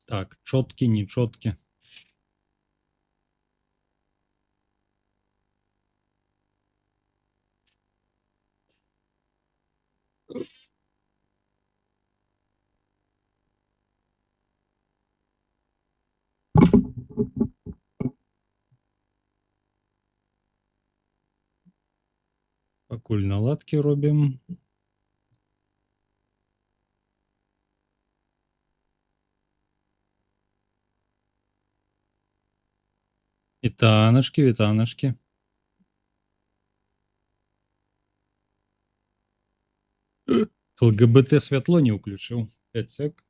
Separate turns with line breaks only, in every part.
Так, чоткі, нечоткі. Пакуль наладкі робім. Вітанашкі, вітанашкі. ЛГБТ святло не ўключыў. 5 сек.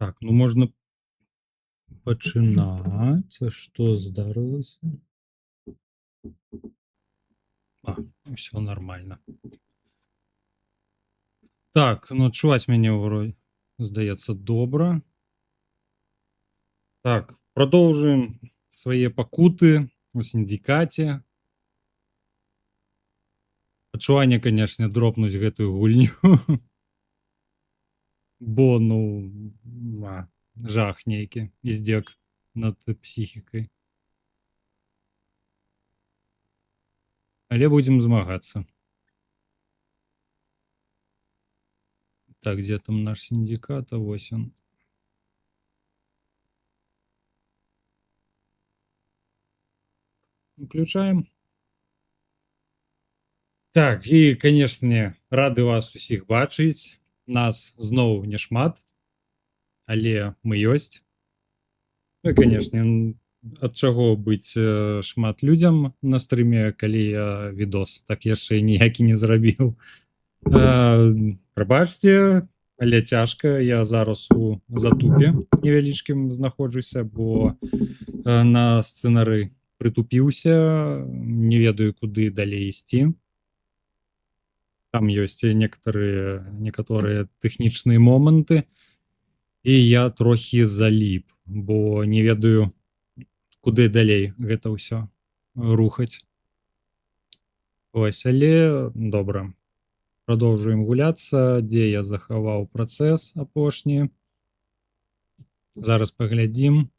Так, ну можна пачынаць. А што здарылася? А, все нормально. Так, ну чуваць мяне вроде, здаецца, добра. Так, продовжуем свае пакуты у сіндикаце. Адчуванне, канешне, дропнуць гэтую гульню. Бо, ну, жах нейкі, издек над псіхікай. Але будзем змагацца. Так, где там наш синдикат? А вось он. Включаем. Так, і, канешне, рады вас усіх бачыць. Нас зноў не шмат, але мы ёсць. Ну, і, канешне, ад чаго быць шмат людзям на стрыме, калі я відос так яшчэ ніякі не зрабіў. Прабачце, але цяжка. Я зараз у затупе невялічкім знаходжуся, бо на сцэнары прытупіўся, не ведаю, куды далей ісці. Там ёсць некаторыя тэхнічныя моманты, і я трохі заліп, бо не ведаю, куды далей гэта ўсё рухаць. Ось, але добра. Продолжуем гуляцца, дзе я захаваў працэс апошні. Зараз паглядзім.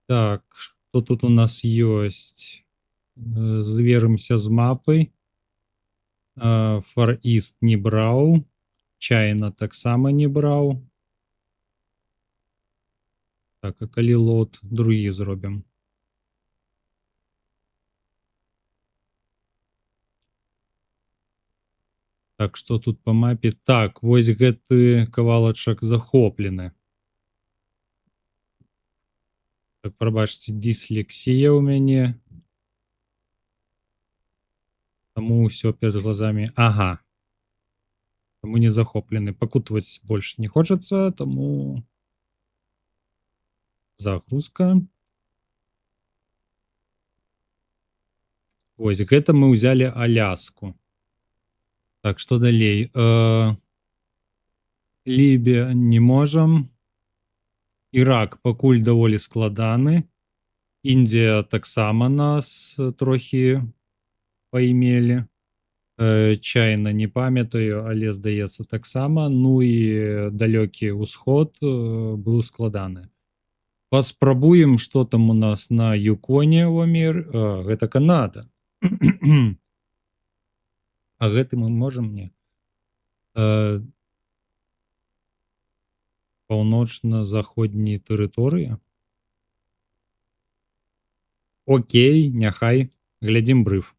Так, што тут у нас ёсць? Зверымся з мапай. Far East не браў. Чайна таксама не браў. Так, а калі лот другі зробім? Так, што тут па мапе? Так, вось гэты кавалачак захоплены. Так, прабачце, дыслексія ў мяне. Таму ўсё перад глазамі. Ага. Таму не захоплены. Пакутваць больш не хочацца, таму загрузка. Вось, гэта мы ўзялі Аляску. Так, што далей? Лібія не можам. Ірак пакуль даволі складаны. Індія таксама нас трохі паймелі. Чайна не памятаю, але здаецца таксама. Ну і далёкі ўсход быў складаны. Паспрабуем, што там у нас на Юконе ў гэта Канада. А гэты мы можам не. Паўночна-заходняй тэрыторыі. Окей, няхай. Глядзім брыф.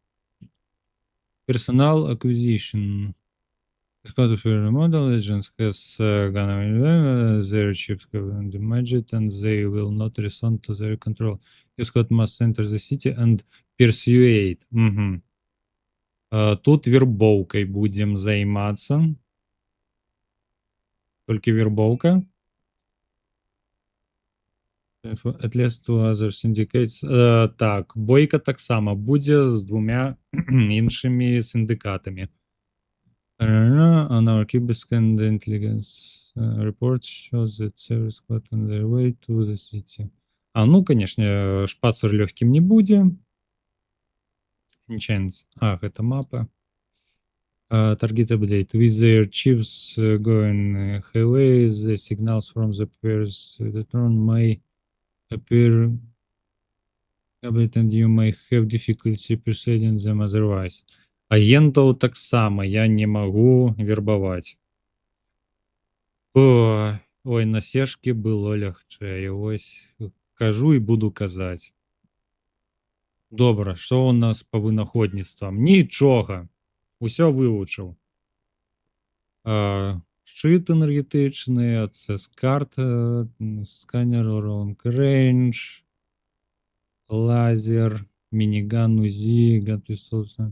Personal acquisition. Scott of your model agents has gone their chips have damaged and they will not respond to their control. You Scott must enter the city and persuade. Тут вербоўкай будзем займацца. Толькі вербоўка. At least two other syndicates. Так, бойка таксама будзе з двумя іншымі сіндыкатамі. On our Kibiscan intelligence report shows that several squad on their way to the city. Ну, канешне, шпацыр лёгкім не будзе. Chance. Гэта мапа. Target update. With their chips going highway, the signals from the pairs electron may appear and you may have difficulty persuading them otherwise. Агентаў таксама я не магу вербаваць. Ой, на сешкі было лягчэй. Ось кажу і буду казаць. Добра, што ў нас па вынаходніцтвам? Нічога. Усё вывучыў. Шчыт энергетычны, АЦС-карта, сканер, long range, лазер, мініган, УЗІ, гад-пістолса.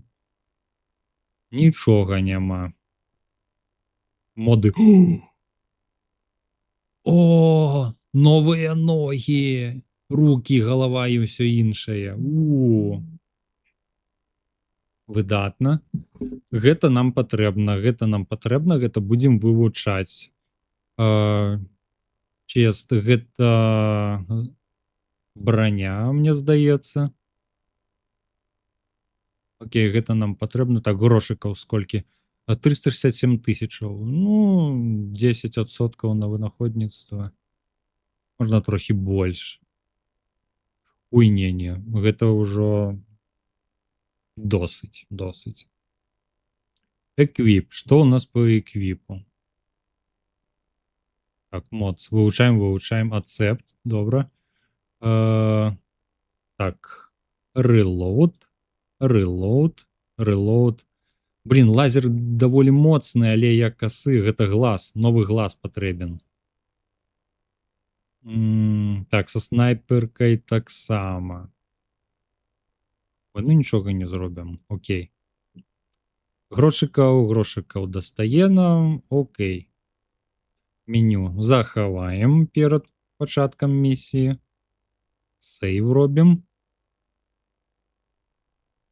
Нічога няма. Моды. О, новыя ногі, рукі, галава і ўсё іншае. Выдатна. Гэта нам патрэбна, гэта будзем вывучаць. Чест, гэта броня, мне здаецца. Окей, гэта нам патрэбна. Так, грошыкаў сколькі? 367 тысячаў. Ну, 10% на вынаходніцтва. Можна трохі больш. Ой, не. Гэта ўжо досыць. Эквіп. Што ў нас по эквіпу? Так, моц. Вывучаем. Ацепт. Добра. Так. Reload. Reload. Reload. Блін, лазер даволі моцны, але я касы, гэта глаз, новы глаз патрэбен. Так, са снайперкай таксама. Ну нічога не зробім, окей. Грошыкаў дастае нам, окей. Меню захаваем перад пачаткам місіі. Сейв робім.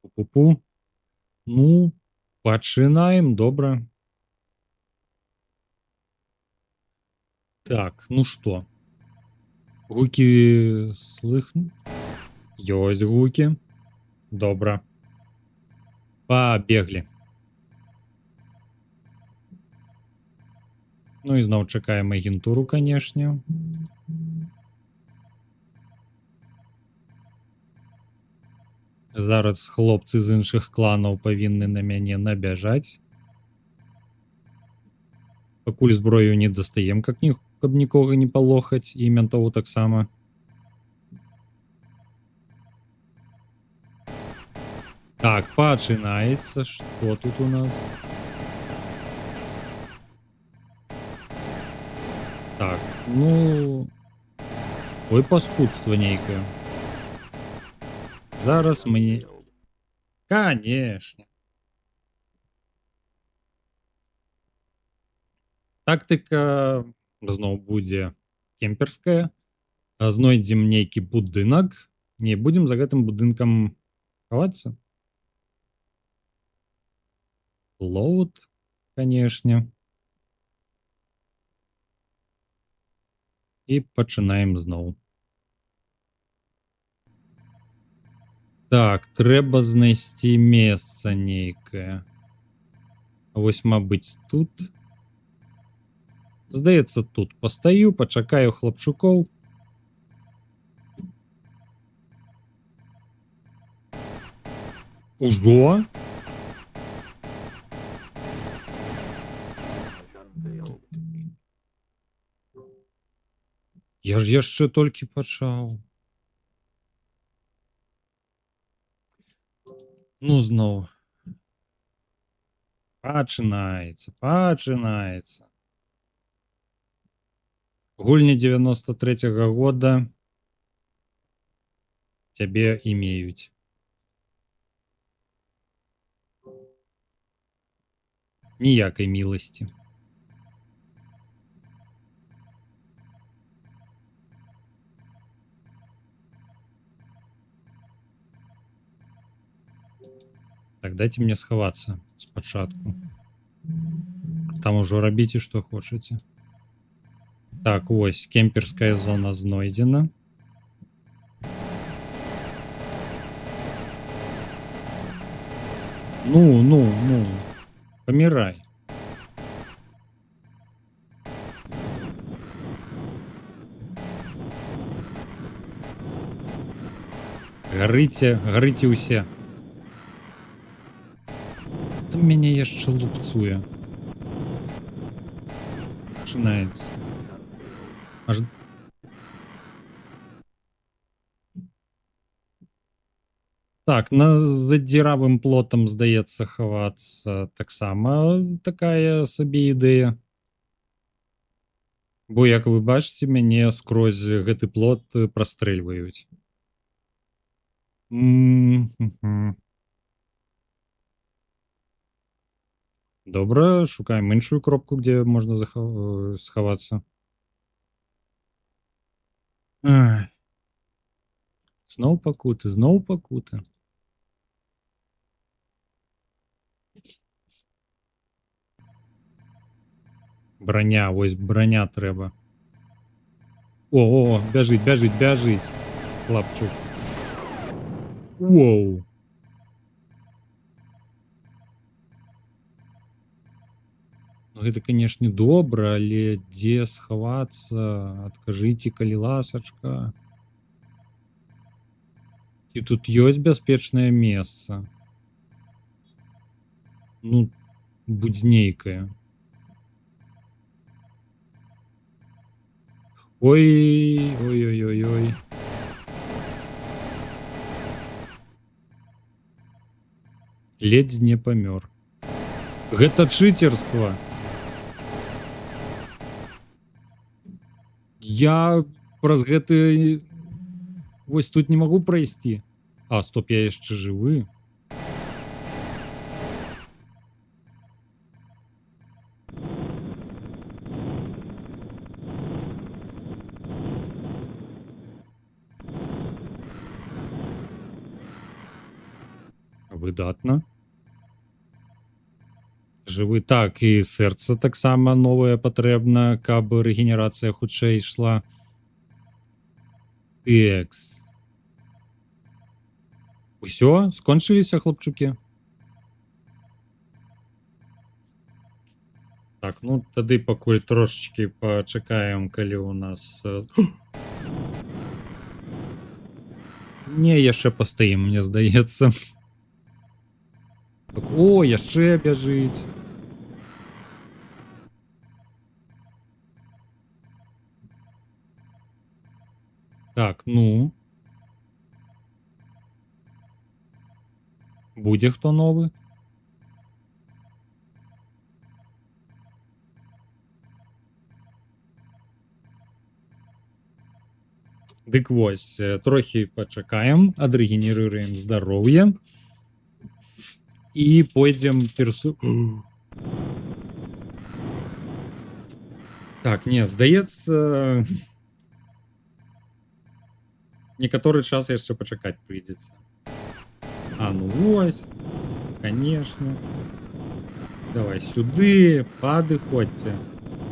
Пу-пу-пу. Ну, пачынаем, добра. Так, ну што? Гукі слыхну? Ёсць гукі. Добра. Пабеглі. Ну і зноў чакаем агентуру, канешне. Зараз хлопцы з іншых кланаў павінны на мяне набяжаць. Пакуль зброю не дастаем, каб нікога не палохаць, і ментову таксама. Так, пачынаецца. Што тут у нас? Так, ну... Ой, паскудства нейкае. Зараз мне... Канешне. Тактыка зноў будзе кемперская. Знойдзем нейкі будынак. Не, будзем за гэтым будынкам хавацца. Лоуд, канешне. І пачынаем зноў. Так, трэба знайсці месца нейкае. Вось, мабыць, тут. Здаецца, тут пастаю, пачакаю хлапчукоў. Ужо? Я ж яшчэ толькі пачаў. Ну, зноў. Пачынаецца. Гульні 93-го года цябе імеюць. Ніякай міласці. Так, дайте мне схавацца спачатку. Там ужо рабіце, што хочаце. Так, ось, кемперская зона знойдзена. Ну. Памірай. Гарыце ўсе. Хто мяне яшчэ лупцуе? Пачынаецца. Аж... Так, за дзіравым плотам, здаецца, хавацца таксама такая сабе ідэя. Бо, як вы бачыце, мяне скрозь гэты плот прастрэльваюць. Добра, шукаем іншую кропку, дзе можна схавацца. Зноў пакуты. Броня, вось броня трэба. О, бяжыць, хлапчук. Воу. Ну, гэта, канешне, добра, але дзе схавацца? Адкажыце, калі ласачка. Ці тут ёсць бяспечнае месца? Ну, будзь нейкае. Ой. Ледзь не памёр. Гэта чыцерства. Я праз гэты вось тут не магу прайсці. А, стоп, я яшчэ жывы. Выдатна. Жывы. Так, і сэрца таксама новае патрэбна, каб рэгенерацыя хутчэй ішла. Экс. Усё, скончыліся, хлапчукі? Так, ну тады пакуль трошечки пачакаем, калі ў нас... Не, яшчэ пастаім, мне здаецца. Так, о, яшчэ бяжыць. Так, ну. Будзе хто новы? Дык вось, трохі пачакаем, адрэгенеруем здароўе. І пойдзем персу... Так, не, здаецца... Некаторы час яшчэ пачакаць прыйдзецца. А, ну вось. Конечно. Давай сюды, падыходзьце.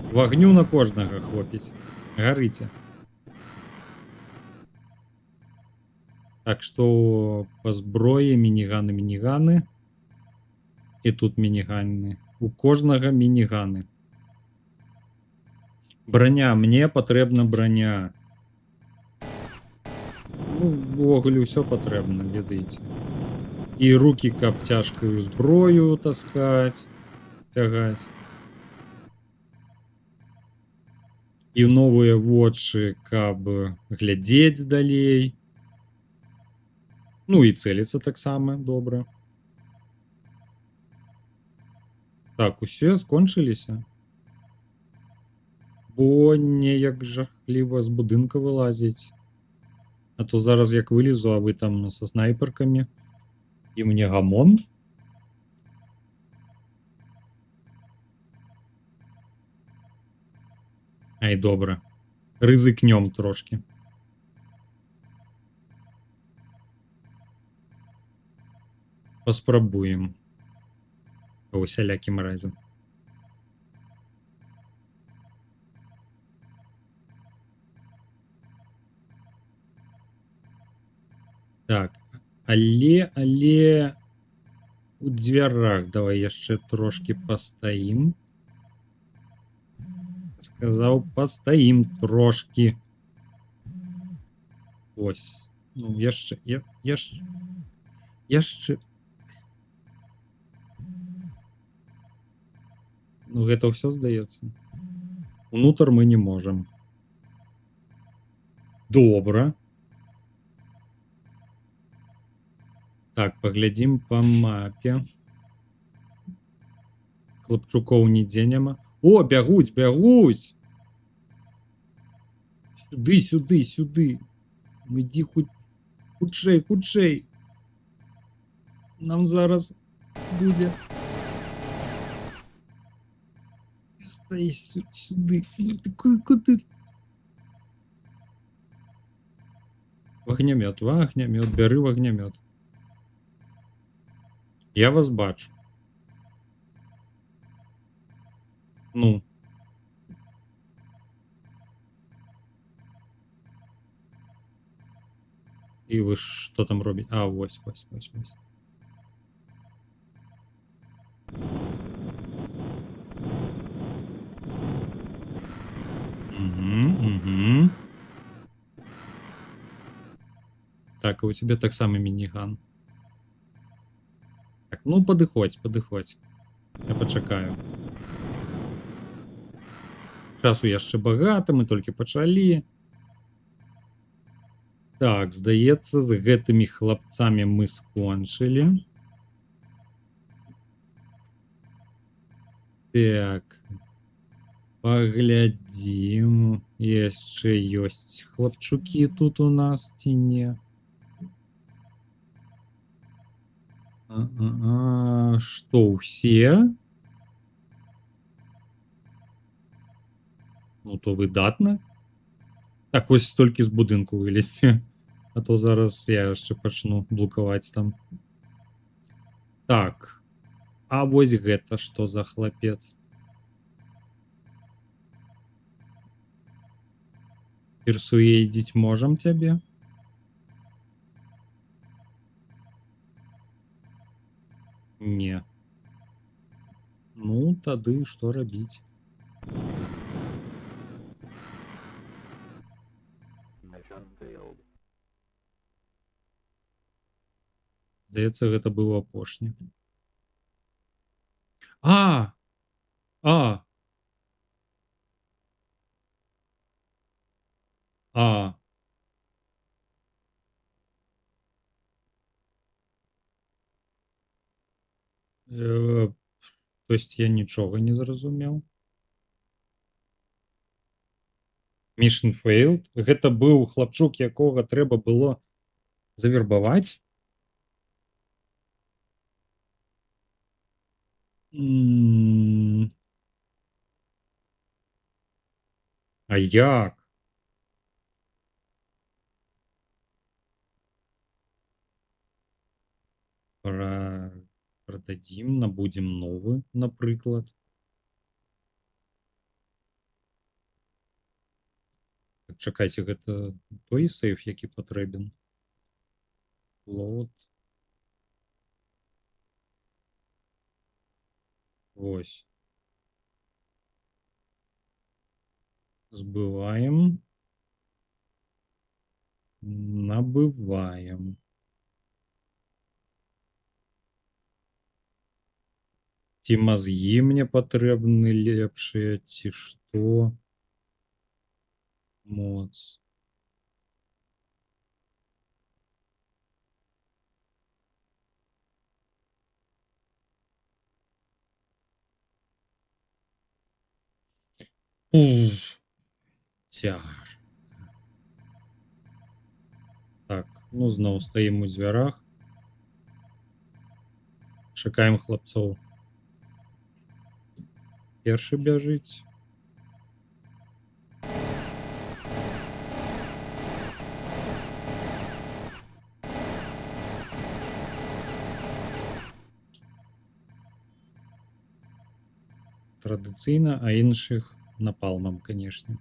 Вагню на кожнага хопіць. Гарыце. Так што па зброі мініганы. І тут мініганы. У кожнага мініганы. Броня, мне патрэбна броня. Ну, увогуле ўсё патрэбна, ведаеце. І рукі, каб цяжкую зброю таскаць, цягаць. І новыя вочы, каб глядзець далей. Ну і цэліцца таксама добра. Так, усе скончыліся. Бо неяк жахліва з будынка вылазіць. А то зараз як вылезу, а вы там са снайперкамі. І мне гамон. Ай, добра. Рызыкнём трошки. Паспрабуем. Па усялякім разе. Так, але у дзвярах давай яшчэ трошки пастаім. Сказаў, пастаім трошки. Ось. Ну, яшчэ. Ну, гэта ўсё здаецца. Унутр мы не можам. Добра. Так, паглядзім па мапе. Хлапчукоў нідзе няма. О, бягуць, бягуць! Сюды, сюды, сюды. Ну, ідзі хутчэй, хутчэй. Нам зараз будзе... Стай сюды. Куды? Вагнямёт, вагнямёт, бяры вагнямёт. Я вас бачу. Ну. І ви що там робите? А, ось. Угу. Так, а у тебе так само мініган. Так, ну падыходь. Я пачакаю. Часу яшчэ багата, мы толькі пачалі. Так, здаецца, з гэтымі хлапцамі мы скончылі. Так. Паглядзім. Яшчэ ёсць хлапчукі тут у нас ці не? Што, ўсе? Ну, то выдатна. Так, вось толькі з будынку вылезці. А то зараз я яшчэ пачну блокаваць там. Так. А вось гэта што за хлапец? Персуедзіць можам цябе? Не. Ну, тады што рабіць? Здаецца, гэта быў апошні. А! А! А! То есть я нічога не зразумеў. Mission failed? Гэта быў хлапчук, якога трэба было завербаваць? А як? Прададзім, набудзем новы, напрыклад. Чакайце, гэта той сейф, які патрэбен. Лот. Вось. Збываем. Набываем. Ці мазгі мне патрэбны лепшыя, ці што? Моц. Цяжка. Так, ну зноў стаім у дзвярах. Чакаем хлапцоў. Першы бяжыць. Традыцыйна, а іншых напалмам, канешне.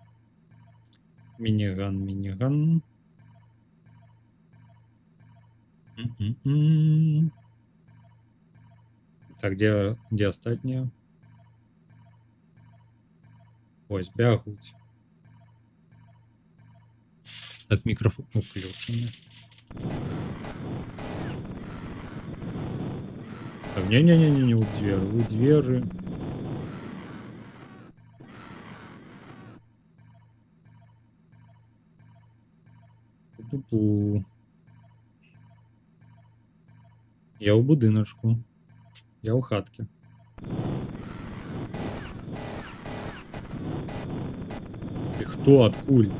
Мініган, мініган. Так, дзе астатнія? Ось, бягуць. Так, мікрафон уключаны. Так, не-не-не, у дзверы. Пу-пу-пу. Я ў будыначку. Я ў хатке. Ты хто, адкуль?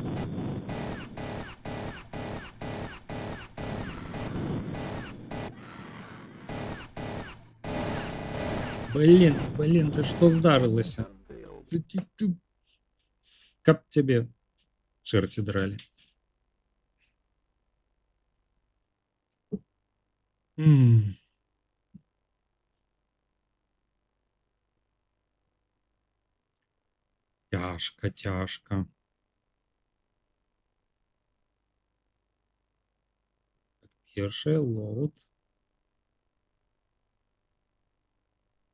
Блин, ты што здарылася? Каб цябе чэрці дралі. Цяжка. Першае лоуд.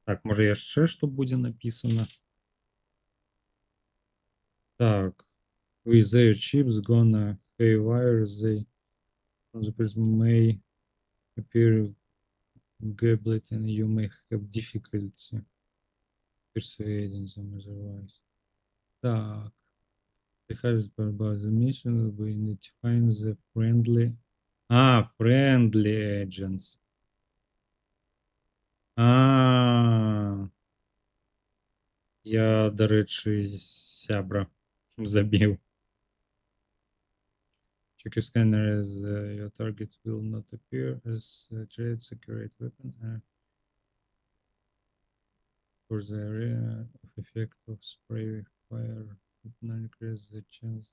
Так, можа яшчэ што будзе напісана? Так. With their chips gonna haywire, the person may appear goblet and you may have difficulty persuading them otherwise. Так. The hardest part about the mission will be identifying the friendly... friendly agents. Я, до речі, сябра забив. Check your scanner as your target will not appear as a trade secret weapon. For the area of effect of spray fire, it not increase the chance.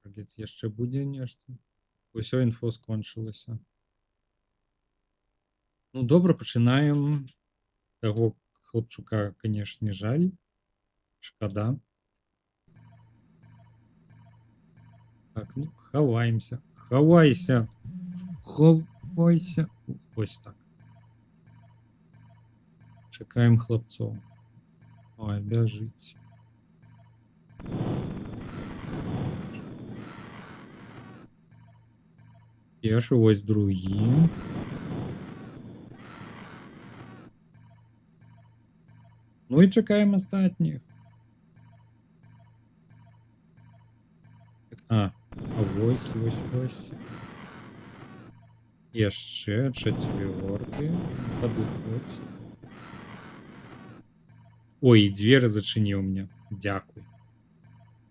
Target jeszcze буде нешта. Усё, інфо скончилося. Ну, добре, починаємо. Того хлопчука, конечно, жаль. Шкода. Так, ну, ховаємося. Ховайся. Ховайся. Ось так. Чекаємо хлопцов. Ой, біжить. Перший, ось другий. Ну і чекаємо останніх. А ось. Яще четвертий. Подуходь. Ой, двері зачинив мені. Дякую.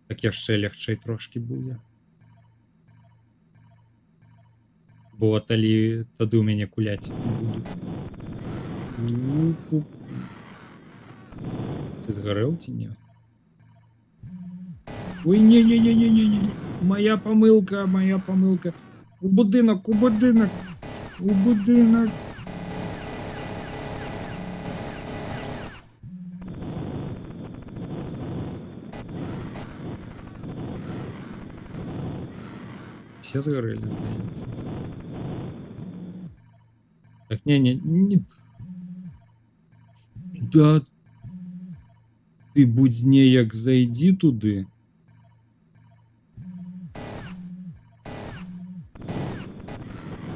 Так яще легче трошки буде. Бо тоді у мене кулять будуть. Ти згорел чи ні? Ой, ні. Моя помилка. У будинок. Все згорели, здається. Так, ні. Да. Ти будь-не як зайди туди.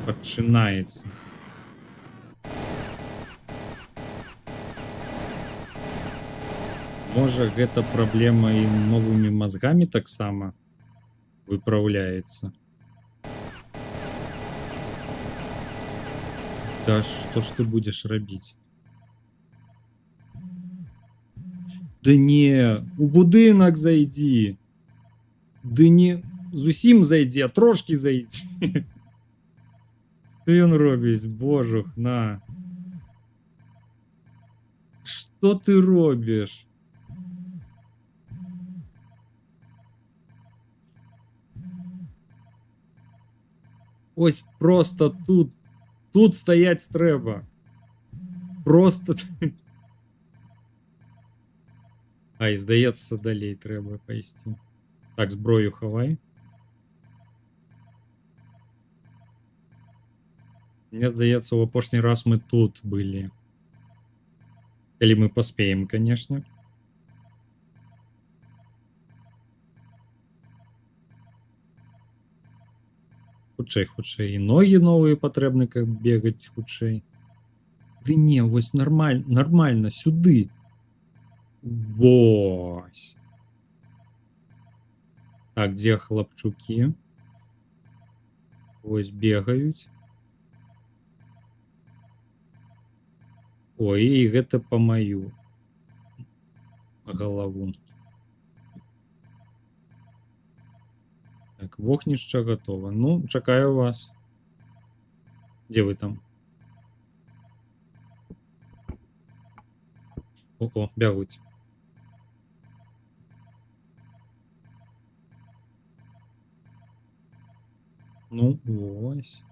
Починається. Може, гэта праблема і новымі мозгамі таксама выпраўляецца. Да што ж ты будзеш рабіць? Да не, у будынак зайдзі. Ды не зусім зайдзі, а трошкі зайдзі. Што ён робіць, божух, на. Што ты робіш? Ось просто тут стоять трэба. Просто. Ай, здаецца, далей трэба пайсці. Так, зброю хавай. Мне здаецца, у апошні раз мы тут былі. Калі мы паспеем, конечно. Хутчэй. І ногі новыя патрэбны, каб бегаць хутчэй. Ды не, вось нормально, сюды. Вось. Так, дзе хлапчукі? Вось бегаюць. Ой, і гэта па маю галаву. Так, вогнішча готова. Ну, чакаю вас. Дзе вы там? О, бягуць. Ну, вось.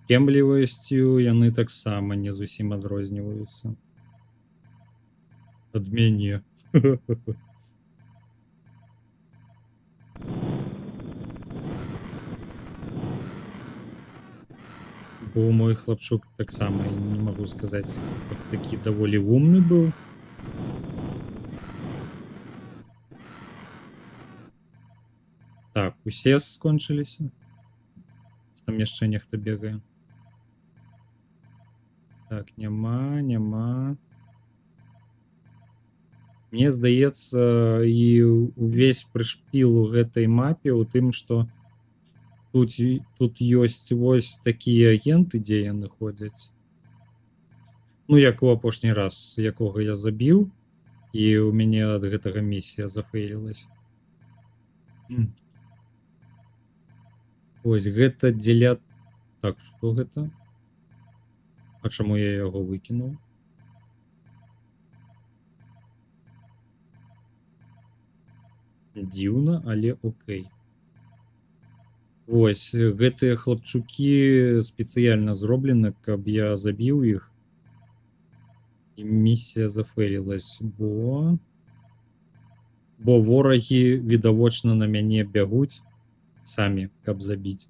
Кемлівасцю яны таксама не зусім адрозніваюцца ад мяне. Бо мой хлапчук таксама, не магу сказаць, такі даволі умны быў. Так, усе скончыліся. Там яшчэ нехта бегае. Так, няма. Мне здаецца, і увесь прышпіл у гэтай мапе ў тым, што тут ёсць вось такія агенты, дзе яны ходзяць. Ну, як у апошні раз, якога я забіў, і ў мяне ад гэтага місія зафейлілась. Ось гэта дзеля... Так, што гэта? А чаму я яго выкінуў? Дзіўна, але окей. Вось, гэтыя хлапчукі спецыяльна зроблены, каб я забіў іх. І місія зафейлілась, бо ворагі відавочна на мяне бягуць самі, каб забіць.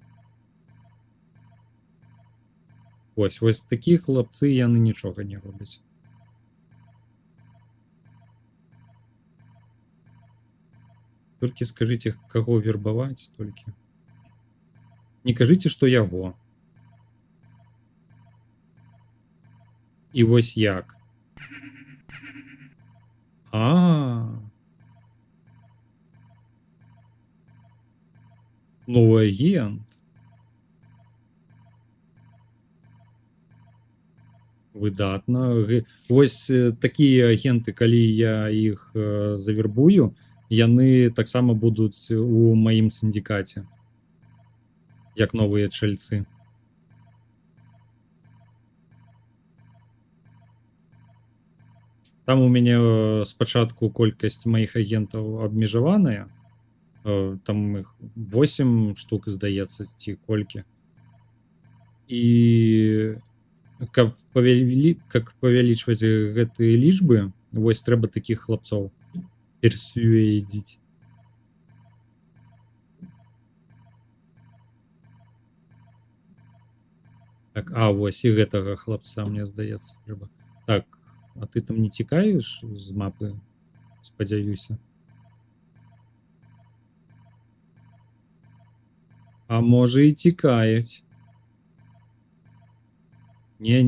Вось такія хлапцы, яны нічога не робяць. Толькі скажыце, каго вербаваць, толькі. Не кажыце, што яго. І вось як. Новы агент. Выдатна. Вось такія агенты, калі я іх завербую, яны таксама будуць у маім сіндикаце, як новыя чальцы. Там у мяне спачатку колькасць маіх агентаў абмежаваная, там іх 8 штук, здаецца, ці колькі. І каб павялічваць гэтыя лічбы, вось трэба такіх хлапцоў персуэдзіць. Так, вось і гэтага хлапца, мне здаецца, трэба. Так, а ты там не цікаеш з мапы, спадзяюся? А можа і цікаюць. Не.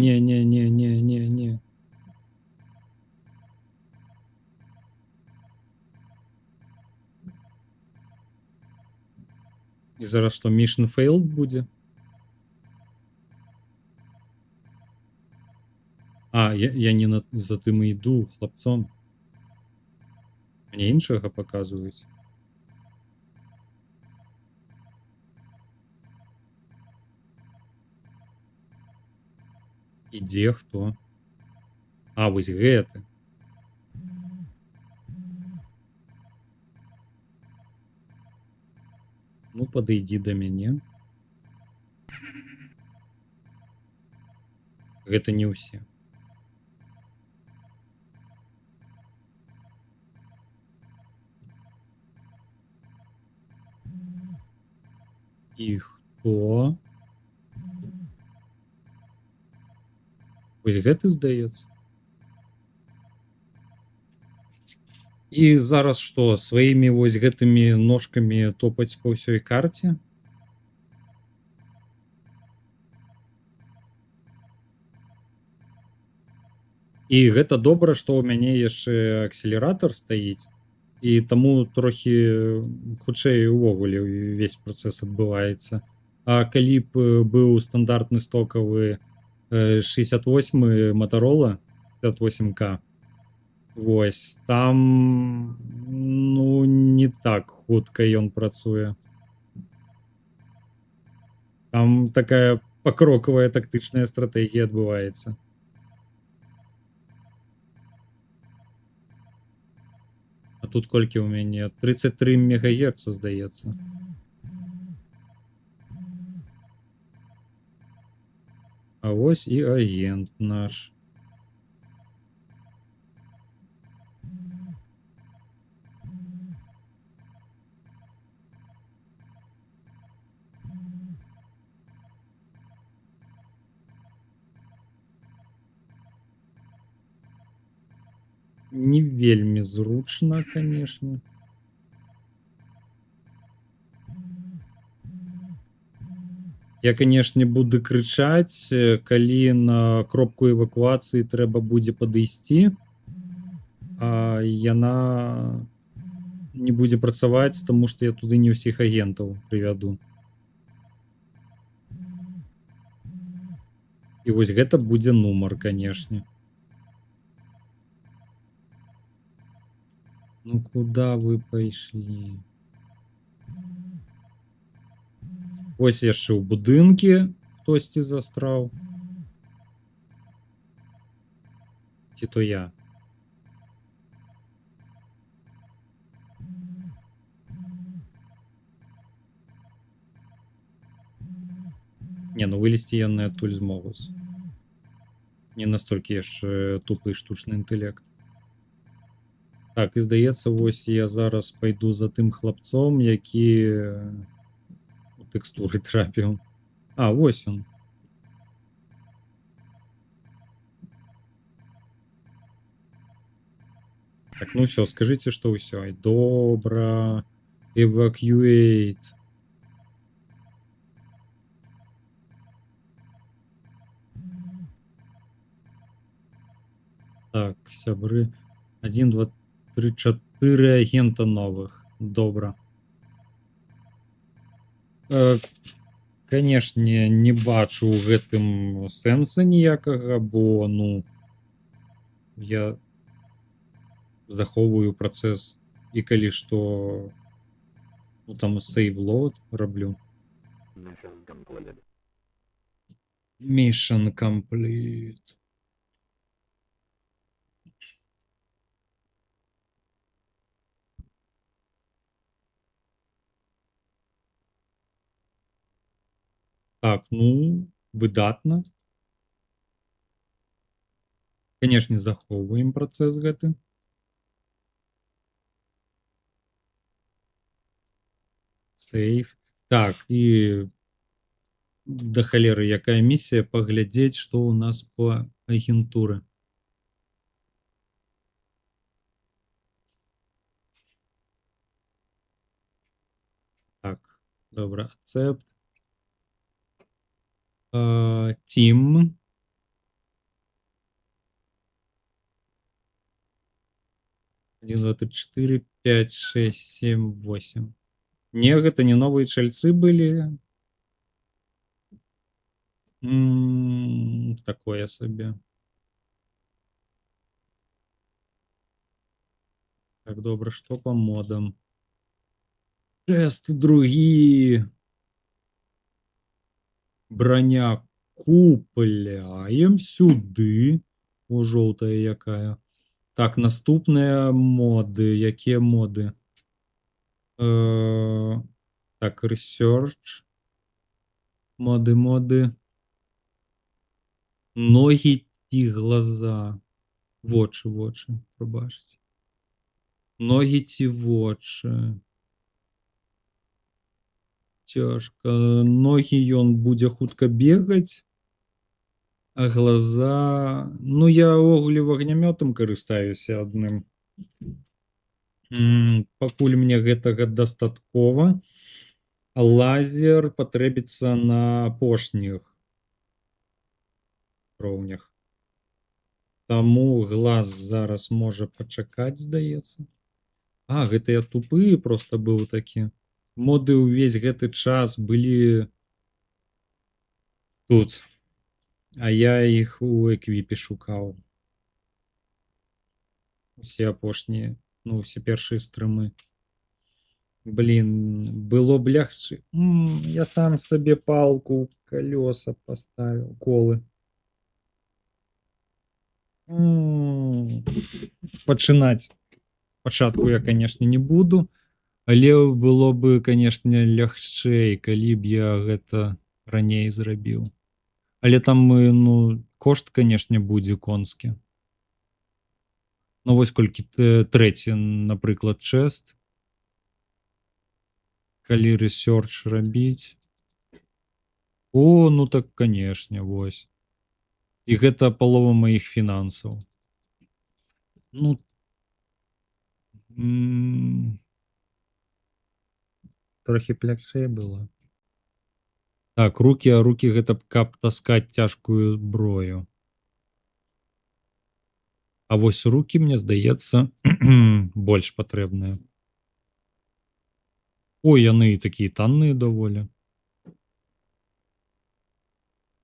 І зараз што, mission failed будзе? Я не за тым і іду, хлапцом. Мне іншага паказваюць. І дзе хто? Вось гэты. Ну, падыдзі да мяне. Гэта не ўсе. І хто? Вось гэты, здаецца. І зараз што, сваімі вось гэтымі ножкамі топаць па ўсёй карце? І гэта добра, што ў мяне яшчэ акселератор стаіць, і таму трохі хутчэй увогуле ўвесь працэс адбываецца. А калі б быў стандартны стокавы 68 Motorola 58K, вось, там, ну, не так хутка ён працуе. Там такая пакрокавая тактычная стратэгія адбываецца. А тут колькі ў мяне? 33 МГц, здаецца. А вось і агент наш. Не вельмі зручна, конечно. Я, канешне, буду крычаць, калі на кропку эвакуацыі трэба будзе падысці. яна не будзе працаваць, таму што я туды не ўсіх агентаў прывяду. І вось гэта будзе нумар, канешне. Ну куда вы пайшлі? Вось яшчэ ў будынкі хтосьці застраў. Ці то я. Не, ну вылезці яны адтуль змогуць. Не настолькі яшчэ тупы штучны інтэлект. Так, і здаецца, вось я зараз пайду за тым хлапцом, які у тэкстуры трапіў. А, вось ён. Так, ну все, скажите, что все. Добра. Evacuate. Так, сябры. 1, 2, 3, 4 агента новых. Добра. Канешне, не бачу ў гэтым сэнса ніякага, бо, ну, я захоўваю працэс і калі што, ну, там save load раблю. Mission complete. Так, ну, выдатна. Канешне, захоўваем працэс гэты. Сейф. Так, і да халеры, якая місія паглядзець, што ў нас па агентуры. Так, добра, accept. Team. Один, два, три, 4, 5, 6, 7, 8. Не, гэта не новыя чальцы былі. Такое сабе. Так, добра, што па модам? Тест другі. Броня купляем сюды. О, жоўтая якая. Так, наступныя моды. Якія моды? Так, research. Моды. Ногі ці глаза. Вочы, пробачце. Ногі ці вочы. Цяжка. Ногі ён будзе хутка бегаць, а глаза... Ну, я ўвогуле вагнямётам карыстаюся адным. Пакуль мне гэтага дастаткова. Лазер патрэбіцца на апошніх роўнях. Таму глаз зараз можа пачакаць, здаецца. А, гэта я тупы проста быў такі. Моды ўвесь гэты час былі тут, а я іх у эквіпе шукаў. Усе апошнія, ну, усе першыя стрымы. Блін, было б лягчэй. Я сам сабе палку ў калёса паставіў, колы. Пачынаць спачатку я, канешне, не буду. Але было бы, канешне, лягчэй, калі б я гэта раней зрабіў. Але там, ну, кошт, канешне, будзе конскі. Ну, вось колькі трэці, напрыклад, чэст. Калі рэсёрч рабіць. О, ну так, канешне, вось. І гэта палова маіх фінансаў. Ну, трохі лягчэй было. Так, рукі гэта каб таскаць цяжкую зброю. А вось рукі, мне здаецца, больш патрэбныя. Ой, яны і такія танныя даволі.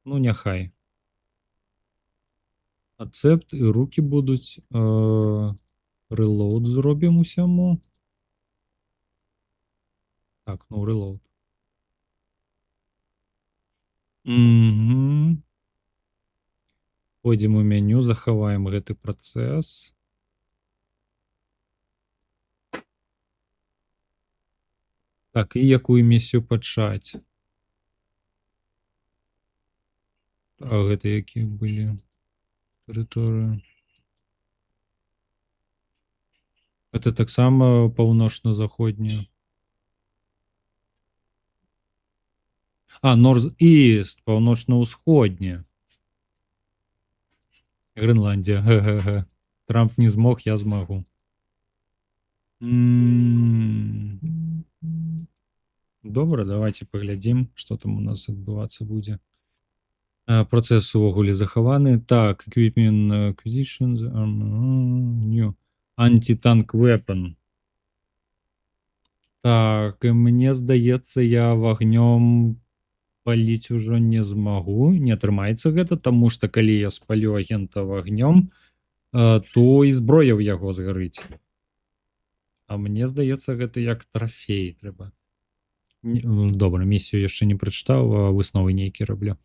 Ну, няхай. Ацэпт і рукі будуць. Рэлоуд зробім усяму. Так, ну, рэлоуд. Пойдзем у меню, захаваем гэты працэс. Так, і якую місію пачаць? А гэта якія былі тэрыторыі? Это таксама паўночна-заходняя. А, Норз-Іст, паўночна-ўсходняя. Грэнландія, гэ-гэ-гэ. Трамп не змог, я змагу. Добра, давайте паглядзім, што там у нас адбывацца будзе. Працэс увогуле захаваны. Так, equipment acquisitions, new anti-tank weapon. Так, і мне здаецца, я вагнём паліць ужо не змагу. Не атрымаецца гэта, таму што калі я спалю агента вагнём, то і зброя ў яго згарыць. А мне здаецца, гэта як трафей трэба. Добра, місію яшчэ не прачытаў, а высновы нейкі раблю.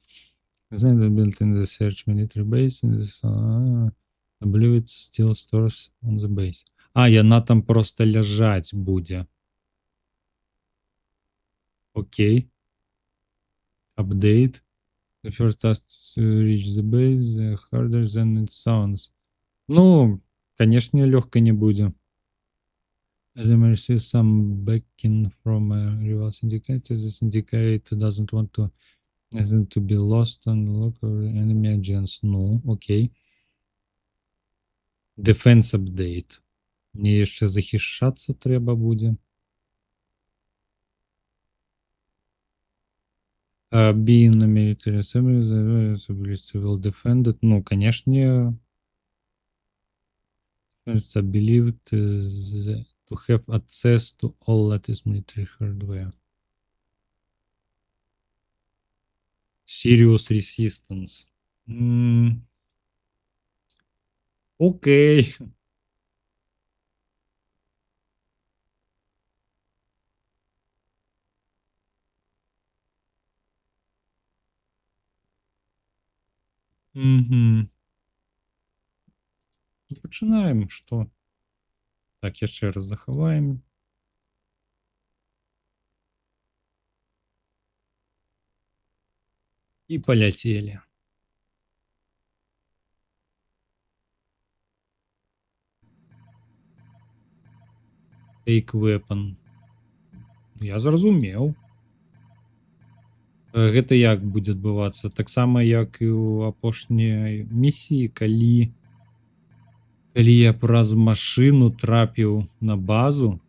Built in the search military base. I believe it still stores on the base. А, яна там просто ляжаць будзе. Окей. Update. The first task to reach the base, the harder than it sounds. Ну, конечно, легко не будзе. As I receive some backing from a rival syndicate, the syndicate doesn't want to be lost on the local enemy agents. Ну, окей. Defense update. Мне яшчэ захищацца трэба будзе. Being a military assembly, the will defend it. Ну, конечно, I believe to have access to all latest military hardware. Serious resistance. Окей. Пачынаем, што? Так, яшчэ раз захаваем. І паляцелі. Take weapon. Я зразумеў. Гэта як будзе адбывацца? Таксама, як і ў апошняй місіі, калі я праз машыну трапіў на базу.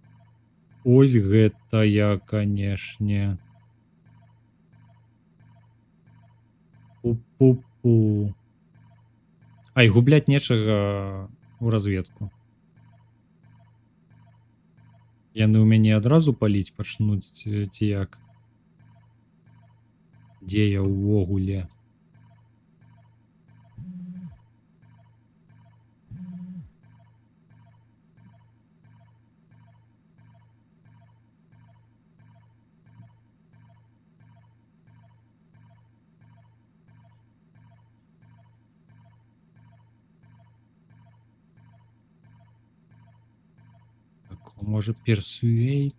Ось гэта я, канешне. Пу-пу-пу. Ай, губляць нечага ў разведку. Яны ў мяне адразу паліць пачнуць, ці як? Дзе я ўвогуле? Так, можа, persuade?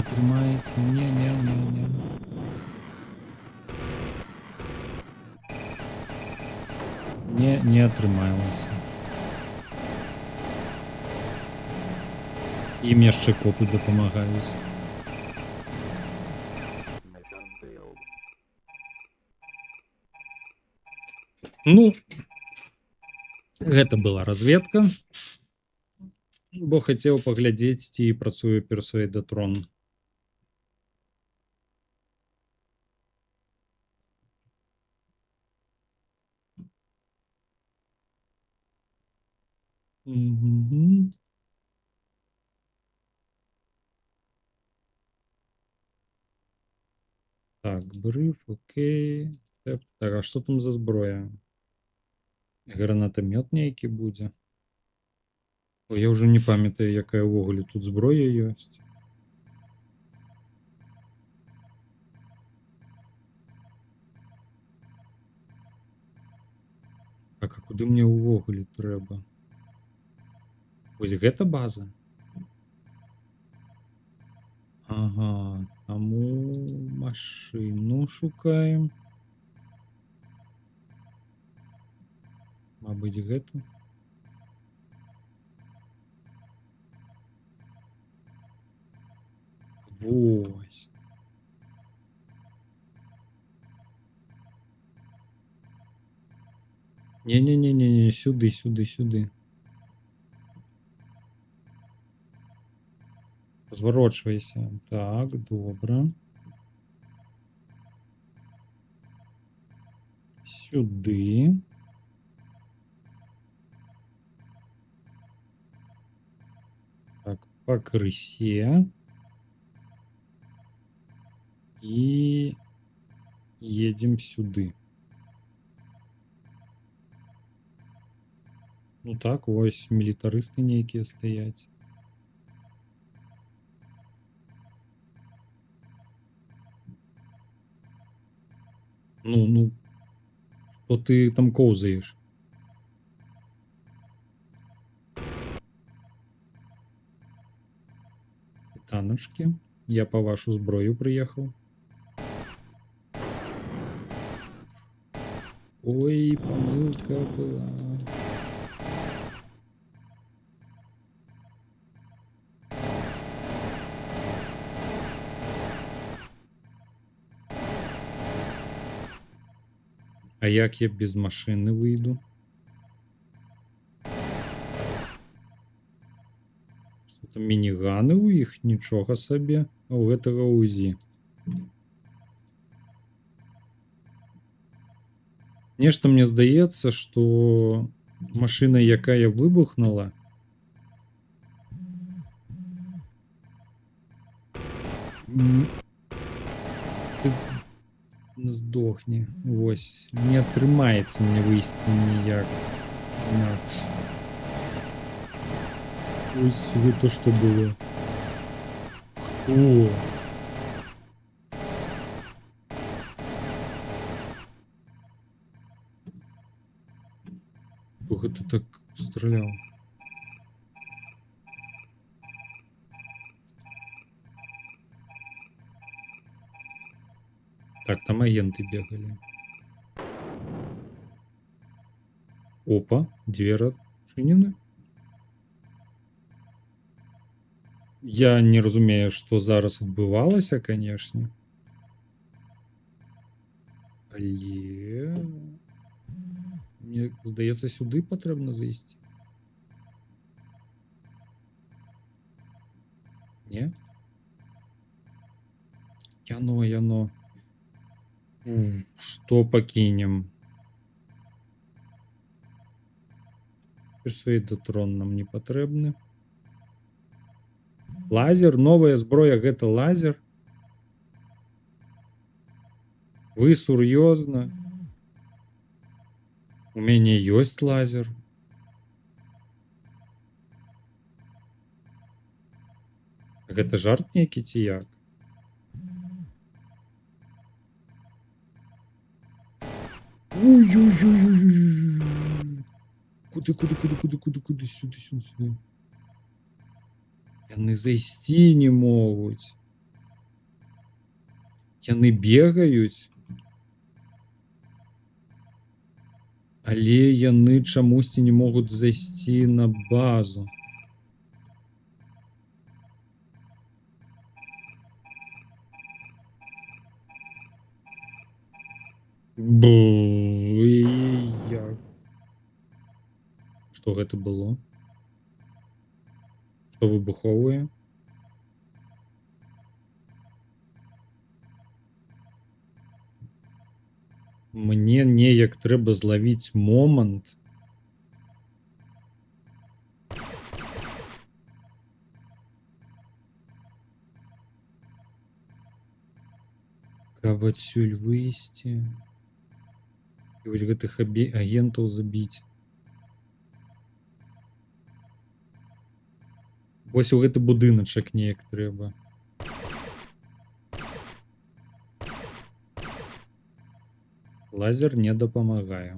Атрымаецца? Не. Не атрымалася. Ім яшчэ копы дапамагаюць. Ну, гэта была разведка. Бо хацеў паглядзець, ці працуе персуэдатрон. Мгм. Так, бриф, окей. Так, а що там за зброя? Гранатомет нейкі будзе. О, я ўжо не памятаю, якая ўвогуле тут зброя ёсць. Так, а куды мне ўвогуле трэба? Вось гэта база? Ага, таму машыну шукаем. Мабыць, гэту. Вось. Не-не-не-не, сюды, сюды, сюды. Зварочвайся. Так, добра. Сюды. Так, по крысе. И едем сюды. Ну так, вось мілітарысты нейкія стаяць. Ну, што ты там коўзаеш? Таначкі, я па вашу зброю прыехаў. Ой, памылка была. А як я без машыны выйду? Што там мініганы ў іх? Нічога сабе. А ў гэтага УЗІ. Нешта мне здаецца, што машына, якая выбухнула, здохне. Вось. Не атрымаецца мне выйсці ніяк інакш. Ось гэта што было. Хто? Хто гэта так страляў? Так, там агенты бегали. Опа, дверь адчынены. Я не разумею, што зараз адбывалася, канешне. Але мне здаецца, сюды патрэбна зайсці. Не? Яно. Што пакінем? Персуэйдатрон нам не патрэбны. Лазер, новая зброя, гэта лазер. Вы сур'ёзна? У мяне ёсць лазер. Гэта жарт нейкі ці як? Ой-ой-ой-ой-ой. Куды? Сюды. Яны зайсці не могуць. Яны бегаюць. Але яны чамусьці не могуць зайсці на базу. Як? Што гэта было? Што выбуховае? Мне неяк трэба злавіць момант. Каб адсюль выйсці. І вось гэтых агентаў забіць. Вось у гэты будыначак неяк трэба. Лазер не дапамагае.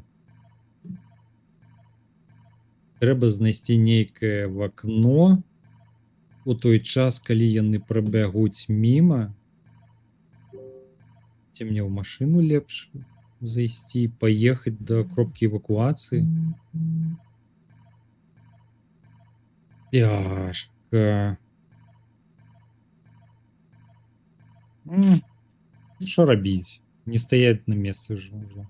Трэба знайсці нейкае вакно у той час, калі яны прабягуць міма. Ці мне ў машыну лепш зайсці, паехаць да кропкі эвакуацыі. Цяжка. Што рабіць? Не стаяць на месцы ж ўжо.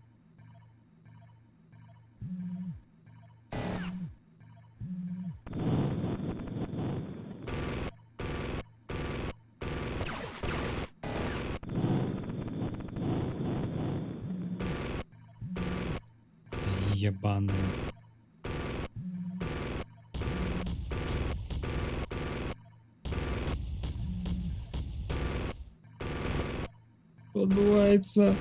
Ебаные. Что отбывается?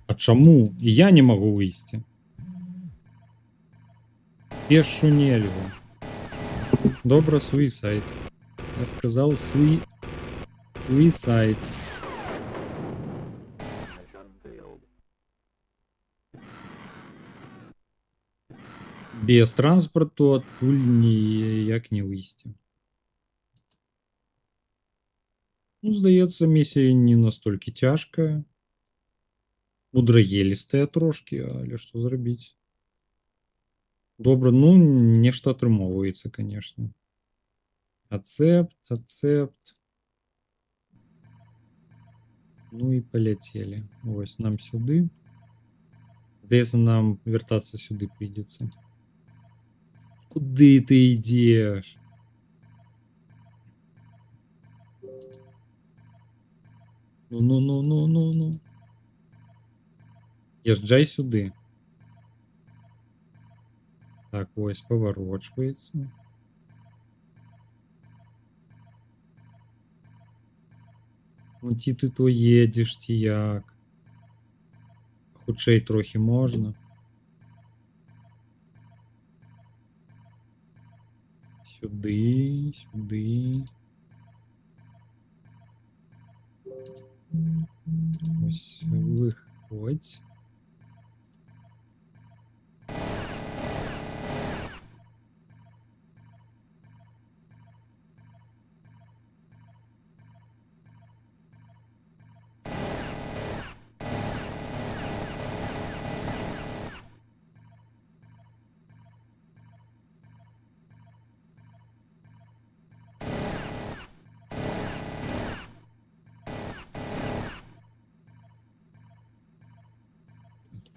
А чаму? І я не могу выйсці. Пешу нельга. Добра, суисайд. Я сказал суисайд. Без транспорту адтуль ніяк не выйсці. Ну, здаецца, місія не настолькі цяжкая. Мудрагелістая трошкі, але што зрабіць? Добра, ну, нешта атрымоўваецца, канешне. Ацэпт. Ну і паляцелі. Вось нам сюды. Здаецца, нам вяртацца сюды прыйдзецца. Куды ты ідзеш? Ну. Язджай сюды. Так, вось, паварочваецца. Ну, ці ты то едзеш, ці як? Хутчэй трохі можна. Сюды. Ось, выходь.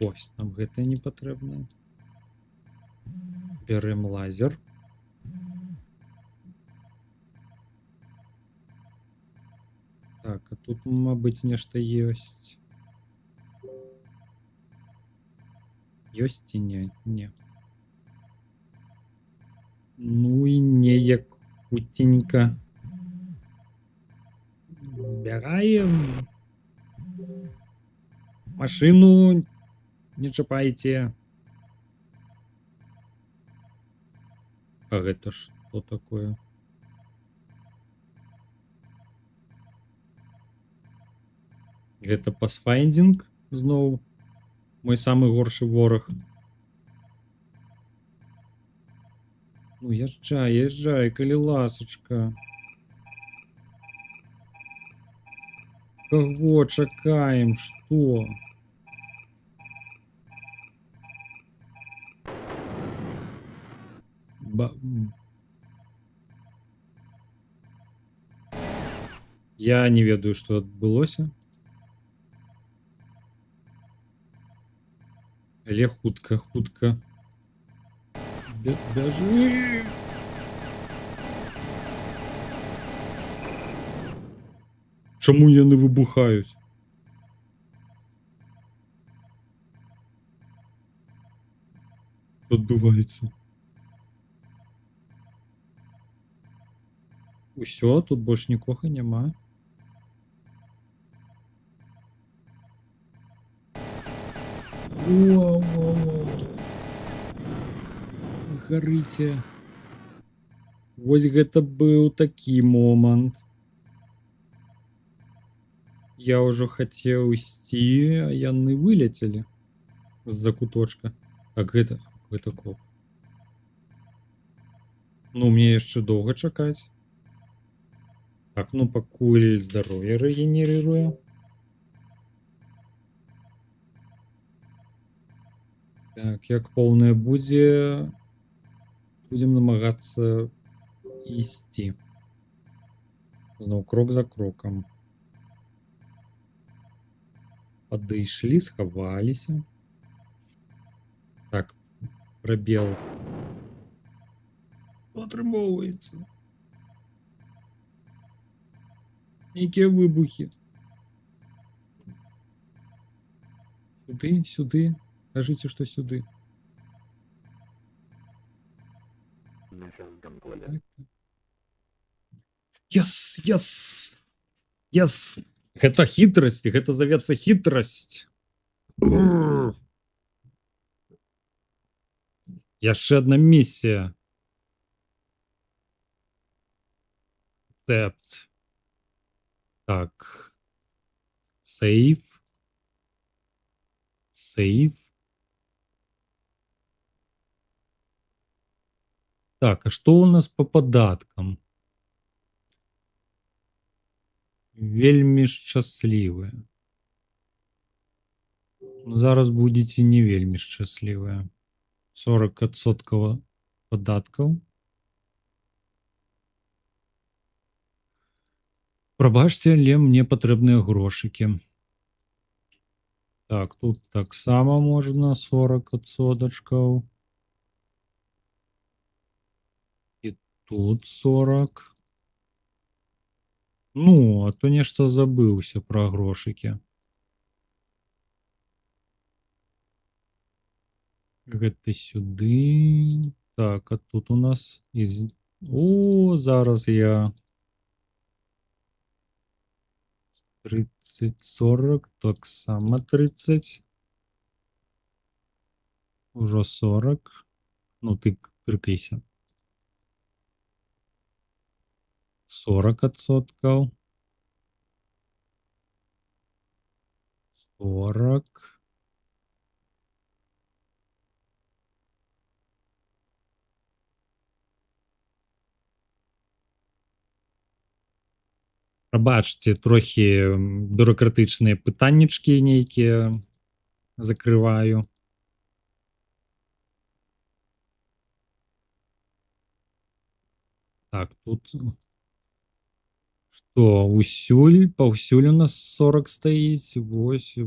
Ось, нам гэта не патрэбна. Бярем лазер. Так, а тут, мабыць, нешта ёсць. Ёсць ці не? Не. Ну і неяк хутенька. Збягаем. Машину не чапайце. А гэта што такое? Гэта пасфайндинг зноў. Мой самы горшы вораг. Ну, язджай, калі ласачка. Каго чакаем? Што? Я не ведаю, што адбылося. Але хутка. Бяжы! Чаму яны выбухаюць? Што адбываецца? Усё, тут больш нікога няма. Гарыце. Вось гэта быў такі момант. Я ўжо хацеў ісці, а яны вылецелі з-за куточка. Так гэта коп. Ну, мне яшчэ доўга чакаць. Так, ну пакуль здароўе рэгенерырую. Так, як поўнае будзе, будзем намагацца ісці. Зноў крок за крокам. Падышлі, схаваліся. Так, прабел. Атрымоўваецца. Нейкія выбухі. Сюды, сюды. Кажыце, што сюды. Yes, yes, yes. Гэта хітрасць, гэта завецца хітрасць. Яшчэ адна місія. Цепт. Так. Сейф. Сейф. Так, а што ў нас па падаткам? Вельмі шчаслівыя. Зараз будзеце не вельмі шчаслівыя. 40% падаткаў. Прабачце, але мне патрэбныя грошыкі. Так, тут таксама можна 40%. І тут 40. Ну, а то нешта забыўся пра грошыкі. Гэта сюды. Так, а тут у нас... О, зараз я... 30-40, таксама 30. Ужо 40. Ну, ты прыкайся. 40%. 40. Прабачце, трохі бюрократычныя пытаннічкі нейкія закрываю. Так, тут... Што, усюль? Паўсюль у нас 40 стаіць. Вось.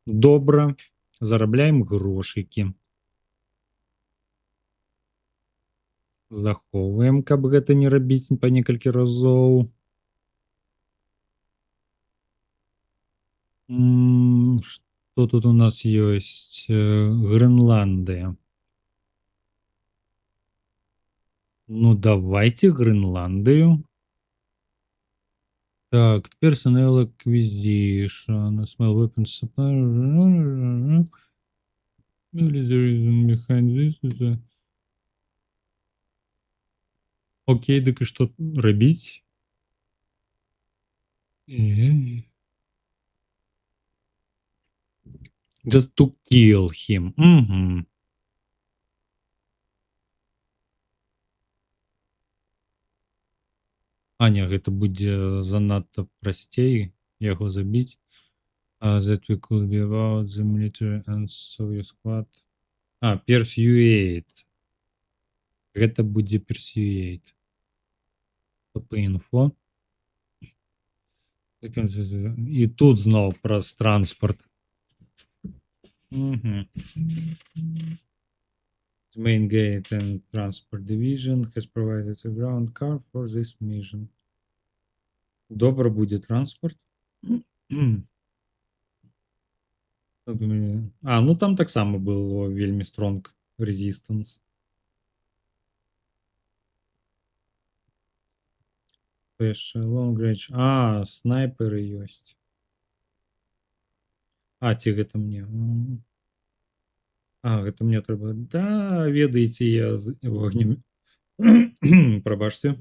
Добра. Зарабляем грошыкі. Захоўваем, каб гэта не рабіць па некалькі разоў. Што тут у нас ёсць? Грэнландыя. Ну, давайте Грэнландыю. Так, personnel acquisition, small weapons supply. Maybe the reason behind this is a... Окей, дык і што рабіць? Just to kill him. А, не, гэта будзе занадта прасцей яго забіць. That we could be about the military and Soviet squad. Persuade. Гэта будзе Persuade. ПП-інфо. І тут зноў праз транспорт. The main gate and transport division has provided a ground car for this mission. Добра будзе транспорт. А, ну там так само было вельмі стронг резистанс. Long range. А, снайперы ёсць. А, ці гэта мне? А, гэта мне трэба. Да, ведаеце, я з вогнем. Прабачце.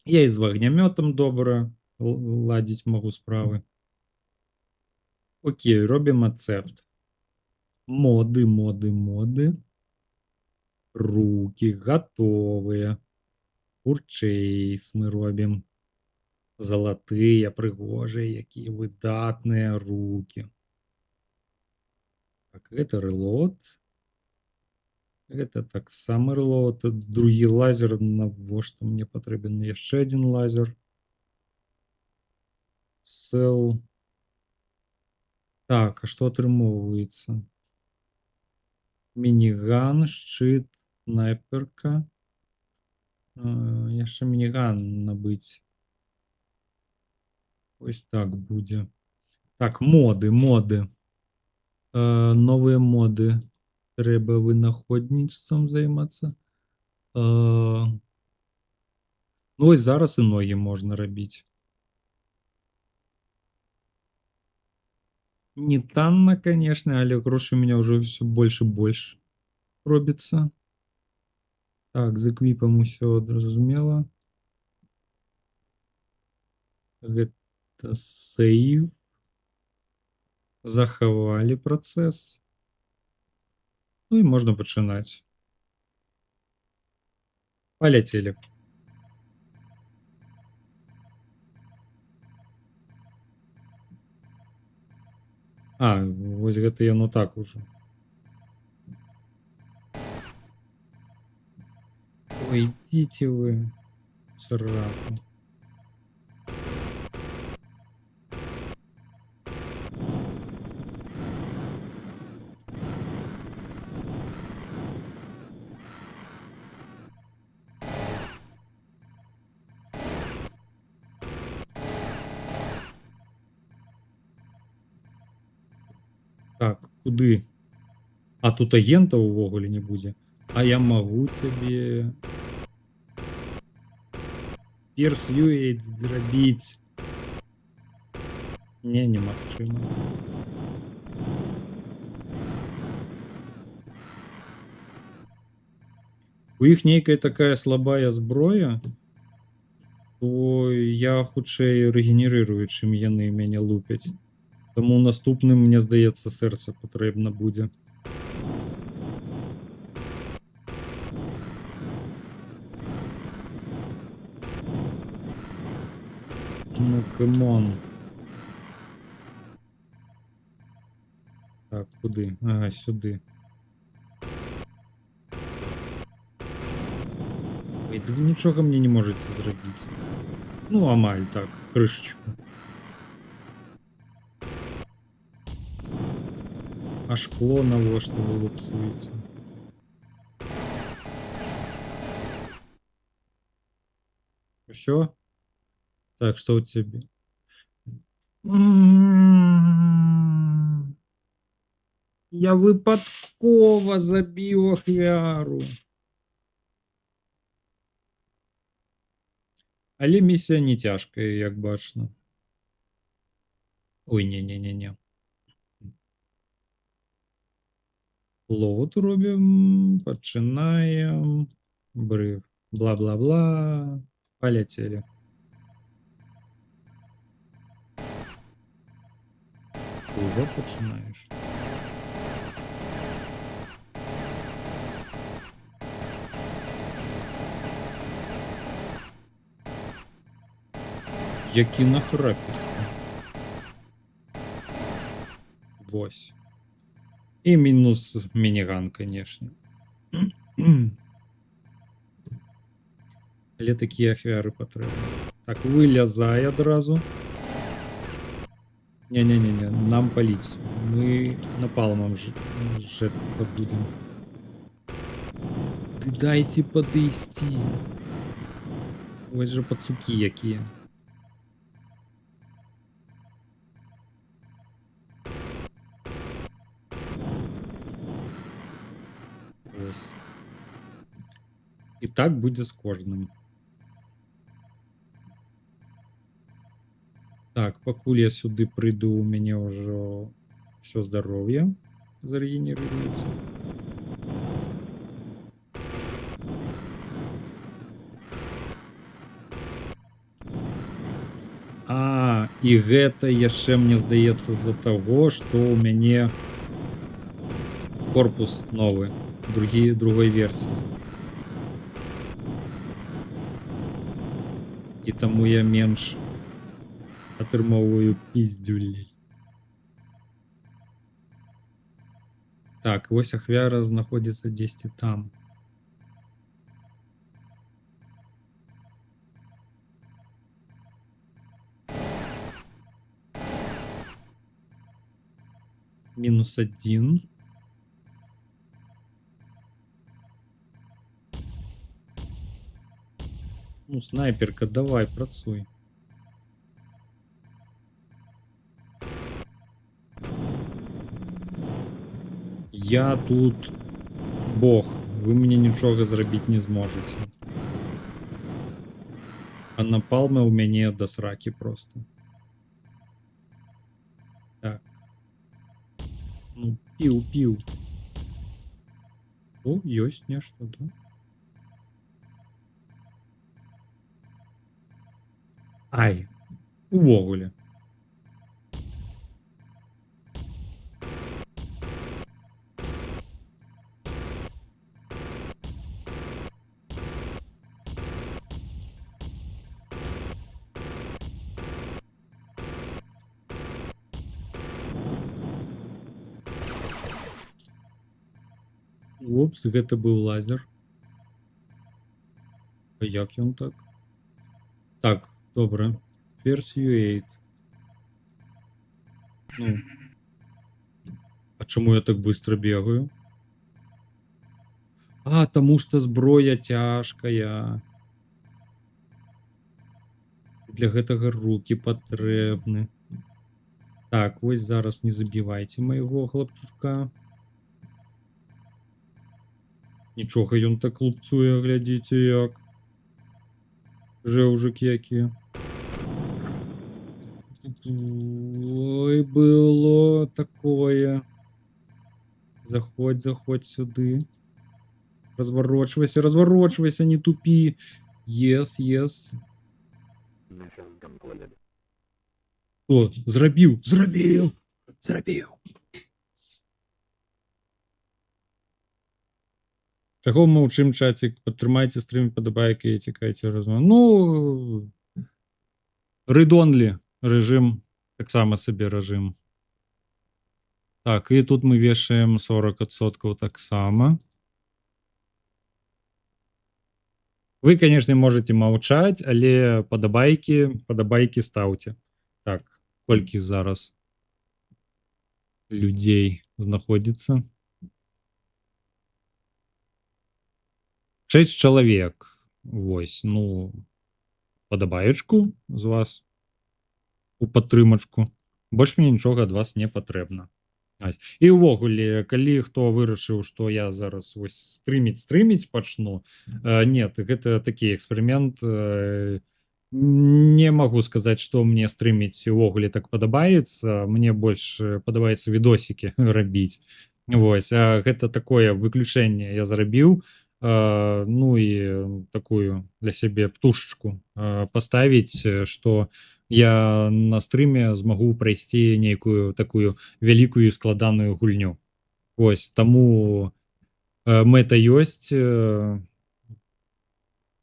Я і з вагнямётам добра ладзіць магу справы. Окей, робім ацэпт. Моды. Рукі гатовыя. Урчэйс мы робім. Залатыя, прыгожыя, якія выдатныя рукі. Так, гэта рэлот. Гэта таксама рэлот. Другі лазер, навошта мне патрэбен яшчэ адзін лазер. Сэл. Так, а што атрымоўваецца? Мініган, шчыт, снайперка. Яшчэ мініган набыць. Ось так будзе. Так, моды. Новыя моды. Трэба вынаходніцтвам займацца. Ну, ось зараз і ногі можна рабіць. Не танна, конечно, але грошы у меня ўжо ўсё больш і больш робіцца. Так, з эквіпам усё зразумела. Гэта сейв. Захавалі працэс. Ну і можна пачынаць. Паляцелі. А, вось гэта яно так ужо. Ой, ідзіце вы в сраку. Так, куды? А тут агента увогуле не будзе. А я магу цябе персюэйт зрабіць. Не, немагчыма. У іх нейкая такая слабая зброя, то я хутчэй рэгенерырую, чым яны мяне лупяць. Таму наступным, мне здаецца, сэрца патрэбна будзе. Ну, камон. Так, куды? Ага, сюды. Ой, да вы нічога мне не можаце зрабіць. Ну, амаль так, крышачку. А шкло навошта вы лупцуеце? Усё? Так, што ў цябе? Я выпадкова забіў ахвяру. Але місія не цяжкая, як бачна. Ой, не. Лоуд робім, пачынаем. Брыв. Бла-бла-бла. Паляцелі. Ужо пачынаеш. Які нахрапісты. Вось. І мінус мініган, конечно. Але такія ахвяры патрэбны. Так, вылязай адразу. Не, нам паліць. Мы напалмам жэцца будзем. Ды дайце падысці. Вось жа пацукі якія. Вось. І так будзе з кожным. Так, пакуль я сюды прыйду, у мяне ўжо всё здароўе зарэгенерыруецца. І гэта яшчэ, мне здаецца, з-за таго, што ў мяне корпус новы, другой версіі. І таму я менш атрымоўваю піздзюлей. Так, вось ахвяра знаходзіцца дзесьці там. -1. Ну, снайперка, давай, працуй. Я тут бог. Вы мне нічога зрабіць не зможаце. А напалмы ў мяне да сракі просто. Так. Ну, піў. О, ёсць нешта, да? Ай, увогуле. Упс, гэта быў лазер. А як ён так? Так, добра. Persuade. Ну. А чаму я так быстро бегаю? Таму што зброя цяжкая. Для гэтага рукі патрэбны. Так, вось зараз не забівайце майго хлапчука. Нічога ён так лупцуе, глядзіце як. Жэўжык які. Ой, было такое. Заходь сюды. Разворочвайся, не тупі. Yes. О, зрабіў. Чаго маўчым, чацік? Падтрымайце стрым, падабайкай і цікайце размову. Ну, read-only рэжым, таксама сабе рэжым. Так, і тут мы вешаем 40% таксама. Вы, конечно, можете маўчаць, але падабайкі стаўце. Так, колькі зараз людзей знаходзіцца? 6 чалавек. Вось, ну, падабаечку з вас у падтрымачку. Больш мне нічога ад вас не патрэбна. І ўвогуле, калі хто вырашыў, што я зараз вось стрыміць пачну, нет, гэта такі эксперымент. Не магу сказаць, што мне стрыміць увогуле так падабаецца. Мне больш падабаецца відосікі рабіць. Вось, а гэта такое выключэнне я зрабіў. Ну і такую для сябе птушачку паставіць, што я на стрыме змагу прайсці нейкую такую вялікую і складаную гульню. Вось, таму мэта ёсць,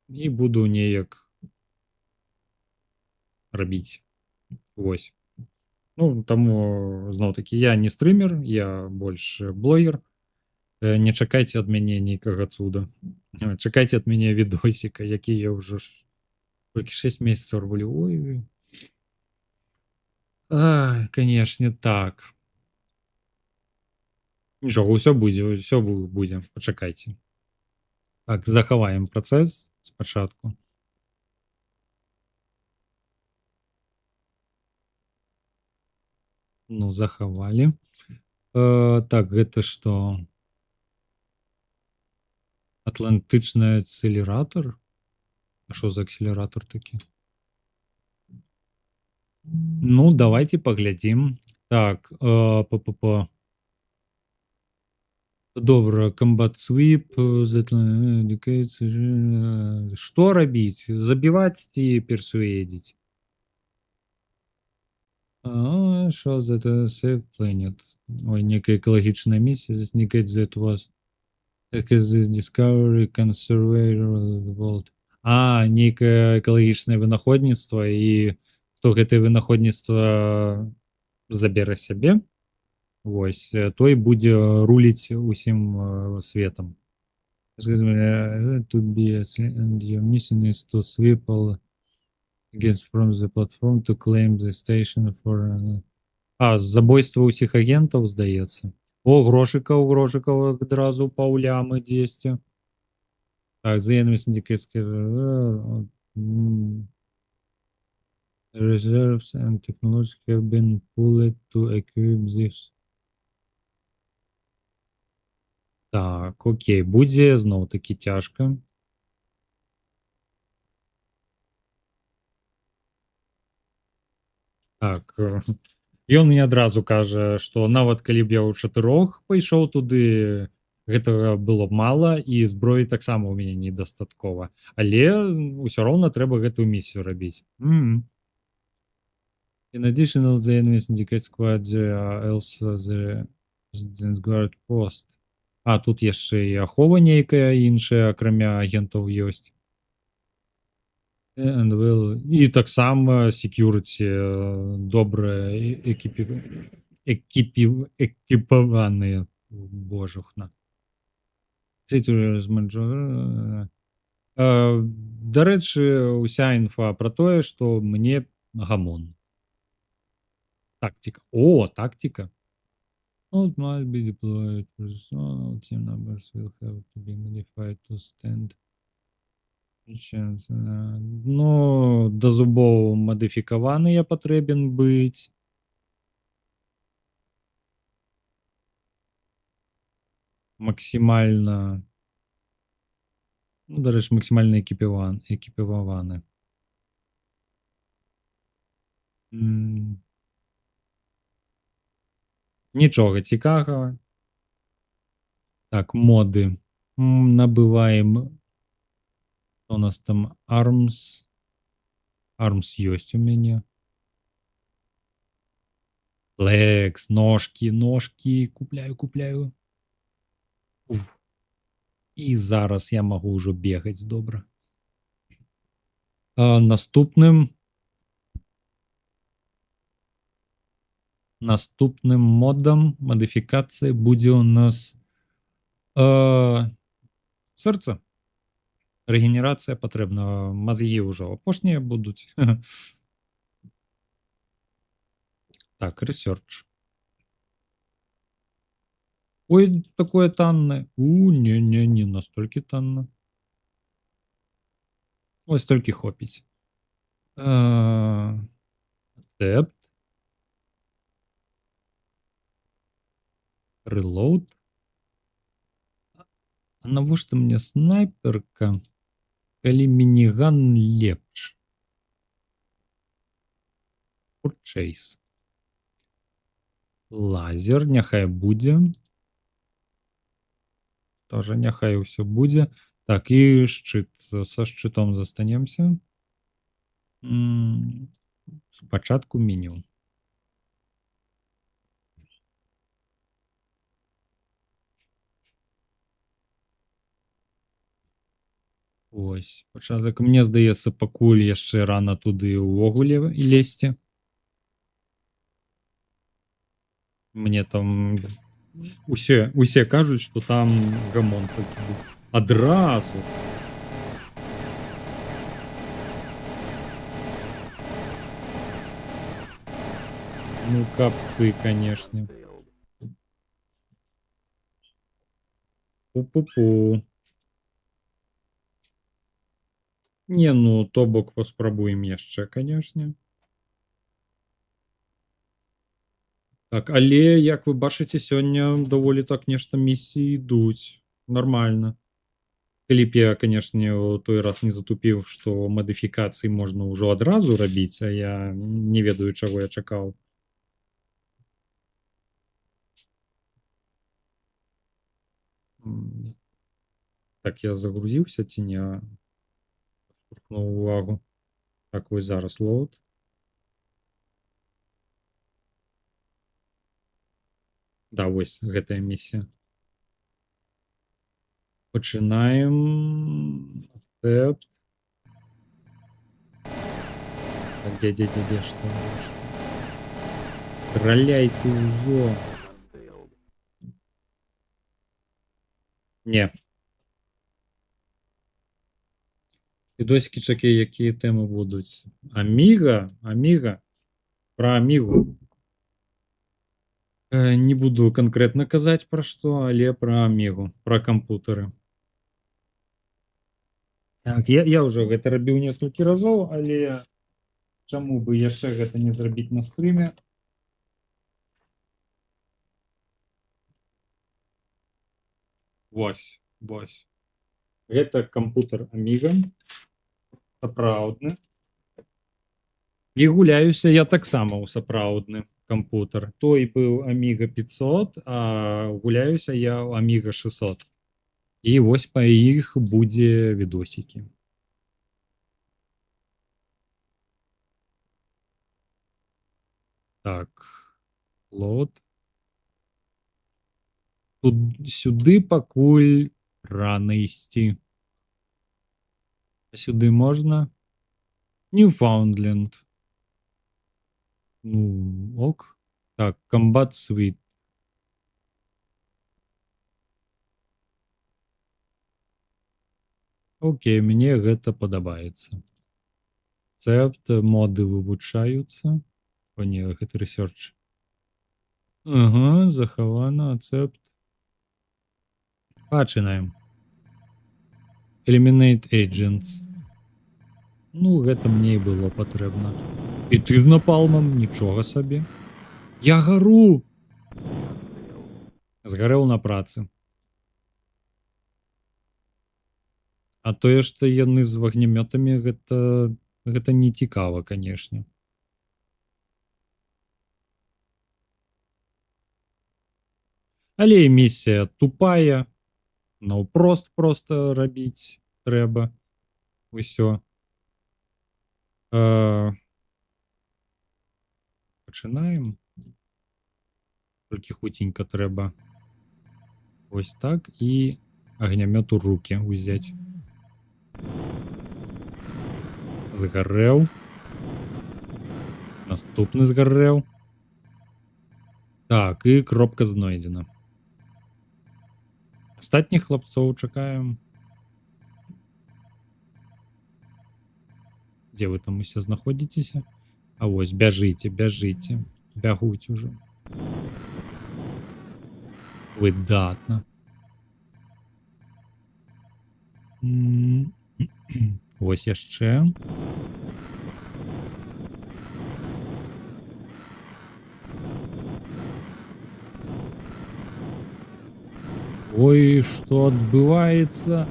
і буду неяк рабіць. Вось. Ну, таму, зноў-такі, я не стрымер, я больш блогер. Не чакайце ад мяне нейкага цуда. Чакайце ад мяне відосіка, які я ўжо толькі 6 месяцаў раблю. Ой. Канешне, так. Нічога, ўсё будзе, пачакайце. Так, захаваем працэс спачатку. Ну, захавалі. Так, гэта што? Атлантичний акселератор? А що за акселератор такий? Ну, давайте поглядим. Так, по. Добре, Combat Sweep, Indicates, що робити? Забивати ті персуедить. Що за це? Save Planet. Ой, некая екологічна місія. This indicates that was this discovery conservator world. Некое экологичное вынаходніцтва, і хто гэта вынаходніцтва забере сябе, вось, той будзе руліць усім светом. To be and your mission is to sweep all against from the platform to claim the station for... забойство усіх агентаў, здаецца. О, грошикаў адразу паўлямы 200. Так, the enemy syndicates reserves and technologies have been pulled to equip this. Так, окей, будзе зноў такі цяжка. Так, ён мне адразу кажа, што нават калі б я ў 4 пайшоў туды, гэтага было б мала, і зброі таксама ў мяне недастаткова. Але ўсё роўна трэба гэтую місію рабіць. In addition, the enemy syndicate squad else the resident guard post. Тут яшчэ і ахова нейкая іншая, акрамя агентаў ёсць. And well, і таксама security добра экіпаваныя. Божухна. Дарэчы, уся інфа пра тое, што мне гамон. Тактика. О, тактика. It might be deployed. Personal team numbers will have to be modified to stand a chance. Ну, до зубоў мадыфікаваныя патрэбен быць. Максімальна... Ну, дарэчы, максімальна экіпаваны. Нічога цікавага. Так, моды. Набываем. У нас там Arms. Arms ёсць у мяне. Legs, ножки. Купляю. І зараз я магу ўжо бегаць добра. Наступным модам мадыфікацыі будзе у нас сэрца. Рэгенерацыя патрэбна. Мазгі ўжо апошнія будуць. Так, рэсёрч. Ой, такое таннае. Не настолькі танна. Ось толькі хопіць. Адепт. Reload. А навошта мне снайперка, калі мініган лепш? Purchase. Лазер, няхай будзе. Тоже няхай ўсё будзе. Так, і шчыт. Са шчытом застанемся. Спачатку меню. Ось, пачатак. Мне здаецца, пакуль яшчэ рана туды ўвогуле лезці. Мне там усе кажуць, што там гамон толькі быў. Адразу. Ну, капцы, канешне. Пу-пу-пу. Не, ну, то бок паспрабуем яшчэ, канешне. Так, але, як вы бачыце, сёння даволі так нешта місіі ідуць. Нармальна. Калі б я, канешне, у той раз не затупіў, што мадыфікацыі можна ўжо адразу рабіць, а я не ведаю, чаго я чакаў. Так, я загрузіўся ці не? Штурхнуў увагу. Так, вось зараз лоуд. Да, вось гэтая місія. Пачынаем. Accept. Дзе, што? Страляй ты ўжо. Не. Відосікі чакі, якія тэмы будуць. Аміга? Пра Амігу. Не буду канкрэтна казаць пра што, але пра Амігу, пра кампутары. Так, я ўжо гэта рабіў некалькі разоў, але чаму бы яшчэ гэта не зрабіць на стрыме? Вось. Гэта кампутар Аміга. Сапраўдны. І гуляюся я таксама ў сапраўдны кампутар. Той быў Аміга 500, а гуляюся я ў Аміга 600. І вось па іх будзе відосікі. Так, лот. Тут сюды пакуль рана ісці. Сюди можна? Newfoundland. Ну, ок. Так, Combat Suite. Окей, мне гэта падабаецца. Цепт, моды вывучаюцца. О, не, гэта рэсерч. Ага, захавана, цепт. Пачынаем. Eliminate Agents. Ну, гэта мне і было патрэбна. І ты з напалмам, нічога сабе. Я гару! Згарэў на працы. А тое, што яны з вагнямётамі, гэта не цікава, канешне. Але місія тупая. Наўпрост проста рабіць трэба. Усё. Пачынаем. Толькі хуценька трэба. Вось так. І агнямёт у рукі ўзяць. Згарэў. Наступны згарэў. Так, і кропка знойдзена. Астатніх хлапцоў чакаем. Дзе вы там усе знаходзіцеся? А вось, бяжыце. Бягуць ужо. Выдатна. Вось яшчэ. Ой, што адбываецца?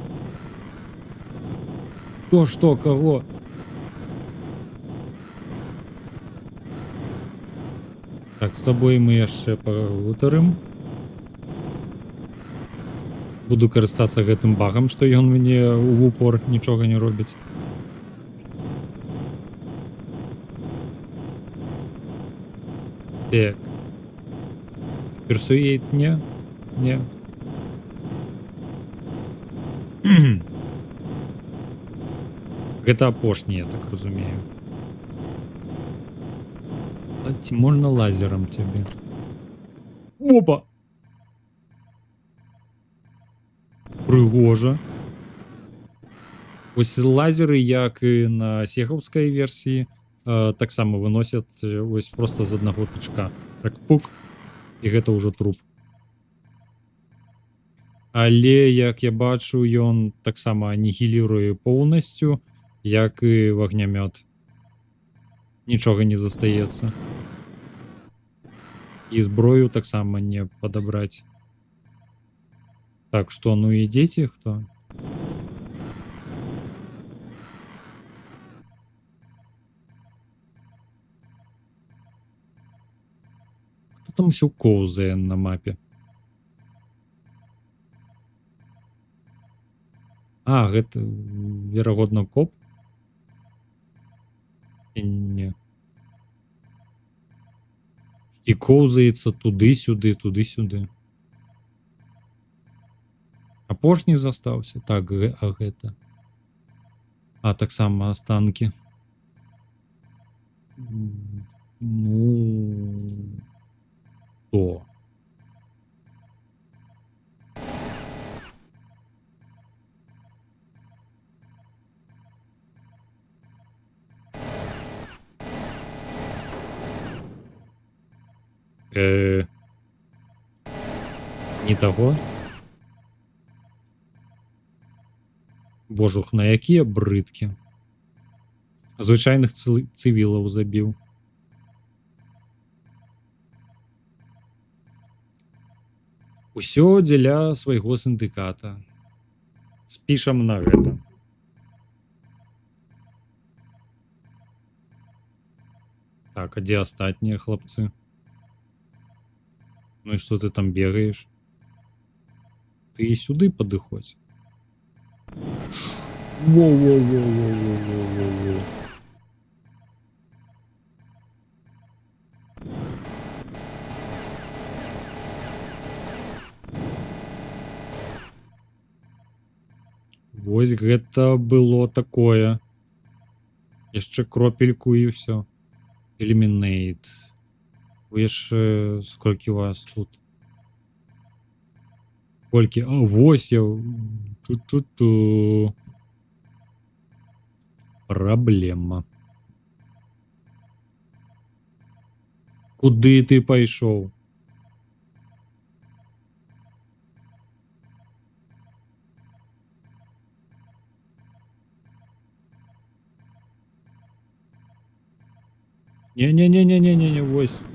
Што, каго? Так, з табой мы яшчэ пагутарым. Буду карыстацца гэтым багам, што ён мне ў упор нічога не робіць. Так. Персуейт не? Не. Гэта апошні, я так разумею. А ці можна лазерам цябе? Опа! Прыгожа. Вось лазеры, як і на сегаўскай версіі, таксама выносяць вось проста з аднаго тычка. Так, пук, і гэта ўжо труп. Але, як я бачу, ён таксама анігіліруе поўнасцю, як і вагнямёт. Нічога не застаецца. І зброю таксама не падабраць. Так, што, ну ідзеце, хто? Хто там усё коўзае на мапе? А, гэта, верагодна, коп? Ці не? І коўзаецца туды-сюды, туды-сюды. Апошні застаўся? Так, а гэта? А, таксама астанкі. Ну... Хто? Не таго? Божух, на якія брыдкі. Звычайных цывілаў забіў. Усё дзеля свайго сіндыката. Спішам на гэта. Так, а дзе астатнія хлапцы? Ну і што ты там бегаеш? Ты і сюды падыходзь. Воу-воу-воу-воу-воу-воу-воу. Вось гэта было такое. Яшчэ кропельку і ўсё. Eliminate. Вы яшчэ сколькі вас тут? Колькі? А, вось я. Ту-ту-ту. Праблема. Куды ты пайшоў? Не-не-не-не-не-не, вось.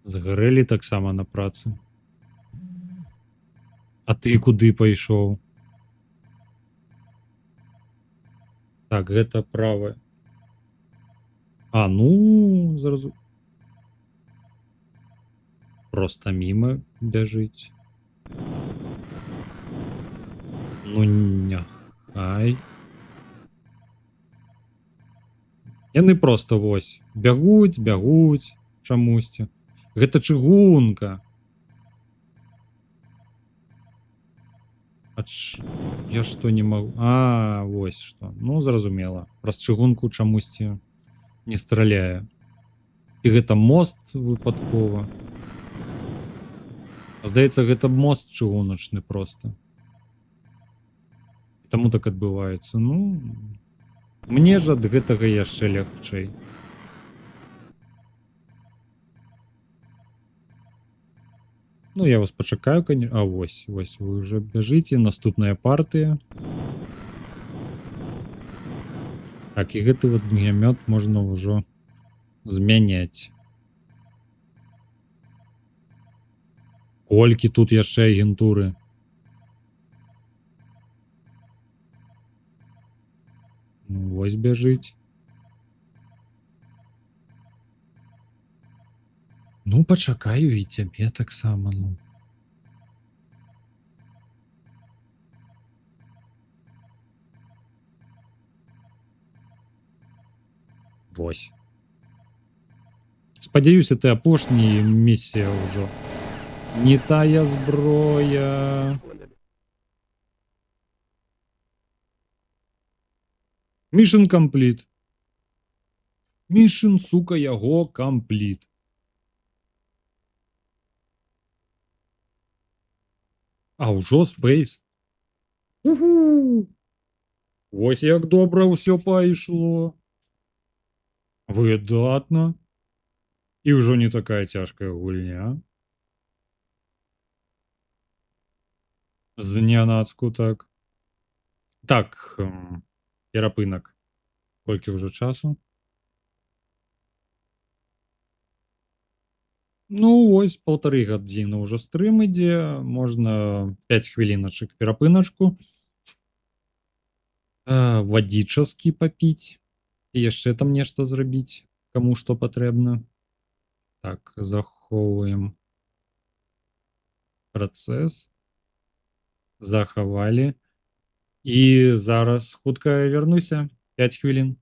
Згарэлі таксама на працы. А ты куды пайшоў? Так, гэта правае. А, ну, зразу. Проста міма бяжыць. Ну, няхай. Яны проста вось бягуць, бягуць чамусьці. Гэта чыгунка. Я што не магу... А, вось што. Ну, зразумела. Праз чыгунку чамусьці не страляе. І гэта мост выпадкова. Здаецца, гэта мост чыгуначны проста. Таму так адбываецца. Ну, мне ж ад гэтага яшчэ лягчэй. Ну, я вас пачакаю, конечно. А, вось, вось, вы уже бяжыце. Наступная партыя. Так, і гэты вот гнямёт можна ўжо змяняць. Колькі тут яшчэ агентуры? Вось бяжыць. Ну, пачакаю і цябе таксама, ну. Вось. Спадзяюся, ты апошні, місія ўжо. Не тая зброя. Mission complete. Mission, сука, яго complete. А ўжо Space. Уху! Вось як добра ўсё пайшло. Выдатна. І ўжо не такая цяжкая гульня. Знянацку, так. Так, перапынак. Колькі ўжо часу? Ну, вось 1,5 гадзіны ўжо стрым ідзе. Можна 5 хвіліначак перапыначку. Вадічаскі папіць. І яшчэ там нешта зрабіць, каму што патрэбна. Так, захоўваем працэс. Захавалі. І зараз хутка вярнуся. 5 хвілін.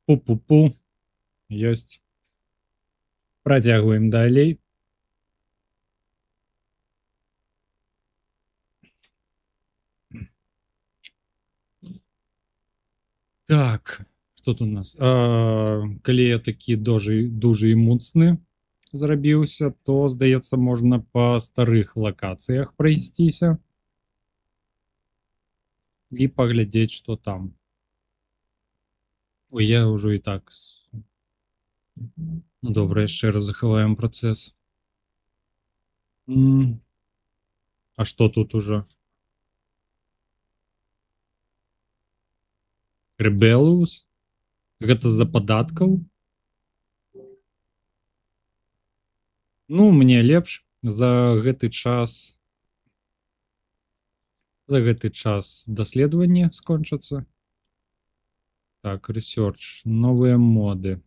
Пу-пу-пу. Ёсць. Працягваем далей. Так, што тут у нас? Калі я такі дужы і моцны зрабіўся, то, здаецца, можна па старых лакацыях прайсціся і паглядзець, што там. Ой, я ўжо і так... Ну, добра, яшчэ раз захаваем працэс. А што тут ужо? Rebellious? Гэта з-за падаткаў? Ну, мне лепш за гэты час даследаванне скончацца. Так, research, новыя моды.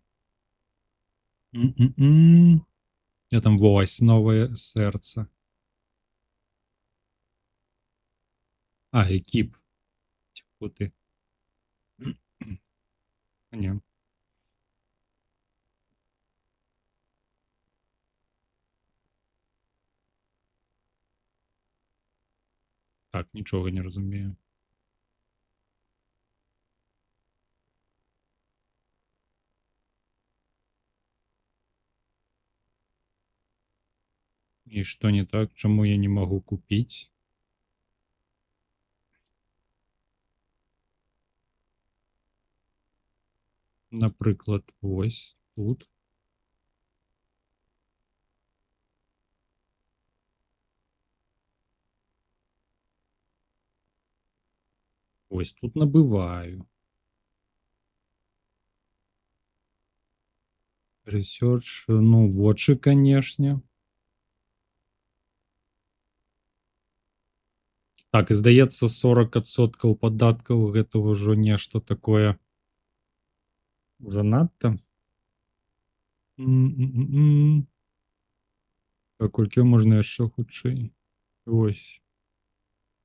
Я там вось, новае сэрца. Экіп. Тьфу ты. Не. Так, нічога не разумею. І што не так? Чаму я не магу купіць? Напрыклад, вось тут. Ось тут набываю. Research, ну, вочы, канешне. Так, і здаецца, 40% падаткаў гэта ўжо нешта такое занадта. А колькі можна яшчэ хутчэй? Ось.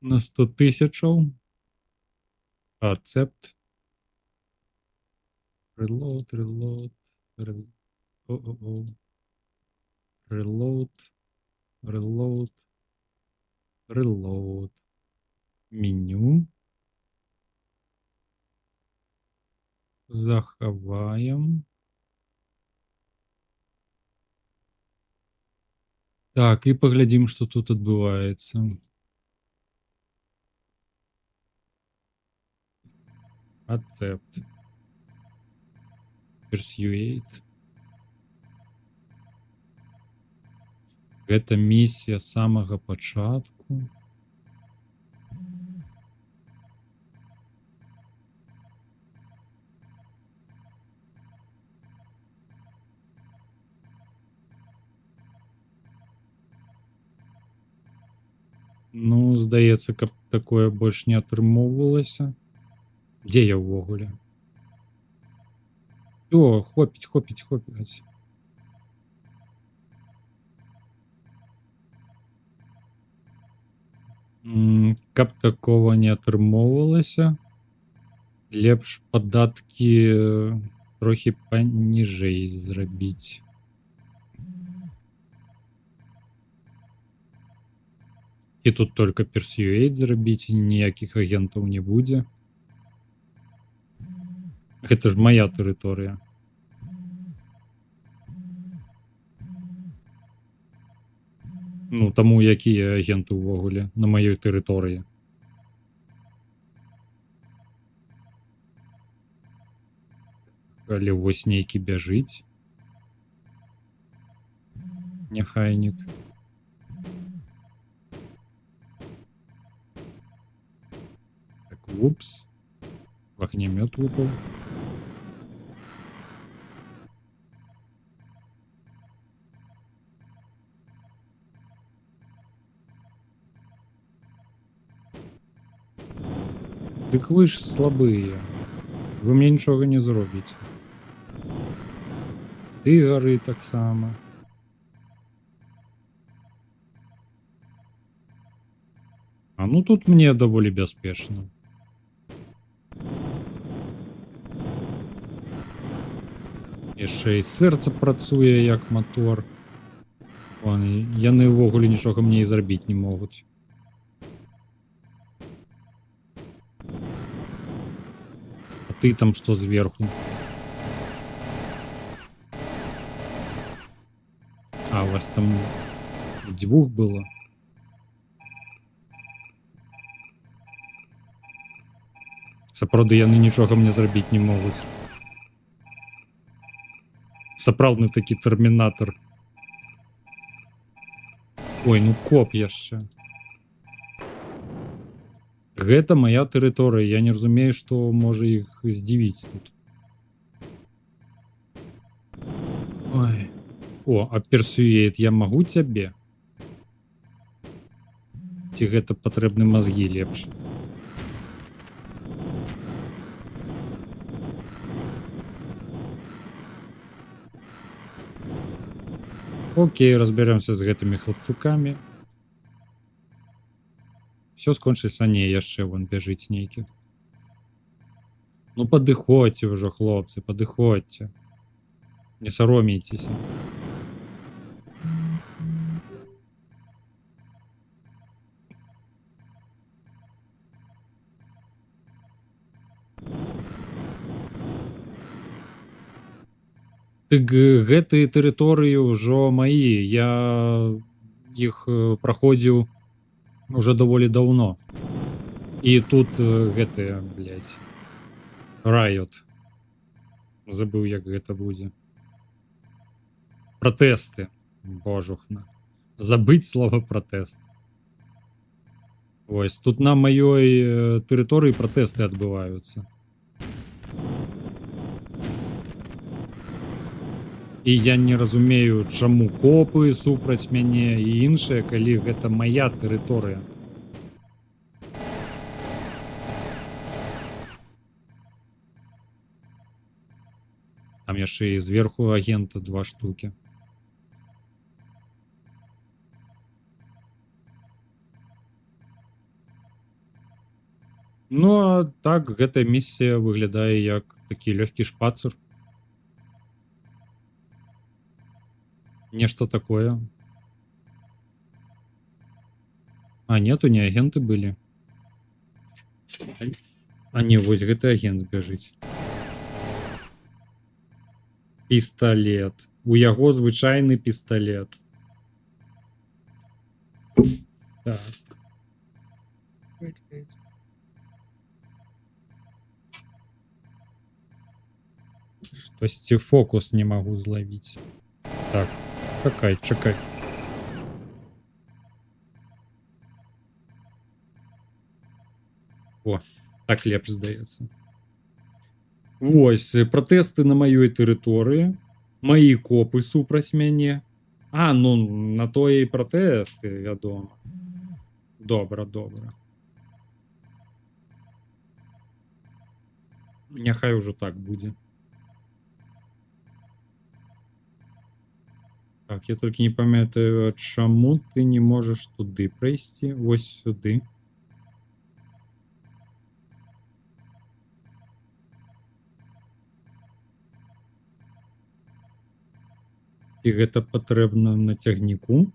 На 100 000. Accept. Reload. Reload. Меню. Захаваем. Так, і паглядзім, што тут адбываецца. Accept. Persuade. Гэта місія з самага пачатку. Ну, здаецца, каб такое больш не атрымоўвалася. Дзе я ўвогуле? О, хопіць. Каб такого не атрымоўвалася, лепш падаткі трохі паніжэй зрабіць. І тут только Persuade зрабіць, і ніякіх агентаў не будзе. Гэта ж моя тэрыторыя. Ну, таму якія агенты ўвогуле на маёй тэрыторыі? Але вось нейкі бяжыць. Няхайнік. Так, упс. Вогнемет выпал. Дык вы ж слабыя. Вы мне нічога не зробіце. Ты гары таксама. А ну тут мне даволі бяспечна. Яшчэ і сэрца працуе як мотор. Вон, яны ўвогуле нічога мне і зрабіць не могуць. А ты там што зверху? А, у вас там дзвюх было? Сапраўды яны нічога мне зрабіць не могуць. Сапраўдны такі тэрмінатар. Ой, ну коп яшчэ. Гэта моя тэрыторыя, я не разумею, што можа іх здзівіць тут. Ой. О, а персуэйт я магу цябе? Ці гэта патрэбны мазгі лепш? Окей, разберемся з гэтымі хлапчукамі. Все скончыцца, не, яшчэ вон бяжыць нейкі. Ну падыходзьце ўжо, хлопцы, падыходзьце. Не саромейцеся. Дык гэтыя тэрыторыі ўжо маі. Я іх праходзіў уже даволі даўно. І тут гэтыя, блядь, Riot. Забыў, як гэта будзе. Пратэсты. Божухна. Забыць слова пратэст. Вось, тут на маёй тэрыторыі пратэсты адбываюцца. І я не разумею, чаму копы супраць мяне і іншае, калі гэта мая тэрыторыя. Там яшчэ і зверху агента 2 штукі. Ну, а так, гэтая місія выглядае як такі лёгкі шпацыр. Нешта такое. А, нету, не агенты былі. А не, вось гэты агент бяжыць. Пісталет. У яго звычайны пісталет. Так. Штосьці фокус не магу злавіць. Так. Чакай, чакай. О, так лепш здаецца. Вось, пратэсты на маёй тэрыторыі. Маі копы супраць мяне. А, ну, на тое і пратэсты, вядома. Добра, добра. Няхай ужо так будзе. Так, я толькі не памятаю, чаму ты не можаш туды прайсці, вось сюды. І гэта патрэбна на цягніку.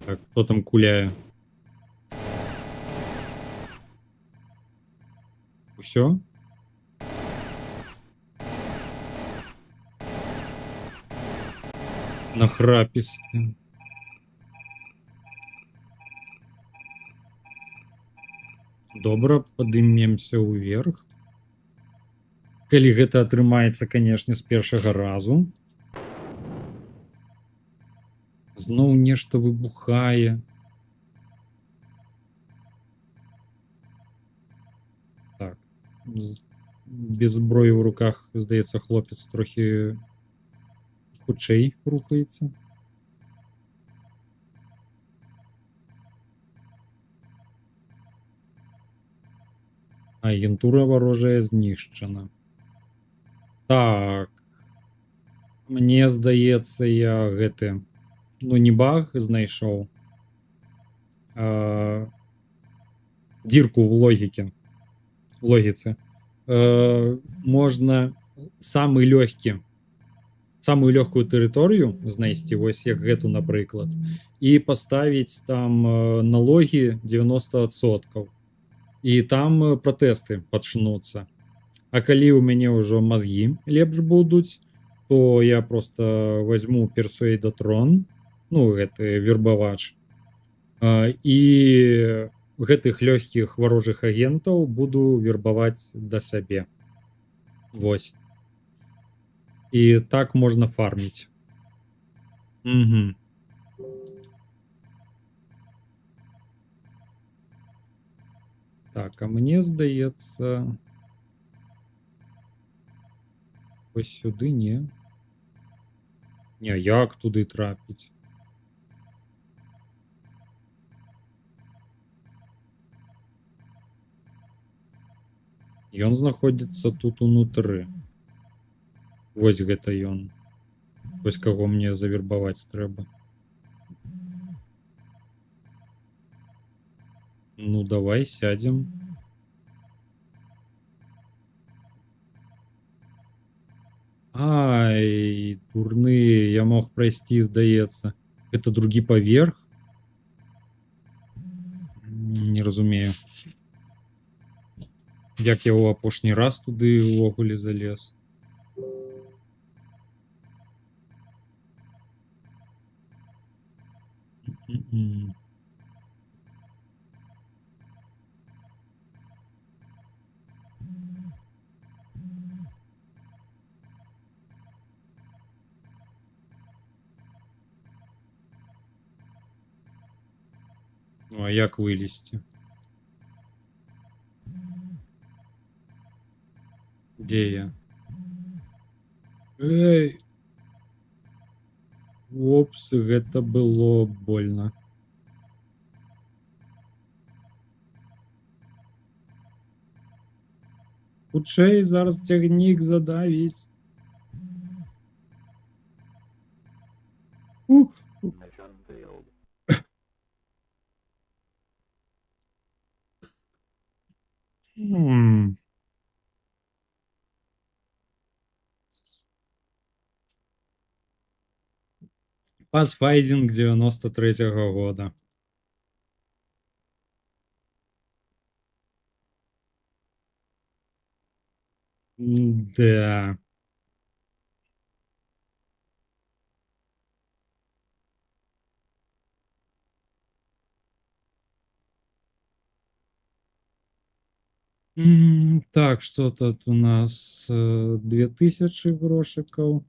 Так, хто там куляе? Усё? Нахрапісты. Добра, падымемся ўверх. Калі гэта атрымаецца, канешне, з першага разу. Зноў нешта выбухае. Так. Без зброі ў руках, здаецца, хлопец трохі хутчэй рухаецца. Агентура варожая знішчана. Так. Мне здаецца, я гэты ну не баг знайшоў, а дзірку ў логіцы. Можна самы лёгкі самую лёгкую тэрыторыю знайсці, вось як гэту, напрыклад, і паставіць там налогі 90%. І там пратэсты пачнуцца. А калі ў мяне ўжо мазгі лепш будуць, то я просто возьму Persuadatron, ну гэты вербавач, і гэтых лёгкіх варожых агентаў буду вербаваць да сябе. Вось. І так можна фарміць. Угу. Так, а мне здаецца, ось сюды не. Не, як туды трапіць? Ён знаходзіцца тут унутры. Вось гэта ён. Вось каго мне завербаваць трэба. Ну, давай сядзем. Ай, дурны, я мог прайсці, здаецца. Гэта другі паверх? Не разумею. Як я ў апошні раз туды ўвогуле залез? Ну, а як вылезці? Дзе я? Эй! Опс, гэта было больно. Хутчэй, зараз цягнік задавіць. Pathfinding 93-го года. Да. Так, что тут у нас 2000 грошиков.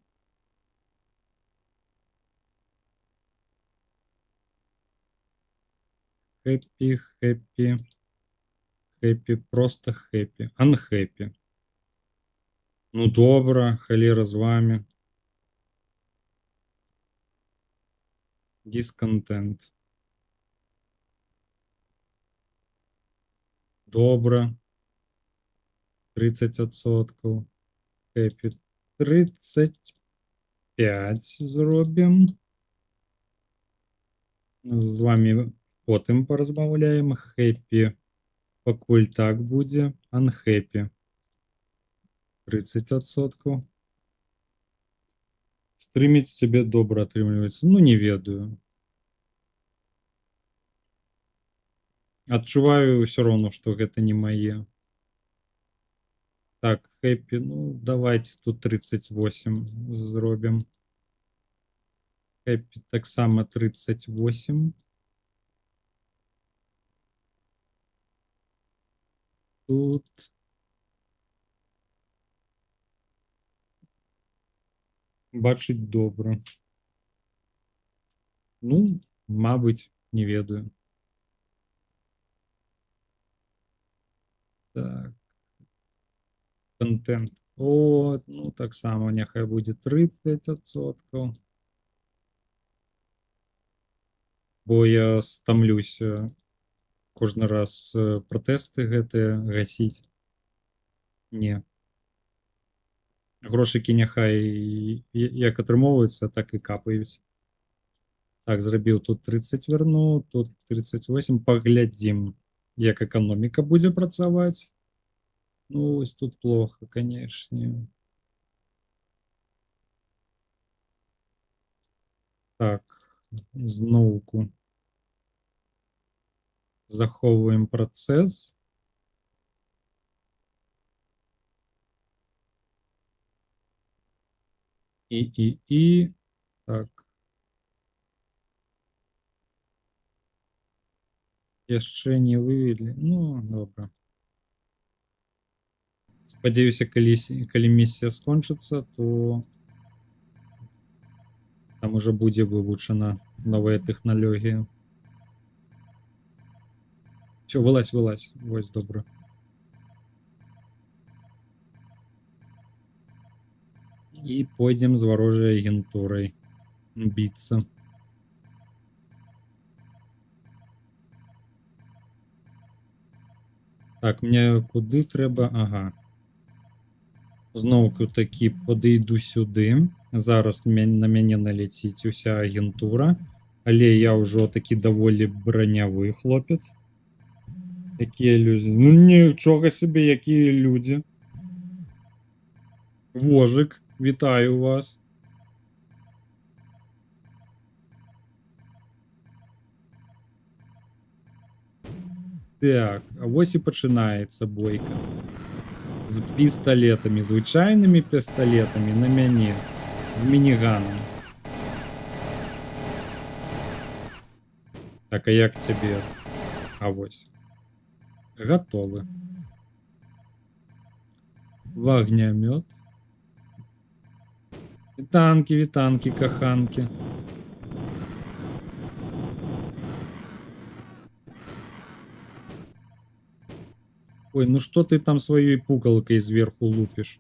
Хэппі, хэппі. Хэппі, просто хэппі. Unhappy. Ну добра, халера з вами. Discontent. Добра. 30%. Хэппі. 35 зробім. З вами потым паразмаўляем. Хэппі. Пакуль так будзе. Unhappy. 30%. Стрыміць у цябе добра атрымліваецца. Ну, не ведаю. Адчуваю ўсё роўно, што гэта не мае. Так, хэппі, ну, давайте тут 38 зробім. Хэппі таксама 38. Тут бачыць добра. Ну, мабыць, не ведаю. Так. Контент. О, ну, таксама няхай будзе 30%. Бо я стамлюся кожны раз пратэсты гэтыя гасіць. Не. Грошыкі няхай як атрымоўваюцца, так і капаюць. Так, зрабіў тут 30 верну, тут 38. Паглядзім, як эканоміка будзе працаваць. Ну, вось тут плохо, канешне. Так, зноўку. Захоўваем працэс. І. Так. Яшчэ не вывелі. Ну, добра. Спадзяюся, калі місія скончыцца, то там уже будзе вывучана новая тэхналогія. Всё, вылазь. Вось, добра. І пойдзем з варожай агентурай біцца. Так, мне куды трэба? Ага. Зноўку такі падыйду сюды. Зараз на мяне наляціць уся агентура. Але я ўжо такі даволі бранявы хлопец. Якія людзі? Ну нічога сабе, якія людзі. Вожык, вітаю вас. Так, а вось і пачынаецца бойка. З пісталетамі, звычайнымі пісталетамі на мяне, з мініганам. Так, а як цябе? А вось. Гатовы. Вагнямёт. Вітанкі, каханкі. Ой, ну что ты там своей пукалкой сверху лупишь?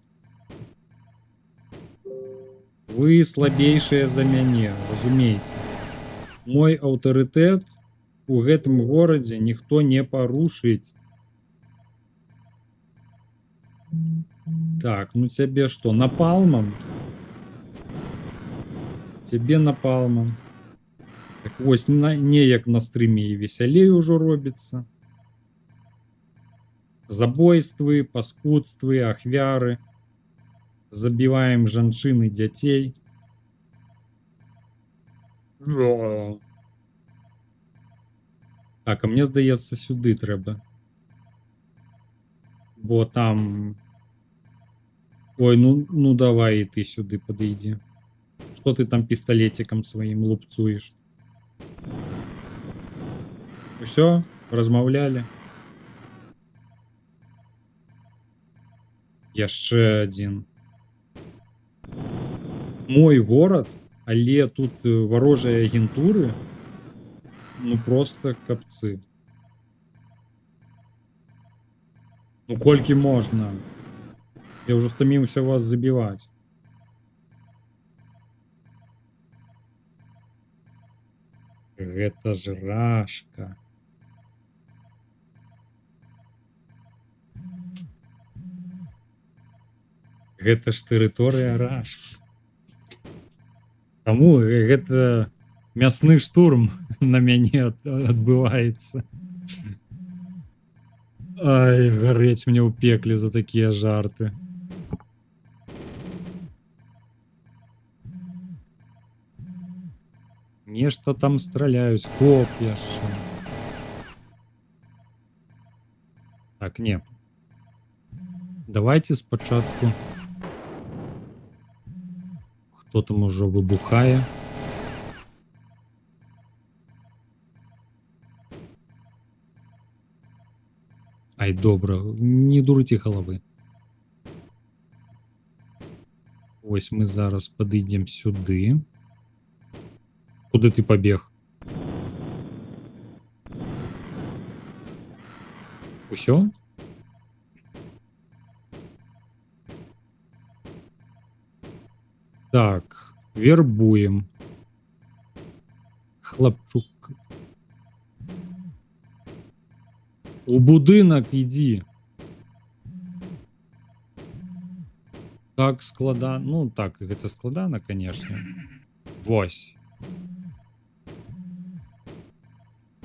Вы слабейшие за мяне, разумееце. Мой аўтарытэт у гэтым горадзе ніхто не парушыць. Так, ну цябе што, напалмам? Цябе напалмам. Так вось, неяк на стрыме і весялей ужо робіцца. Забойствы, паскудствы, ахвяры. Забіваем жанчын і дзяцей. Так, а мне здаецца, сюды трэба. Бо там... Ой, ну давай і ты сюды падыдзі. Што ты там пісталетикам сваім лупцуеш? Усё, размаўлялі. Яшчэ адзін. Мой горад, але тут варожыя агентуры, ну просто капцы. Ну колькі можна? Я ўжо стаміўся вас забіваць. Гэта ж рашка. Гэта ж тэрыторыя рашкі. Таму гэта мясны штурм на мяне адбываецца. Ай, гарэць мне ў пекле за такія жарты. Нешта там страляюць, коп яшчэ. Так, не. Давайте спачатку. Хто там ужо выбухае? Ай, добра, не дурыце галавы. Вось мы зараз падыдзем сюды. Куды ты пабег? Усё? Так, вербуем. Хлапчук. У будынак ідзі. Так складана. Ну так, гэта складана, конечно. Вось.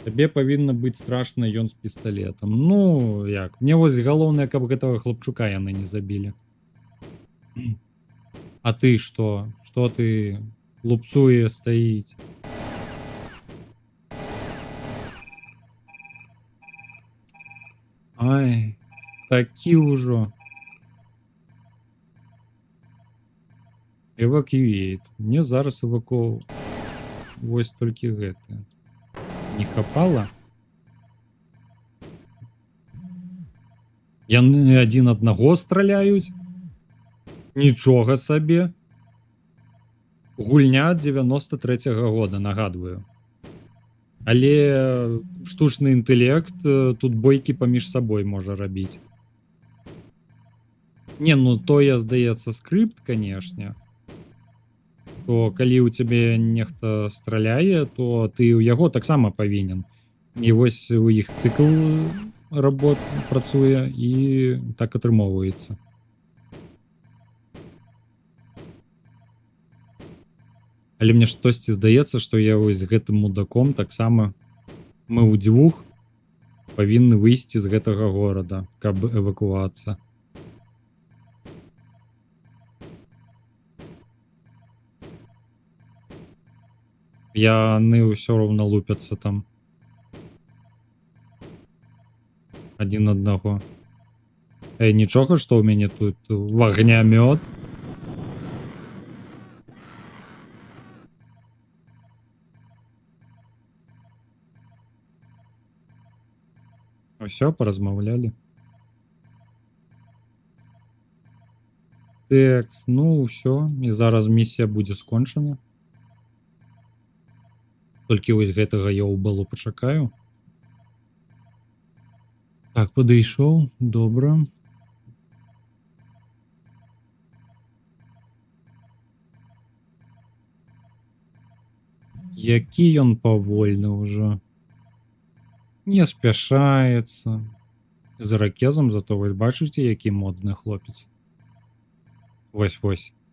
Табе павінна быць страшна ён з пісталетам. Ну, як, мне вось галоўнае, каб гэтага хлапчука яны не забілі. А ты што? Што ты лупцуе стаіць? Ай, такі ўжо. Эвакуейт. Мне зараз вось толькі гэты. Не хапала? Яны адзін аднаго страляюць? Нічога сабе. Гульня 93-го года, нагадваю. Але штучны інтэлект тут бойкі паміж сабой можа рабіць. Не, ну тое, здаецца, скрипт, канешне. То калі ў цябе нехта страляе, то ты ў яго таксама павінен. І вось у іх цыкл работ працуе і так атрымоўваецца. Але мне штосьці здаецца, што я вось з гэтым мудаком таксама мы ўдзвюх павінны выйсці з гэтага горада, каб эвакуацца. Яны ўсё роўна лупяцца там. Адзін аднаго. Нічога, што ў мяне тут вагнямёт? Усё, паразмаўлялі. Тэкс, ну ўсё, і зараз місія будзе скончана. Толькі вось гэтага я ў балу пачакаю. Так, падышоў, добра. Які ён павольны ўжо. Не спяшаецца. З ракезам, зато вось бачыце, які модны хлопец. Вось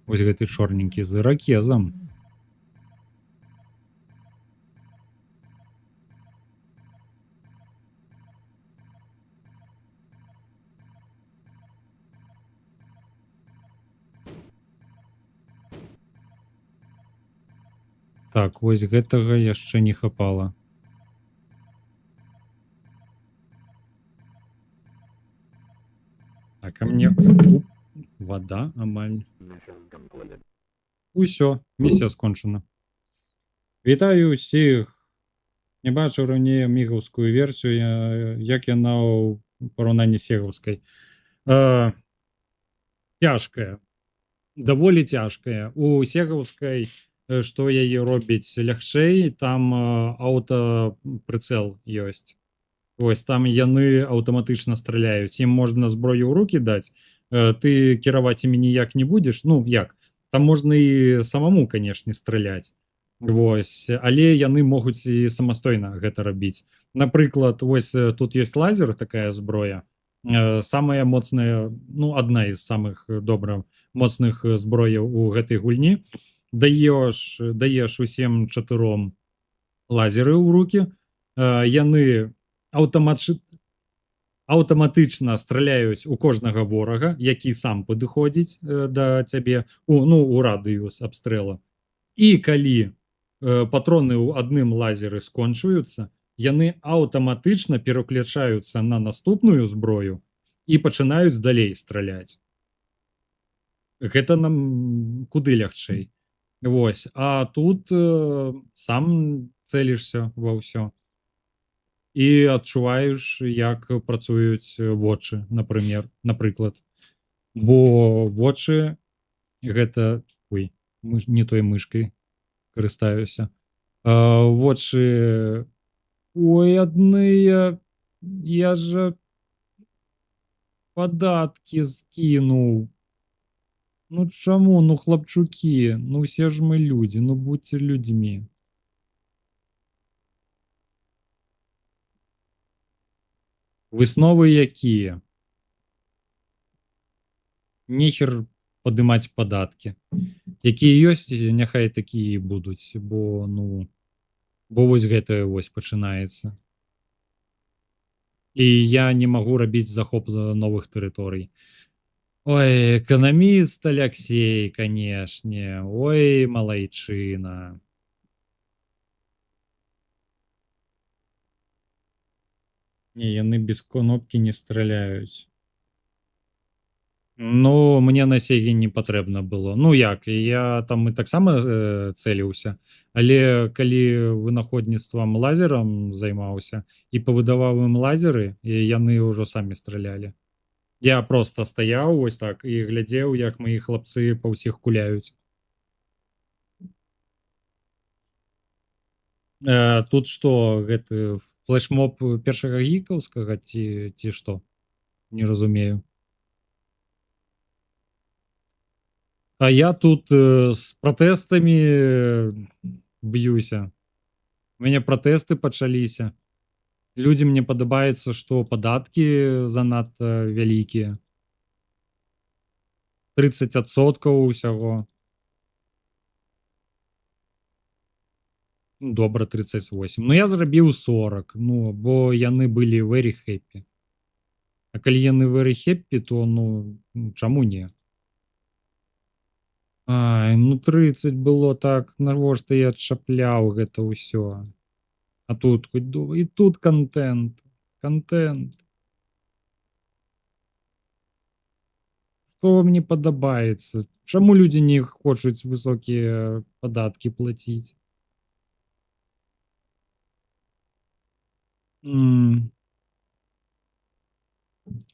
гэты чорненькі з ракезам. Так, вось гэтага яшчэ не хапала. Так, а мне... Вода амаль. Усё, місія скончана. Вітаю ўсіх. Не бачыў раней мігаўскую версію, як яна ў параўнанні з сегаўскай. Цяжкая. Даволі цяжкая. У сегаўскай што яе робіць лягчэй, там аўтапрыцэл ёсць. Вось там яны аўтаматычна страляюць. Ім можна зброю ў рукі даць, ты кіраваць імі ніяк не будзеш. Ну як, там можна і самому, канешне, страляць. Вось, але яны могуць і самастойна гэта рабіць. Напрыклад, вось тут ёсць лазер, такая зброя. Самая моцная, ну адна з самых добра моцных зброяў у гэтай гульні. Даеш усім 4 лазеры ў рукі, яны аўтаматычна страляюць у кожнага ворага, які сам падыходзіць да цябе у радыус абстрэла. І калі патроны ў адным лазеры скончваюцца, яны аўтаматычна пераключаюцца на наступную зброю і пачынаюць далей страляць. Гэта нам куды лягчэй. Вось, а тут сам цэлішся ва ўсё і адчуваеш, як працуюць вочы, напрыклад. Бо вочы гэта... Ой, не той мышкай карыстаюся. Вочы... Ой, адныя... Я жа падаткі скінуў. Ну чаму, ну хлапчукі, ну усе ж мы людзі, ну будьце людзьмі. Высновы якія? Нехер падымаць падаткі. Якія ёсць, няхай такія і будуць, бо, ну, Бо вось гэтае вось пачынаецца. І я не магу рабіць захоп новых тэрыторый. Ой, эканаміст Аляксей, канешне. Ой, малайчына. Не, яны без кнопкі не страляюць. Ну, мне на сегі не патрэбна было. Ну як, я там і таксама цэліўся, але калі вынаходніцтвам лазерам займаўся і павыдаваў ім лазеры, і яны ўжо самі стралялі. Я проста стаяў вось так і глядзеў, як мае хлапцы па ўсіх куляюць. Тут што, гэты флешмоб першага гікаўскага ці што? Не разумею. А я тут з пратэстамі б'юся. У мяне пратэсты пачаліся. Людзям не падабаецца, што падаткі занадта вялікія. 30% усяго. Ну, добра, 38. Ну, я зрабіў 40, ну, бо яны былі very happy. А калі яны very happy, то, ну, чаму не? Ай, ну 30 было так, навошта я адчапляў гэта ўсё. А тут хоць і тут контент. Контент. Што мне падабаецца? Чаму людзі не хочуць высокія падаткі плаціць?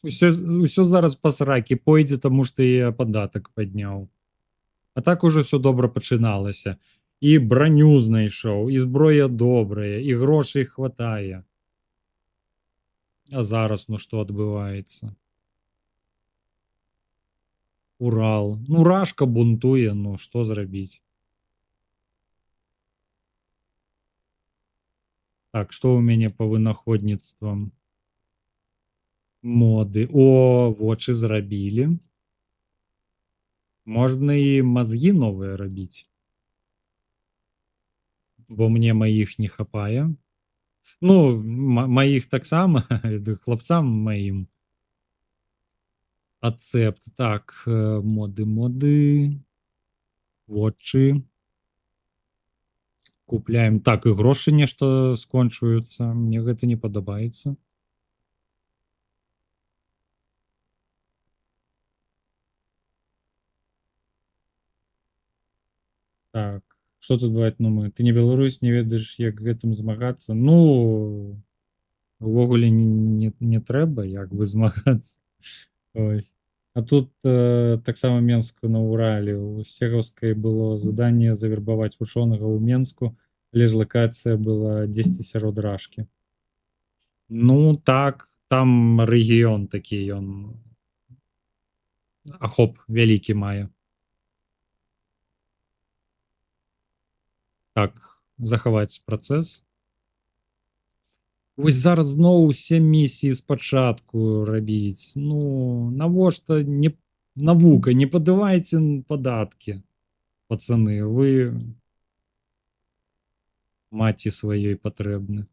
Усё зараз па сракі пойдзе, таму што я падатак падняў. А так ужо ўсё добра пачыналася. І браню знайшоў, і зброя добрая, і грошай хватае. А зараз, ну што адбываецца? Урал. Ну, Рашка бунтуе, ну што зрабіць? Так, што ў мяне па вынаходніцтвам? Моды. О, вочы зрабілі. Можна і мазгі новыя рабіць. Бо мне маіх не хапае. Ну, маіх таксама, хлапцам маім. Ацэпт. Так, моды. Вочы. Купляем. Так, і грошы нешта скончваюцца. Мне гэта не падабаецца. Так, што тут бывает, ну мы ты не Беларусь, не ведаеш, як гэтым змагацца. Ну, увогуле не трэба як бы змагацца. Ось. А тут таксама Менску на Урале у сегаўскай было заданне завербаваць вучонага ў Менску, але ж лакацыя была дзесьці сярод Рашкі. Ну так, там рэгіён такі ён ахоп вялікі мае. Так, захаваць працэс. Вось зараз зноў усе місіі спачатку рабіць. Ну, навошта не навука, не падавайце падаткі, пацаны, вы маці сваёй патрэбны.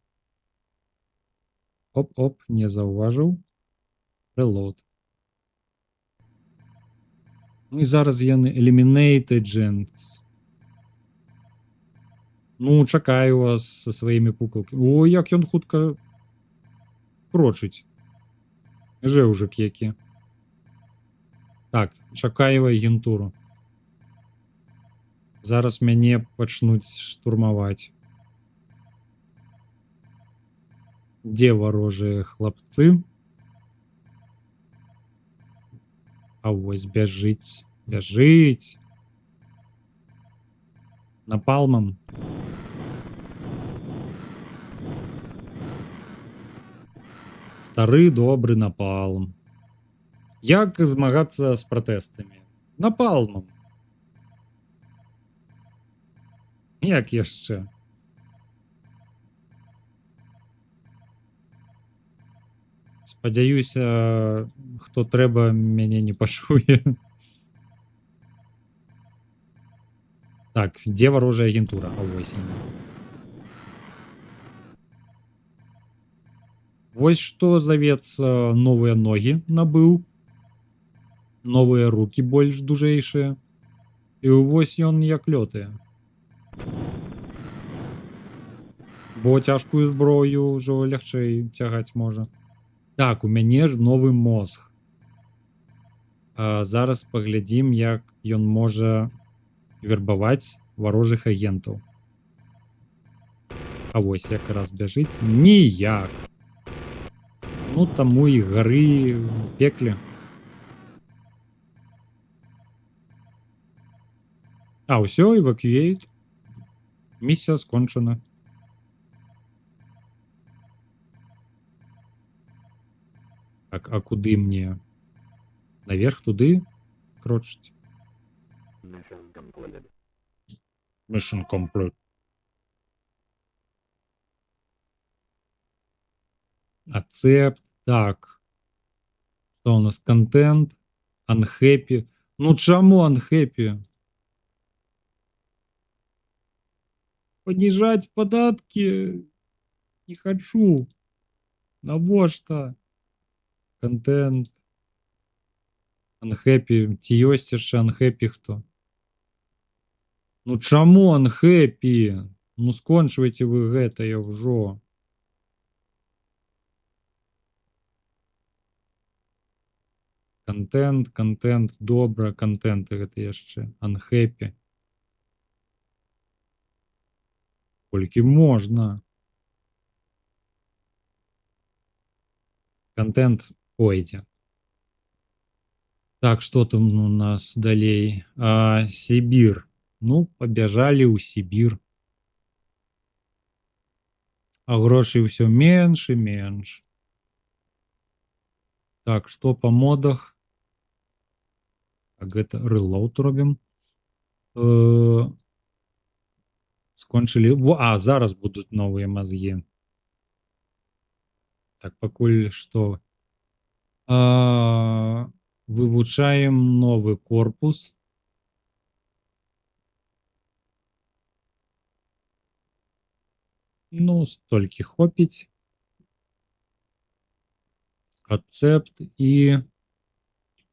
Оп-оп, не заўважыў. Reload. Ну і зараз яны Eliminate Agents. Ну, чакаю вас са сваімі пукалкамі. О, як ён хутка прочыць. Жэўжык які. Так, чакаю агентуру. Зараз мяне пачнуць штурмаваць. Дзе варожыя хлапцы? А вось бяжыць. Бяжыць. Напалмам. Стары добры напалм. Як змагацца з пратэстамі? Напалмам. Як яшчэ? Спадзяюся, хто трэба, мяне не пачуе. Так, дзе варожая агентура? А вось яна. Вось што завецца новыя ногі набыў. Новыя рукі больш дужэйшыя. І вось ён як лётае. Бо цяжкую зброю ўжо лягчэй цягаць можа. Так, у мяне ж новы мозг. Зараз паглядзім, як ён можа вербаваць варожых агентаў. А вось якраз бяжыць. Ніяк. Ну, таму і гары в пекле. Ўсё, эвакуейт. Місія скончана. Так, а куды мне? Наверх туды крочыць? Mission complete. Ацепт. Так. Што у нас? Контент. Unhappy. Ну чаму unhappy? Понижать податки не хочу. Навошта? Контент. Unhappy. Ці ёсць яшчэ unhappy хто? Ну чаму unhappy? Ну скончвайце вы гэтае ўжо. Контент, добра, контенты гэта яшчэ. Unhappy. Колькі можна? Контент пойдзе. Так, што там у нас далей? Сібір. Ну, пабяжалі ў Сібір. А грошай ўсё менш і менш. Так, што па модах? Так, гэта reload робім. Скончылі. Зараз будуць новыя мазгі. Так, пакуль што. Вывучаем новы корпус. Ну, столькі хопіць. Ацепт і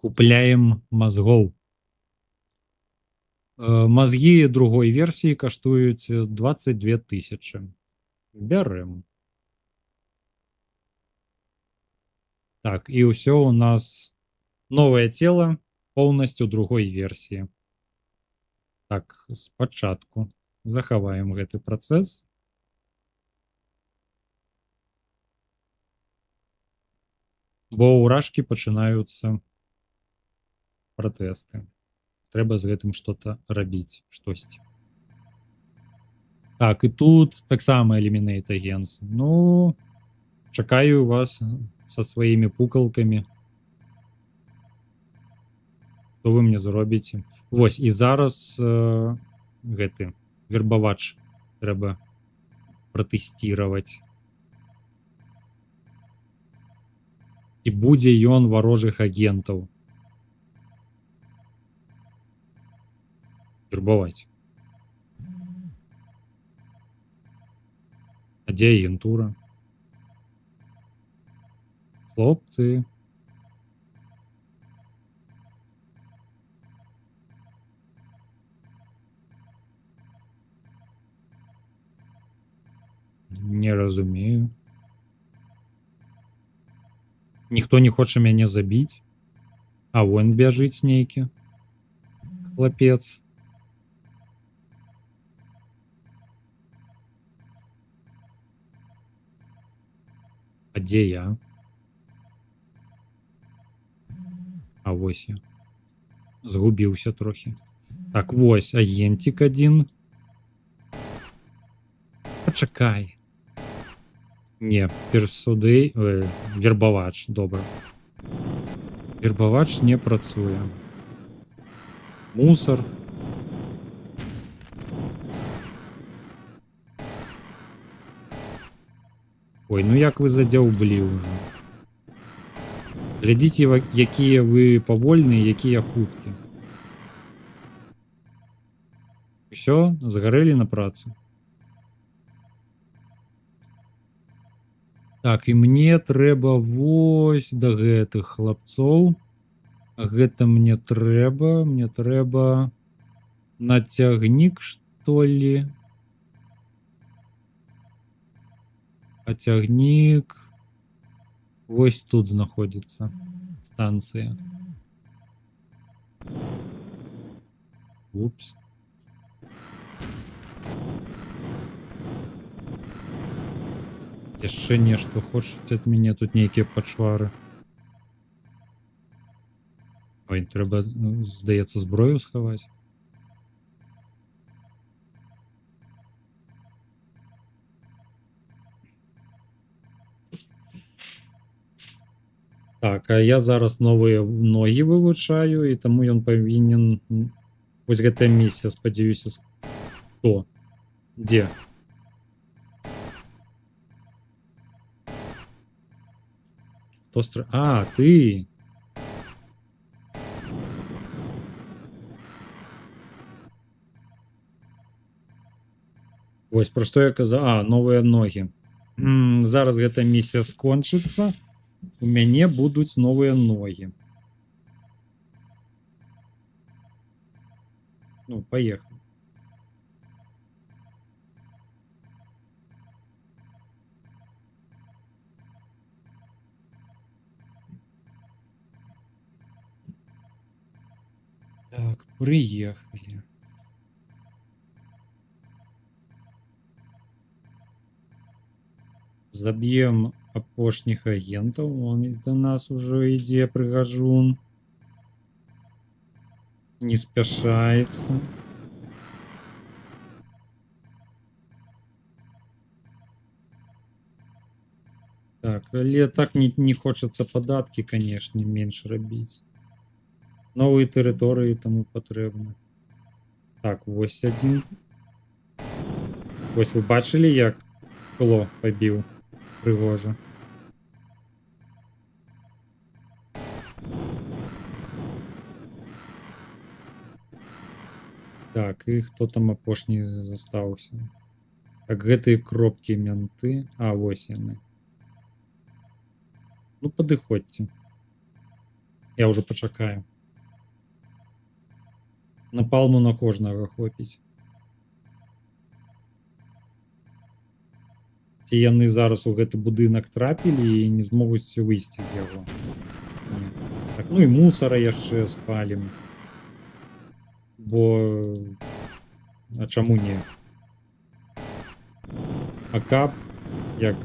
купляем мазгоў. Мазгі другой версіі каштуюць 22 000. Бярэм. Так, і ўсё у нас новае цела поўнасцю другой версіі. Так, спачатку захаваем гэты працэс. Бо ўражкі пачынаюцца пратэсты. Трэба з гэтым што-то рабіць, штосьці. Так, і тут таксама Eliminate Agents. Ну, чакаю вас са сваімі пукалкамі. Што вы мне зробіце? Вось, і зараз гэты вербавач трэба пратэсціраваць. І будзе ён варожых агентаў. Вербаваць. А дзе агентура? Хлопцы. Не разумею. Ніхто не хоча мяне забіць. А вон бяжыць нейкі хлапец. А дзе я? А вось я. Згубіўся трохі. Так, вось, агентик адзін. Пачакай. Не, персудэй... вербавач, добра. Вербавач не працуе. Мусор. Ой, ну як вы задзяўблі ўжо. Глядзіце, якія вы павольныя, якія хуткі. Усё, згарэлі на працы. Так, і мне трэба вось да гэтых хлапцоў. А гэта мне трэба нацягнік, што ли? А цягнік вось тут знаходзіцца станцыя. Упс. Яшчэ нешта хочуць ад мяне тут нейкія пачвары. Ой, трэба, здаецца, зброю схаваць. Так, а я зараз новыя ногі вывучаю, і таму ён павінен... Вось гэтая місія, спадзяюся, Хто? Дзе? Хто А, ты! Вось пра што я казаў. А, новыя ногі. Зараз гэта місія скончыцца. У мяне будуць новыя ногі. Ну, паехали. Так, приехали. Заб'ем апошніх агентаў. Он да нас уже ідзе прыгажун. Не спяшаецца. Так, але так не хочацца падаткі, канешне, менш рабіць. Новыя тэрыторыі таму патрэбны. Так, вось адзін. Вось вы бачылі, як шкло пабіў? Прыгожа. Так, і хто там апошні застаўся? Так, гэтыя кропкі менты. А, вось яны. Ну, падыходзьце. Я ўжо пачакаю. Напалму на кожнага хопіць. Ці яны зараз у гэты будынак трапілі і не змогуць выйсці з яго? Не. Так, ну і мусара яшчэ спалім. Бо... А чаму не? Акап, як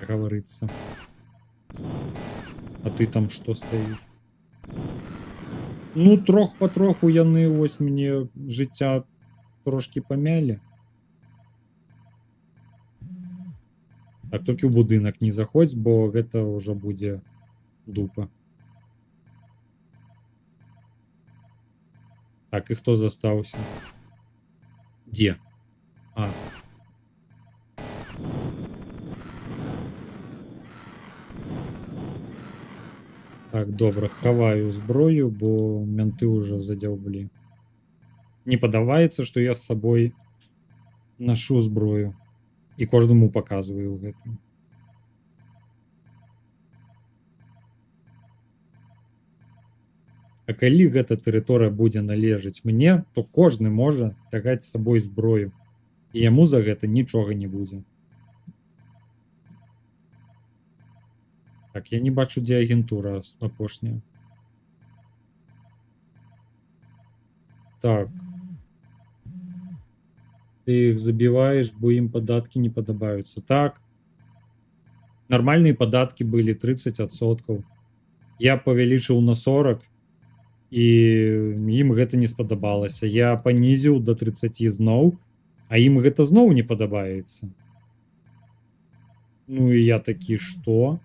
гаварыцца. А ты там што стаіш? Ну, трох патроху яны вось мне жыцця трошки памялі. Так, толькі ў будынак не заходзь, бо гэта ўжо будзе дупа. Так, і хто застаўся? Дзе? А. Так, добра, хаваю зброю, бо менты ўжо задзяўблі. Не падаваецца, што я з сабой нашу зброю. І кожнаму паказваю гэта. А калі гэта тэрыторыя будзе належыць мне, то кожны можа цягаць з сабой зброю. І яму за гэта нічога не будзе. Так, я не бачу, дзе агентура апошняя. Так. Ты их забиваешь, бо им падаткі не падабаюцца. Так. Нармальныя падаткі былі 30%. Я павялічыў на 40, і ім гэта не спадабалася. Я панізіў да 30 зноў, а ім гэта зноў не падабаецца. Ну і я такі, што?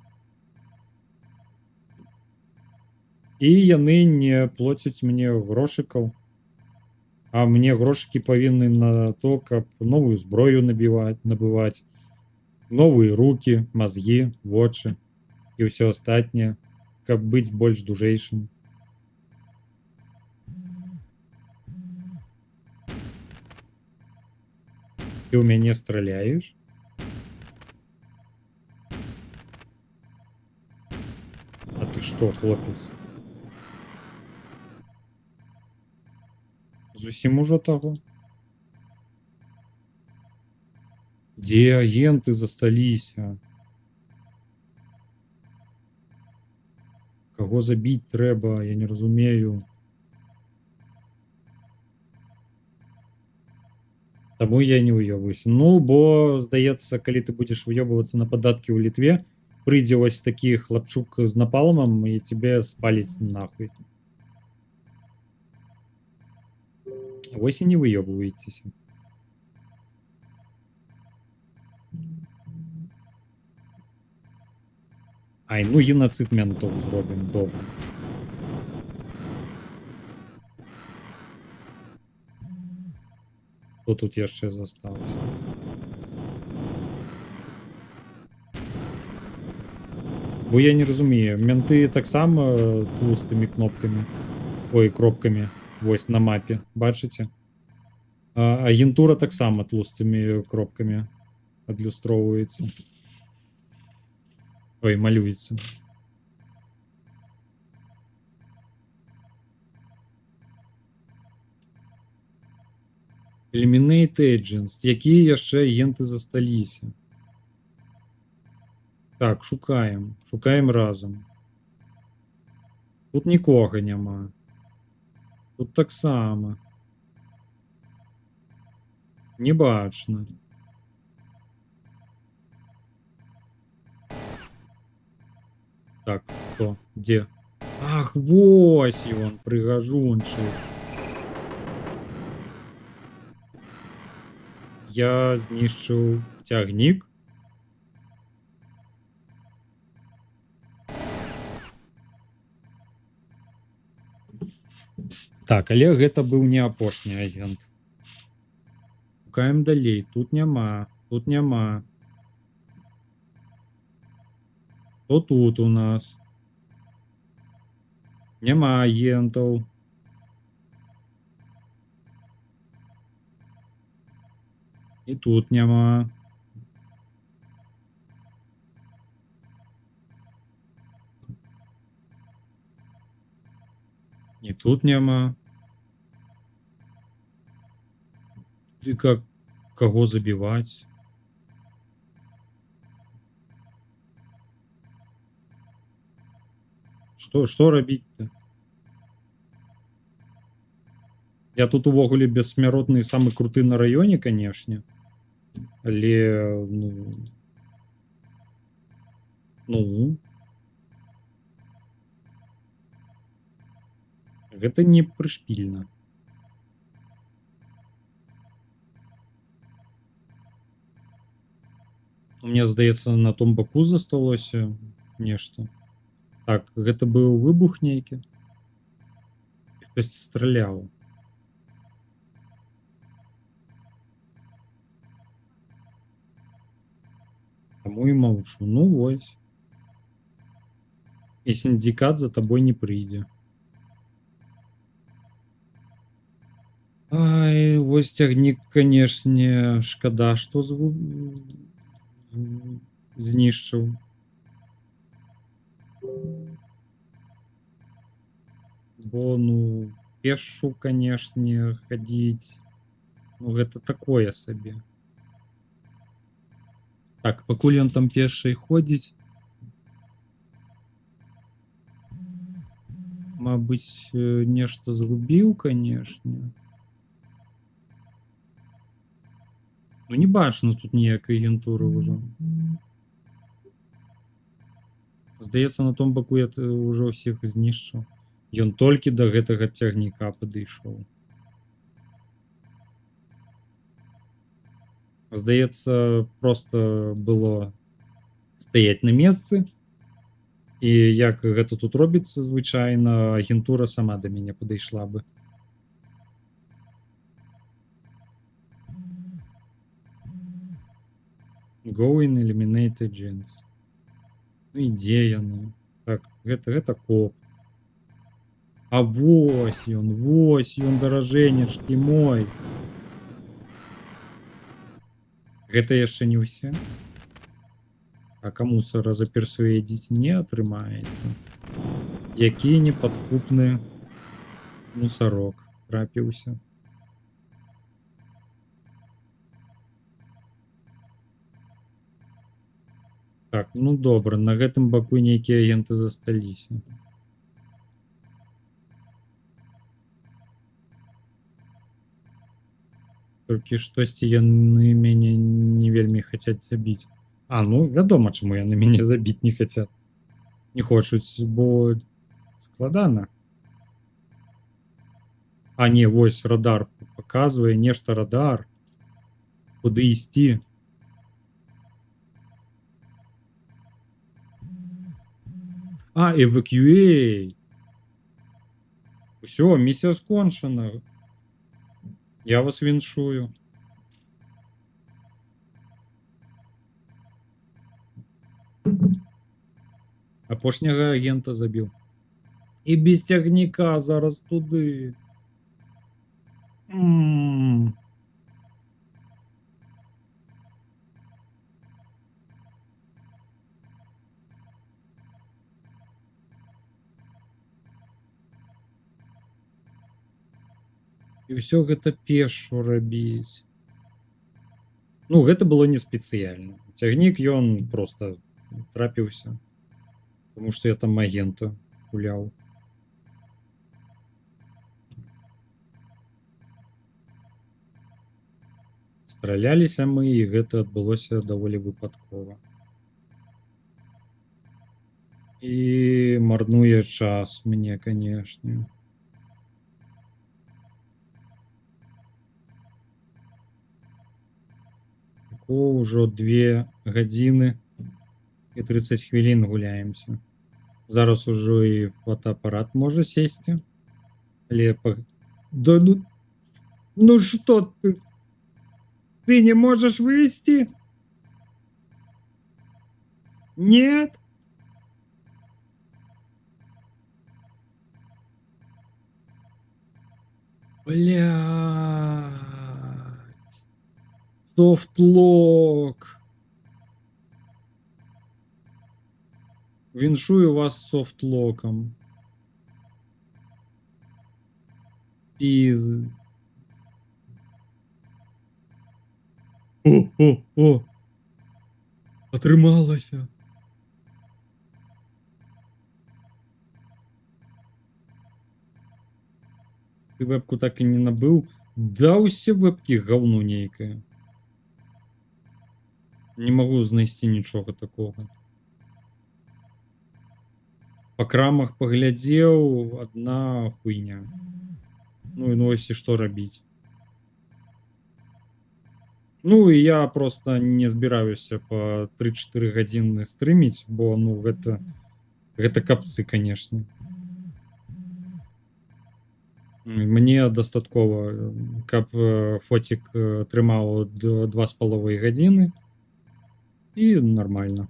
І яны не плоцяць мне грошыкаў. А мне грошыкі павінны на то, каб новую зброю набываць, новыя рукі, мазгі, вочы і ўсё астатняе, каб быць больш дужэйшым. Ты ў мяне страляеш? Што, хлопец? Зусім ужо таго? Дзе агенты засталіся? Каго забіць трэба, я не разумею. Таму я не выёбваюся. Ну, бо, здаецца, калі ты будзеш выёбвацца на падаткі ў Літве, прыйдзе вось такі хлапчук з напалмам і цябе спаліць нахуй. Вось і не выёбваецеся. Ай, ну геноцид ментов зробім, добра. Хто тут яшчэ застаўся? Бо я не разумею, менты таксама тлустымі кнопкамі, ой, кропкамі, вось на мапе, бачыце? А агентура таксама тлустымі кропкамі адлюстроўваецца. Ой, малюецца. Eliminate Agents. Якія яшчэ агенты засталіся? Так, шукаем. Шукаем разам. Тут нікога няма. Тут таксама. Не бачна. Так, хто? Дзе? Ах, вось ён, прыгажунчык. Я знішчыў цягнік. Так, але гэта быў не апошні агент. Шукаем далей. Тут няма. Тут няма. Што тут у нас? Няма агентаў. І тут няма. І тут няма. Ты как каго забіваць? Што рабіць-то? Я тут увогуле бессмяротны і самы круты на раёне, канешне. Але, ну... Гэта не прышпільна. Мне здаецца, на том баку засталося нешта. Так, гэта быў выбух нейкі. Хтосьці страляў. Таму і маўчу. Ну вось. І сіндикат за табой не прыйдзе. Ай, вось цягнік, канешне, шкада, што знішчыў. Бо, ну, пешшу, канешне, хадзіць. Ну, гэта такое сабе. Так, пакуль ён там пешай ходзіць, мабыць, нешта згубіў, канешне. Ну, не бачна тут ніякай агентуры ўжо. Здаецца, на том баку я ўжо ўсіх знішчыў. Ён толькі да гэтага цягніка падышоў. Здаецца, проста было стаяць на месцы. І як гэта тут робіцца звычайна, агентура сама да мяне падышла бы. Go in eliminate agents. Ну і дзе яны? Так, гэта коп. А вось ён, даражэнечкі мой. Гэта яшчэ не ўсе? А каму сара заперсуедзіць не атрымаецца. Які непадкупны мусарок трапіўся. Так, ну добра, на гэтым баку нейкія агенты засталіся. Толькі штосьці яны мяне не вельмі хацяць забіць. А, ну вядома, чаму яны мяне забіць не хацяць. Не хочуць, бо складана. А не, вось радар паказвае, нешта радар. Куды ісці? А, evacuate. Усё, місія скончана. Я вас віншую. Апошняга агента забіў. І без цягніка зараз туды. І ўсё гэта пешу рабіць. Ну, гэта было не спецыяльна. Цягнік ён просто трапіўся. Тому што я там агента гуляў. Страляліся мы, і гэта адбылося даволі выпадкова. І марнуе час мне, канешне. Ўжо 2 гадзіны і 30 хвілін гуляемся. Зараз ужо і фотоапарат можа сесці. Але да ну што ты? Ты не можешь вылезти? Нет? Блядь. Софтлок. Віншую вас софтлоком. Піз. О! Атрымалася. Ты вебку так і не набыў? Да ўсе вебкі гаўно нейкае. Не магу знайсці нічога такога. Па крамах паглядзеў, адна хуйня. Ну і вось і што рабіць. Ну і я просто не збіраюся па 3-4 гадзіны стрыміць, бо ну гэта капцы, канешне. Мне дастаткова, каб фотик трымаў 2,5 гадзіны. І нормально.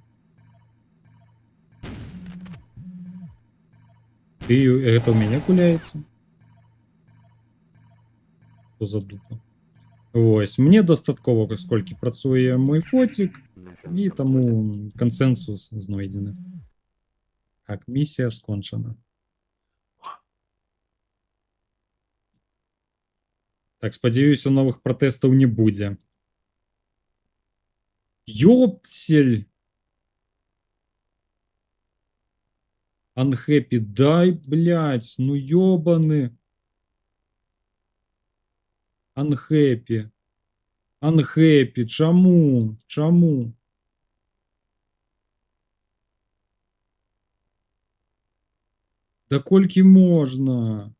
І гэта ў мяне гуляецца? Што за дупа? Вось, мне дастаткова, сколькі працуе мой фотик, і таму кансенсус знойдзены. Так, місія скончана. Так, спадзяюся, новых пратэстаў не будзе. Ёпсель! Unhappy, дай, блядь, ну ёбаны. Unhappy. Unhappy, чаму? Чаму? Да колькі можна?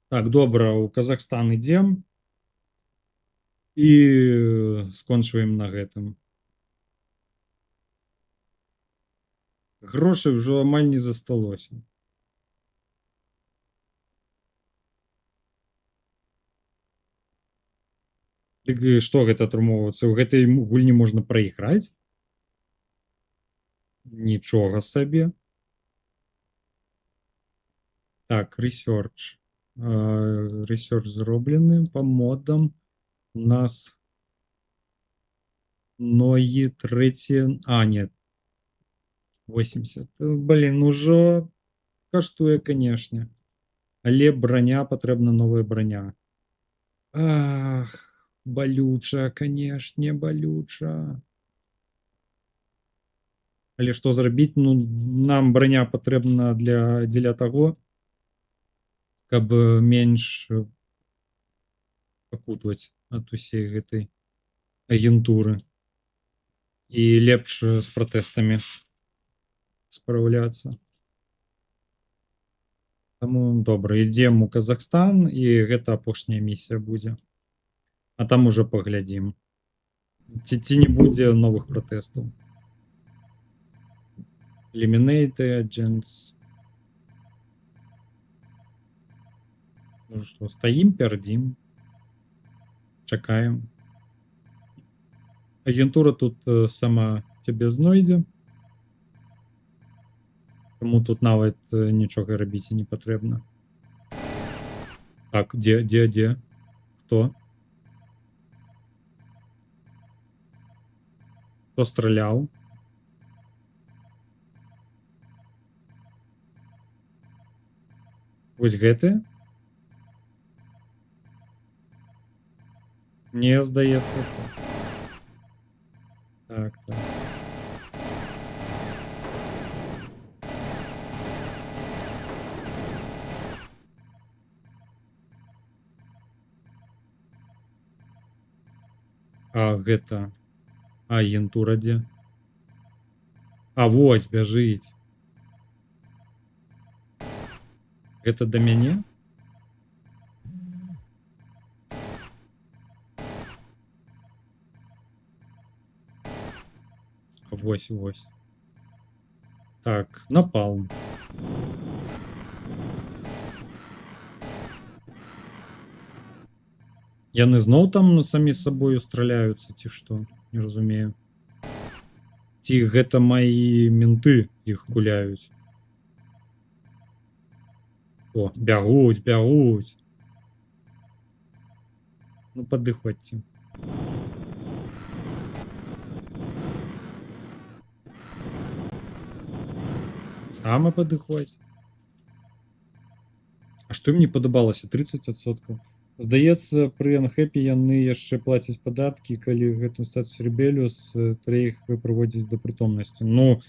Так, добра, у Казахстан ідзем. І скончваем на гэтым. Грошай ўжо амаль не засталося. Дык што гэта атрымоўваецца? У гэтай гульні можна прайграць? Нічога сабе. Так, рэсёрч. Рэсёрч зроблены па модам. У нас ногі трэці... А, нет. 80. Блін, ужо каштуе, канешне. Але броня, патрэбна новая броня. Ах, балюча, канешне, балюча. Але што зрабіць? Ну, нам броня патрэбна дзеля таго, каб менш пакутаваць ад усей гэтай агентуры. І лепш з пратэстамі спраўляцца. Таму добра, ідзем у Казахстан, і гэта апошняя місія будзе. А там ужо паглядзім. Ці не будзе новых пратэстаў. Eliminate agents. Ну што, стаім, пярдзім. Чакаем. Агентура тут сама цябе знойдзе. Таму тут нават нічога рабіць і не патрэбна. Так, дзе? Хто? Хто страляў? Вось гэты? Мне здаецца, так. А гэта агентура дзе? А вось бяжыць. Гэта да мяне? Вось. Так, напалм. Яны зноў там самі з сабою страляюцца, ці што? Не разумею. Ці гэта маі менты іх гуляюць? О, бягуць. Ну, падыходзьце. Сама падыходзь. А што ім не падабалася? 30%. Здаецца, пры анхэпе яны яшчэ плацяць падаткі, калі гэтым статус рэбеліус, трэба іх прыводзіць да прытомнасці. Ну,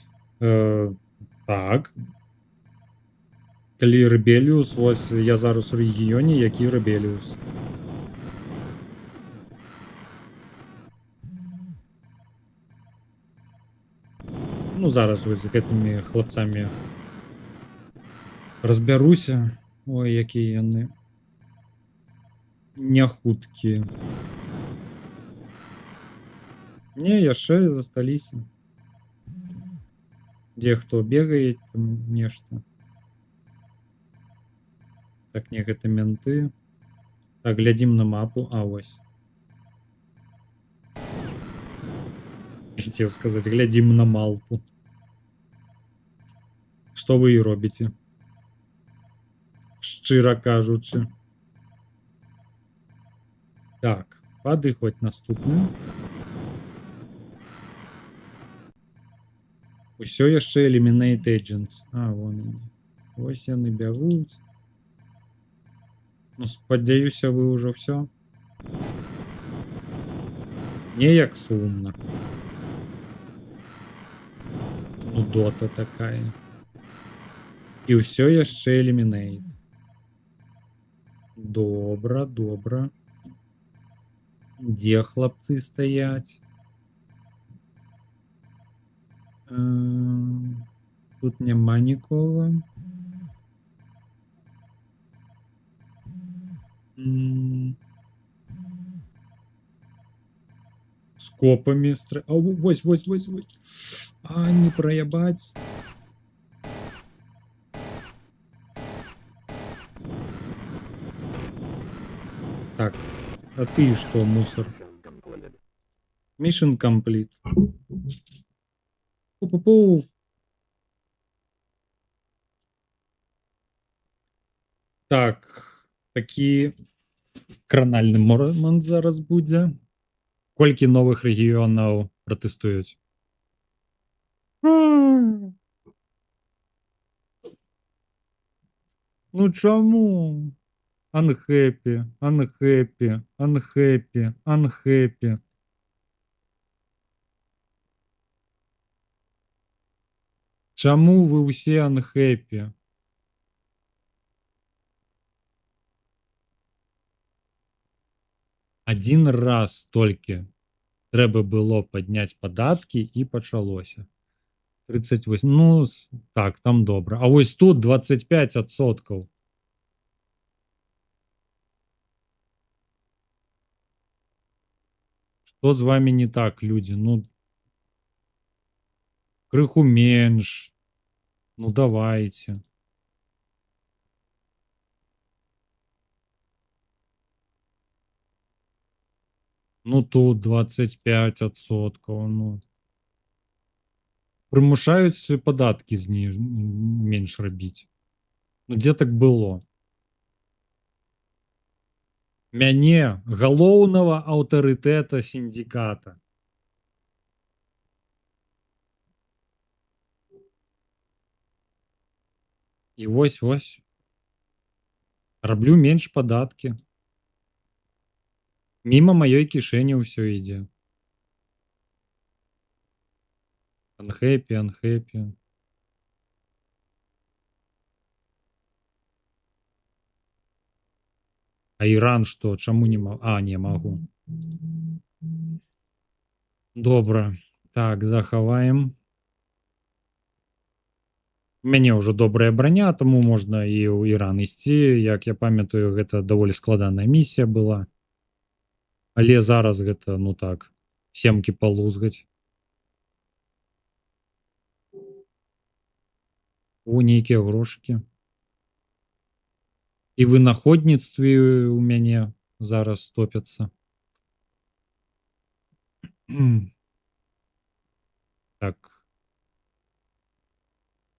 так. Калі рэбеліус, вось я зараз у рэгіёне, які рэбеліус. Ну, зараз вось з гэтымі хлапцамі разбяруся. Ой, якія яны няхуткія. Не, яшчэ засталіся. Дзе хто бегае там нешта. Так, не, гэта менты. Так, глядзім на мапу. А, вось. Хацеў сказаць, глядзім на малпу. Што вы і робіце? Шчыра кажучы. Так, падыходь наступны. Усё яшчэ Eliminate Agents. А, вон яны. Вось яны бягуць. Ну, спадзяюся, вы ўжо ўсё. Неяк сумна. Нудота такая. І ўсё яшчэ Eliminate. Добра. Дзе хлапцы стаяць? Тут няма нікога. З копамі А, вось. А, не праябаць. Так, а ты што, мусор? Mission complete. Пу-пу-пу. Так, такі кранальны момант зараз будзе. Колькі новых рэгіёнаў пратэстуюць? Ну чаму? Unhappy, unhappy, unhappy, unhappy. Чаму вы ўсе unhappy? Адзін раз толькі трэба было падняць падаткі і пачалося. 38. Ну, так, там добра. А вось тут 25%. Што з вами не так, людзі? Ну, крыху менш. Ну, давайте. Ну, тут 25%. Ну. Прымушаюць падаткі менш рабіць. Ну, дзе так было? Мяне, галоўнага аўтарытэта сіндиката. І вось. Раблю менш падаткі. Міма маёй кішэні ўсё ідзе. Unhappy, unhappy. А Іран што? Чаму не магу? А, не магу. Добра. Так, захаваем. У мяне ўжо добрая браня, таму можна і ў Іран ісці. Як я памятаю, гэта даволі складаная місія была. Але зараз гэта, ну так, семкі палузгаць. О, нейкія грошыкі. І вынаходніцтвы у мяне зараз топяцца. Так.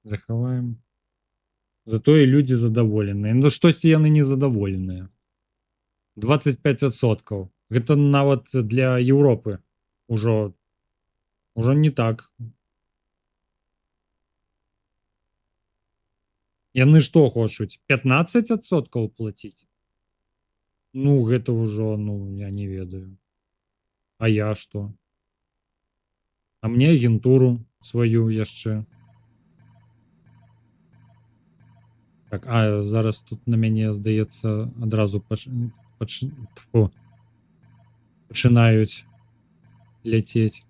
Захаваем. Затое людзі задаволеныя. Ну штосьці яны незадаволеныя. 25%. Гэта нават для Еўропы ўжо не так. Яны што хочуць? 15% плаціць? Ну, гэта ўжо, ну, я не ведаю. А я што? А мне агентуру сваю яшчэ. Так, а зараз тут на мяне, здаецца, адразу пачынаюць ляцець.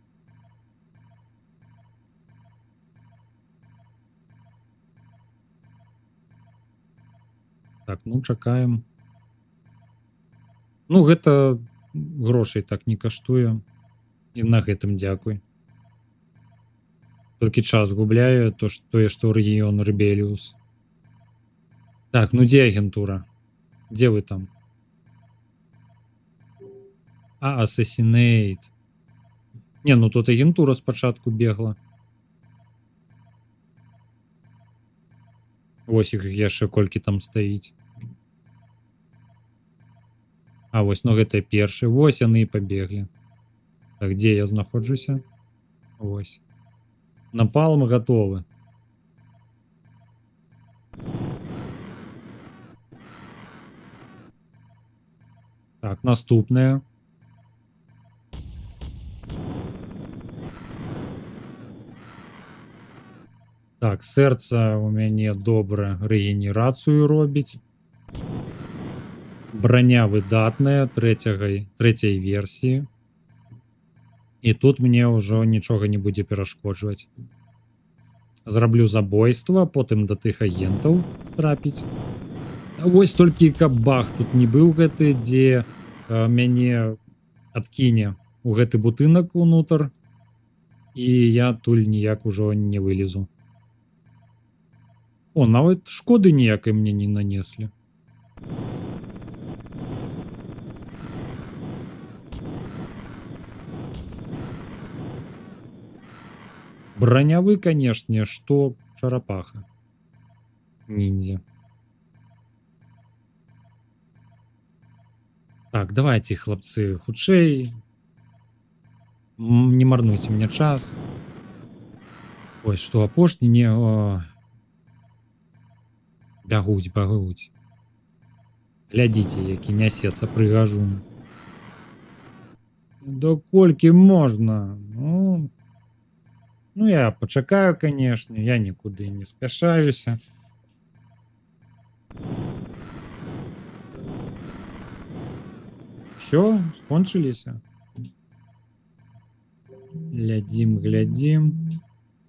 Так, ну чакаем. Ну, гэта грошай так не каштуе. І на гэтым дзякуй. Толькі час губляю, тое, што рэгіён Рэбеліус. Так, ну дзе агентура? Дзе вы там? А, Assassinate. Не, ну тут агентура спачатку бегла. Вось іх яшчэ колькі там стаіць. А, вось, ну гэта першы. Вось яны і пабеглі. Так, дзе я знаходжуся? Вось. Напалм гатовы. Так, наступная. Так, сэрца у мяне добра рэгенерацыю робіць. Браня выдатная трэцяй версіі. І тут мне ўжо нічога не будзе перашкоджваць. Зраблю забойства, потым да тых агентаў трапіць. Вось толькі каб бах тут не быў гэты, дзе мяне адкіне у гэты будынак унутр, і я туль ніяк ужо не вылезу. О, нават шкоды ніякай мне не нанеслі. Бранявы, канешне, што чарапаха. Ніндзя. Так, давайте, хлопцы, хутчэй. Не марнуйте мне час. Ой, што апошні не... Бягуць, бягуць. Глядзіце, які нясецца прыгажун. Да колькі можна? Ну я пачакаю, канешне, я нікуды не спяшаюся. Всё, скончыліся. Глядзім, глядзім.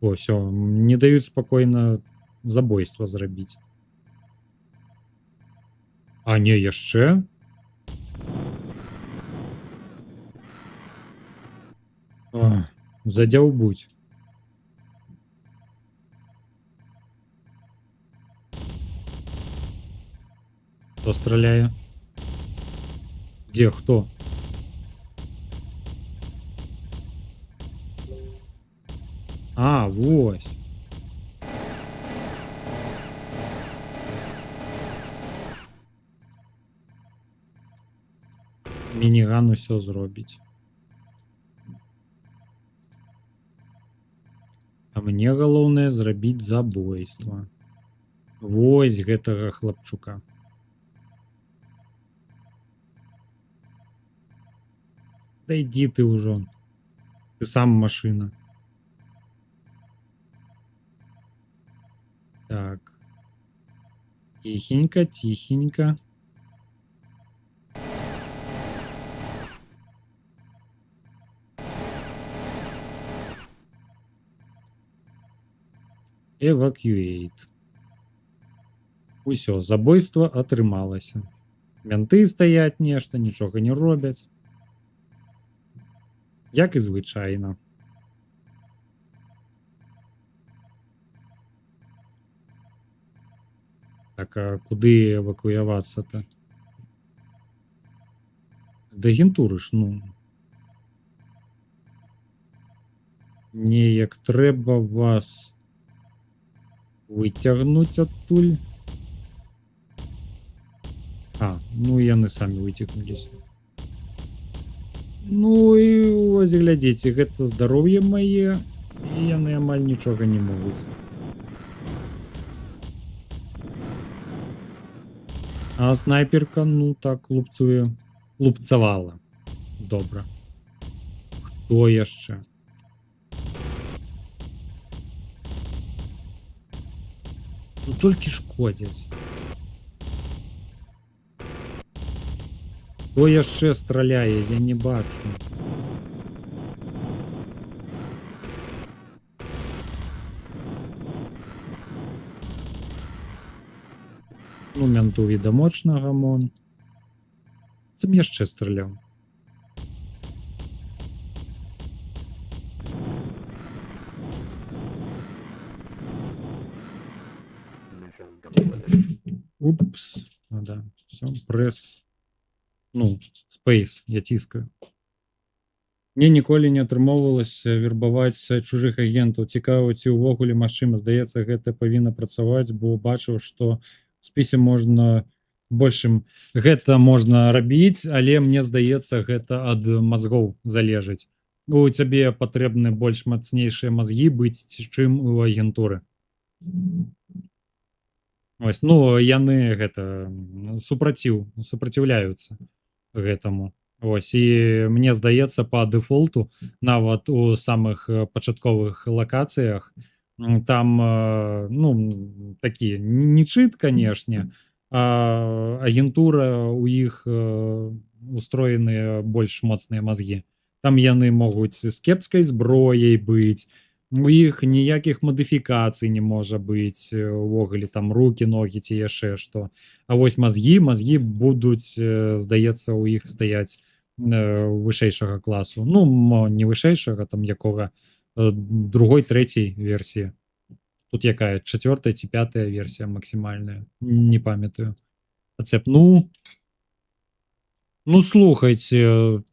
О, всё, не даюць спакойна забойства зрабіць. А не, яшчэ? Задзяўбуць. Хто страляе? Дзе, хто? А, вось. Мініган усё зробіць. А мне галоўнае зрабіць забойства. Вось гэтага хлапчука. Да ідзі ты ўжо. Ты сам машына. Так. Тихенько, тихенько. Evacuate. Усё, забойства атрымалася. Мянты стаяць нешта, нічога не робяць. Як і звычайна. Так, а куды эвакуявацца-то? Да агентуры ж, ну. Неяк трэба вас выцягнуць адтуль. А, ну яны самі выцягнуліся. Ну і вось глядзіце, гэта здароўе мае, і яны амаль нічога не могуць. А снайперка, ну так, лупцуе. Лупцавала. Добра. Хто яшчэ? Ну толькі шкодзяць. Хто яшчэ страляе, я не бачу. Ну, мянту відамочна гамон. Це б яшчэ страляў. Упс. Ну да, все, пресс. Ну, Space, я ціскаю. Мне ніколі не атрымоўвалася вербаваць чужых агентаў. Цікава, ці ўвогуле магчыма, здаецца, гэта павінна працаваць, бо бачыў, што в спісе можна большым гэта можна рабіць, але мне здаецца, гэта ад мазгоў залежыць. У цябе патрэбны больш мацнейшыя мазгі быць, чым у агентуры. Ось, ну, яны гэта супраціўляюцца гэтаму. Ось, і мне здаецца, па дэфолту, нават у самых пачатковых лакацыях, там, ну, такі, не чыт, канешне, а агентура у іх устроеныя больш моцныя мазгі. Там яны могуць з кепскай зброяй быць, у іх ніякіх мадыфікацый не можа быць, увогуле там рукі, ногі ці яшчэ што. А вось мазгі будуць, здаецца, у іх стаяць вышэйшага класу. Ну, не вышэйшага, там якога другой, трэцяй версіі. Тут якая, 4-я ці 5-я версія максімальная, не памятаю. Ацеп, ну слухайце,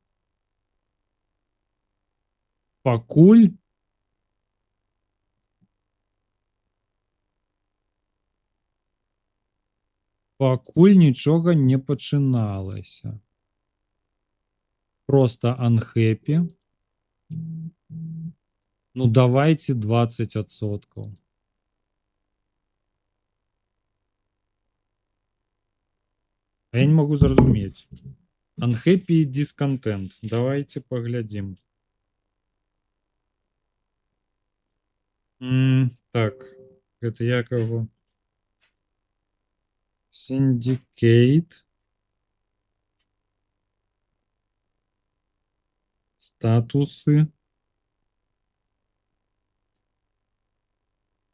пакуль нічога не пачыналася. Просто unhappy. Ну, давайте 20%. А я не могу зразумець. Unhappy discontent. Давайте паглядзім. Так, гэта як яго? Syndicate. Статусы.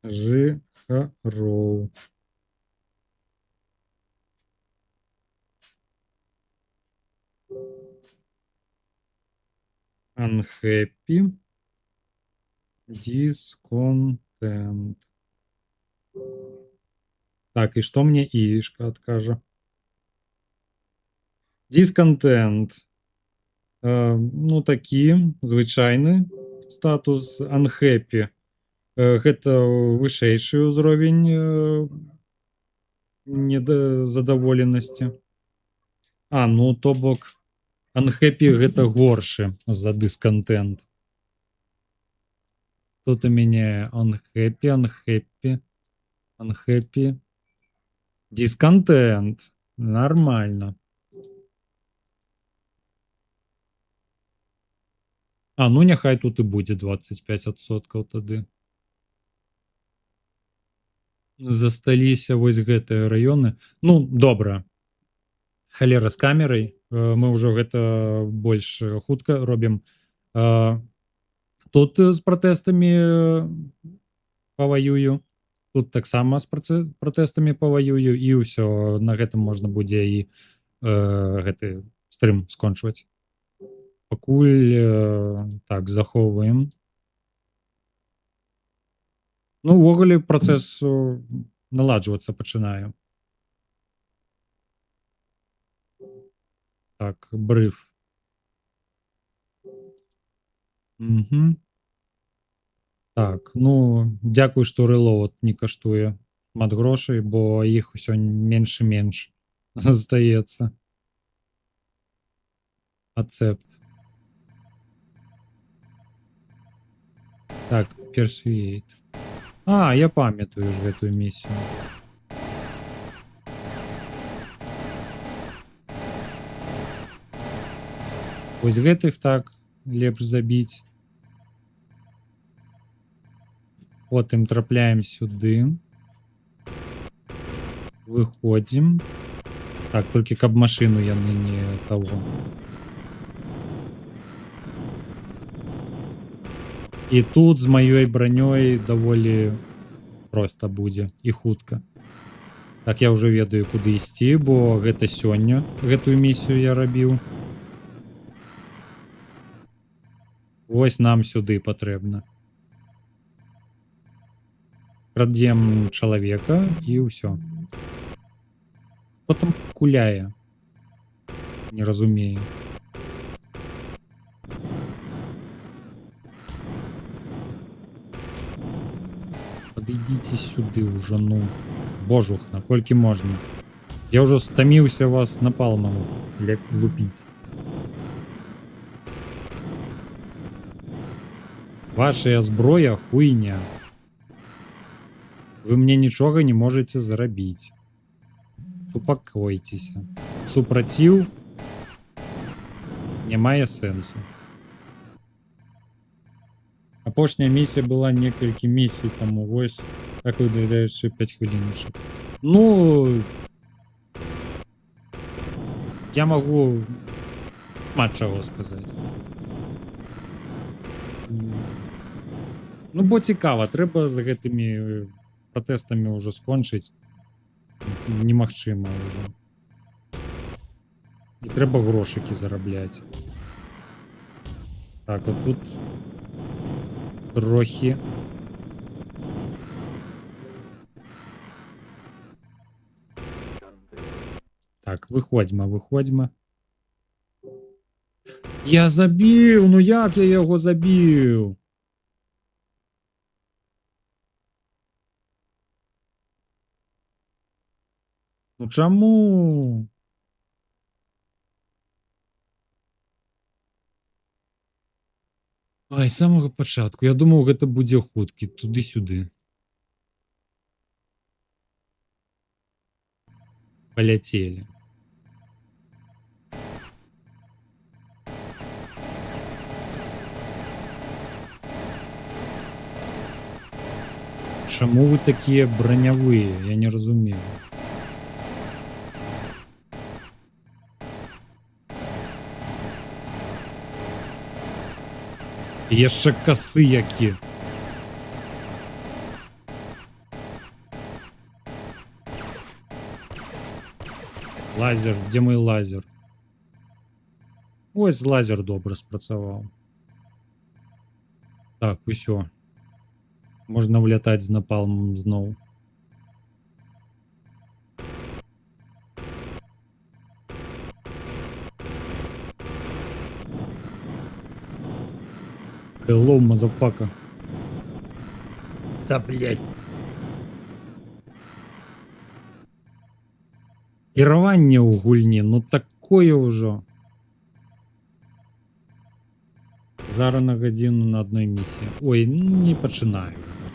Жыхароў. Unhappy discontent. Так, і што мне ішка адкажа? Discontent. Ну, такі звычайны статус. Unhappy. Гэта вышэйшы ўзровень незадаволенасці. Ну, то бок, unhappy гэта горшы за discontent. Тут у мяне unhappy. Discontent. Нормально. Ну няхай тут і будзе 25% тады. Засталіся вось гэтыя раёны. Ну, добра. Халера з камерай. Мы ўжо гэта больш хутка робім. Тут з пратэстамі паваюю. Тут таксама з пратэстамі паваюю. І ўсё. На гэтым можна будзе і гэты стрым скончваць. Пакуль так, захоўваем. Ну, увогуле працэс наладжвацца пачынае. Так, брыф. Так, ну, дзякуй, што рэлоад не каштуе шмат грошай, бо іх усё менш і менш застаецца. Ацэпт. Так, persuade. Я памятаю ж гэтую місію. Вось гэтых так лепш забіць. Потым трапляем сюды. Выходзім. Так, толькі каб машыну яны не таго. І тут з маёй бранёй даволі проста будзе і хутка. Так, я ўжо ведаю, куды ісці, бо гэта сёння гэтую місію я рабіў. Вось нам сюды патрэбна. Крадзем чалавека і ўсё. Хто там куляе? Не разумею. Падыдзіце сюды ўжо, ну. Божух, наколькі можна. Я ўжо стаміўся вас напалмам лупіць. Вашая зброя хуйня. Вы мне нічога не можаце зарабіць. Супакойцеся. Супраціў не мае сэнсу. Апошняя місія была некалькі місій таму. Вось так выглядаючы 5 хвілінчак. Ну, я магу шмат чаго сказаць. Ну, бо цікава, трэба з гэтымі пратэстамі ўжо скончыць. Немагчыма ўжо. І трэба грошыкі зарабляць. Так, от тут трохі. Так, выходзьма. Я забіў! Ну як я яго забіў? Ну чаму? З самага пачатку. Я думаў, гэта будзе хуткі. Туды-сюды. Паляцелі. Чаму вы такія бранявыя? Я не разумею. І яшчэ касы які. Лазер, дзе мой лазер? Ось лазер добра спрацаваў. Так, усё. Можна ўлятаць з напалмом зноў. Hello, мазафака. Да, блядь. Кіраванне ў гульні, ну такое ўжо. Зараз на гадзіну на адной місіі. Ой, не пачынаю ўжо.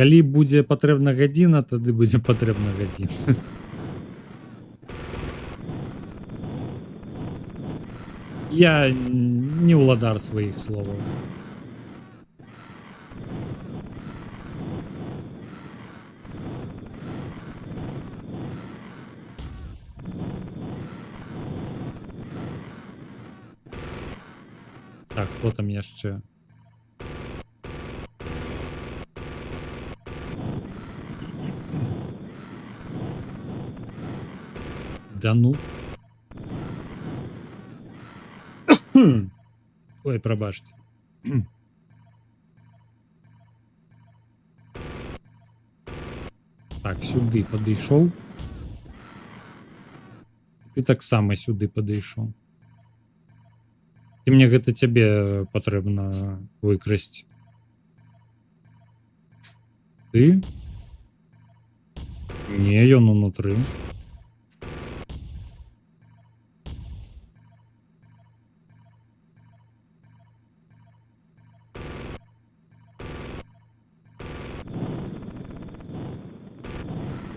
Калі будзе патрэбна гадзіна, тады будзе патрэбна гадзіна. Я не ўладар сваіх словаў. Так, хто там яшчэ? Да ну. Ой, прабачце. Так, сюды падышоў. Ты таксама сюды падышоў. І мне гэта цябе патрэбна выкрасці. Ты? Не, ён унутры.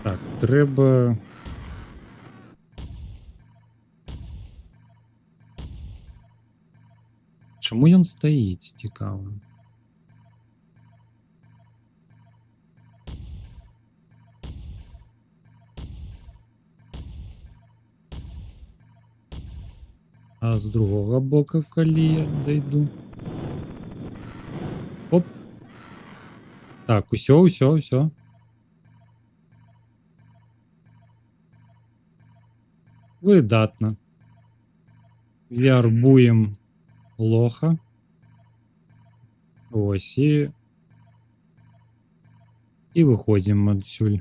Так, трэба... Чаму ён стаіць, цікава? А з другога бока, калі я зайду? Оп. Так, усё. Выдатна. Вярбуем лоха. Ось, і выходзім адсюль.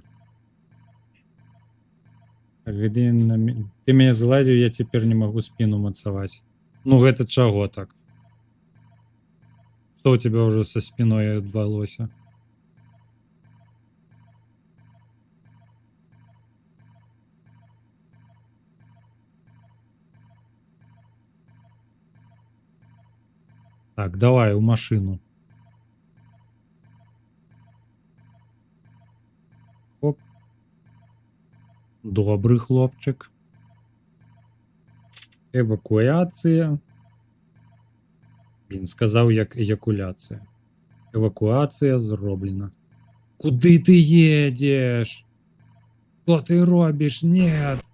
Ты мяне зладзіў, я цяпер не магу спіну мацаваць. Ну гэта чаго так? Што ў тебя ўжо са спіной адбылося? Так, давай у машину. Хоп. Добрый хлопчик. Эвакуацыя. Блин, сказаў як эякуляцыя. Эвакуацыя зроблена. Куды ты едешь? Что ты робишь? Нет.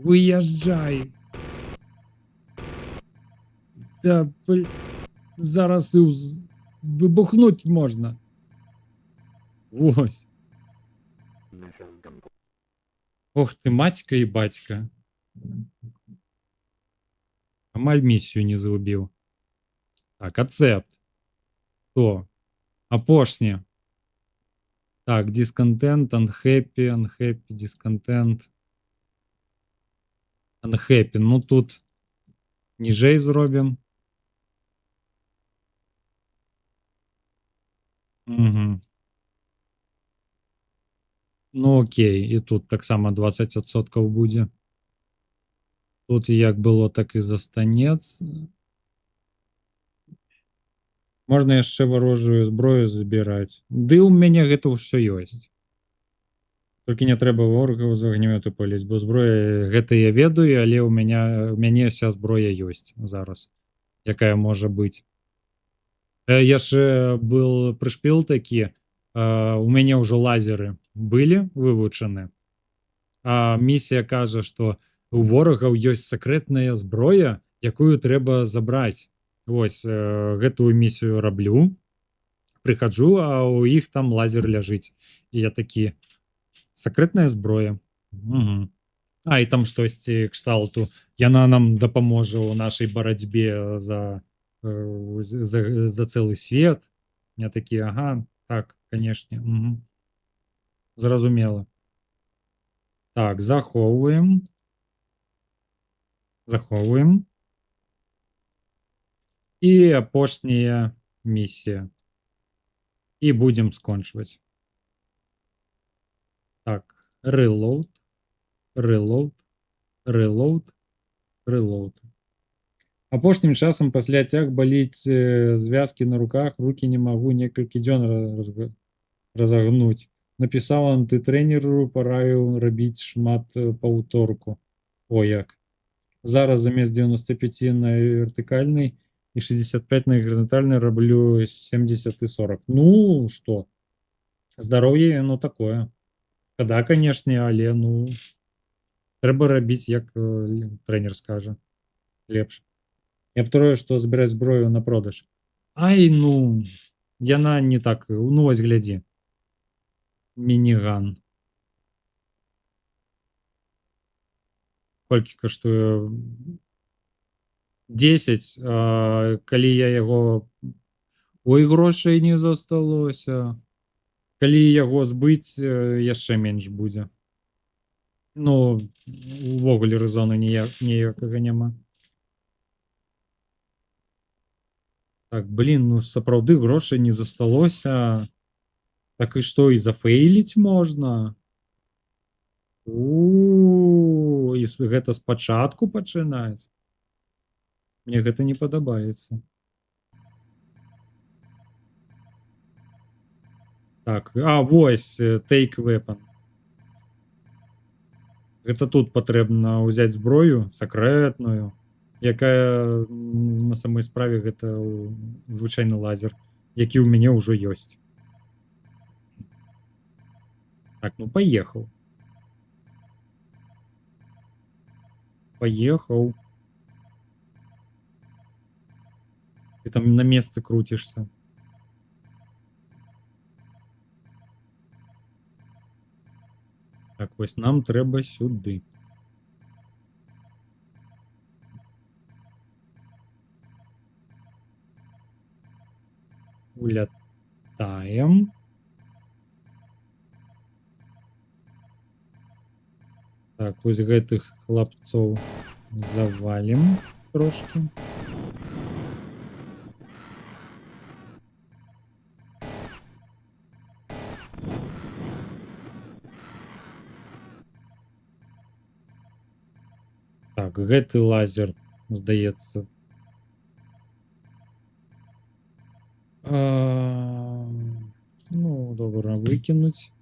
Выезжай. Да, блин. Зараз і вибухнуть можна. Ось. Ох ты, матька і батька. Амаль місію не зрубіў. Так, ацепт. Что? Апошні. Так, дисконтент, unhappy, дисконтент. Unhappy. Ну тут ніжэй зробім. Угу. Ну окей, і тут таксама 20% будзе. Тут як было, так і застанецца. Можна яшчэ варожую зброю забіраць. Ды ў мяне гэта ўсё ёсць. Толькі не трэба ворагаў з агнёмету паліць, бо зброя гэта я ведаю, але ў мяне ўся зброя ёсць зараз, якая можа быць. Яшчэ был прышпіл такі, у мяне ўжо лазеры былі вывучаны. А місія кажа, што у ворагаў ёсць сакрэтная зброя, якую трэба забраць. Вось гэтую місію раблю. Прыхаджу, а ў іх там лазер ляжыць. І я такі: сакрэтная зброя. Угу. А і там штосьці кшталту. Яна нам дапаможа ў нашай барацьбе за цэлы свет. Я такі: ага, так, канешне. Угу. Зразумела. Так, захоўваем. Захоўваем. І апошняя місія. І будзем скончваць. Так, reload, reload, reload, reload. Апошнім часам пасля цяг баліць звязкі на руках, рукі не магу некалькі дзён разагнуць. Напісаў антытрэнеру, параіў рабіць шмат паўторку. О, як. Зараз замест 95 на вертыкальнай і 65 на гарызантальнай раблю 70 і 40. Ну, што? Здароўе, ну, такое. Шкада, канешне, але, ну, трэба рабіць, як трэнер скажа. Лепш. Я б трое, што збіраць зброю на продаж. Ай, ну, яна не так, ну, вось глядзі. Мініган. Колькі каштуе? 10, калі я яго... Ой, грошай не засталося. Калі яго збыць, яшчэ менш будзе. Ну, увогуле рэзону ніякага няма. Так, блін, ну сапраўды грошай не засталося. Так і што, і зафейліць можна? І гэта спачатку пачынаць? Мне гэта не падабаецца. Так, вось, take weapon. Гэта тут патрэбна ўзяць зброю сакрэтную, якая на самой справе гэта звычайны лазер, які ў мяне ўжо ёсць. Так, ну паехаў. Паехаў. Ты там на месцы круцішся. Так, вось нам трэба сюды. Улятаем. Так, вось гэтых хлапцоў завалім трошки. Так, гэты лазер, здаецца. Ну, добра, выкінуць.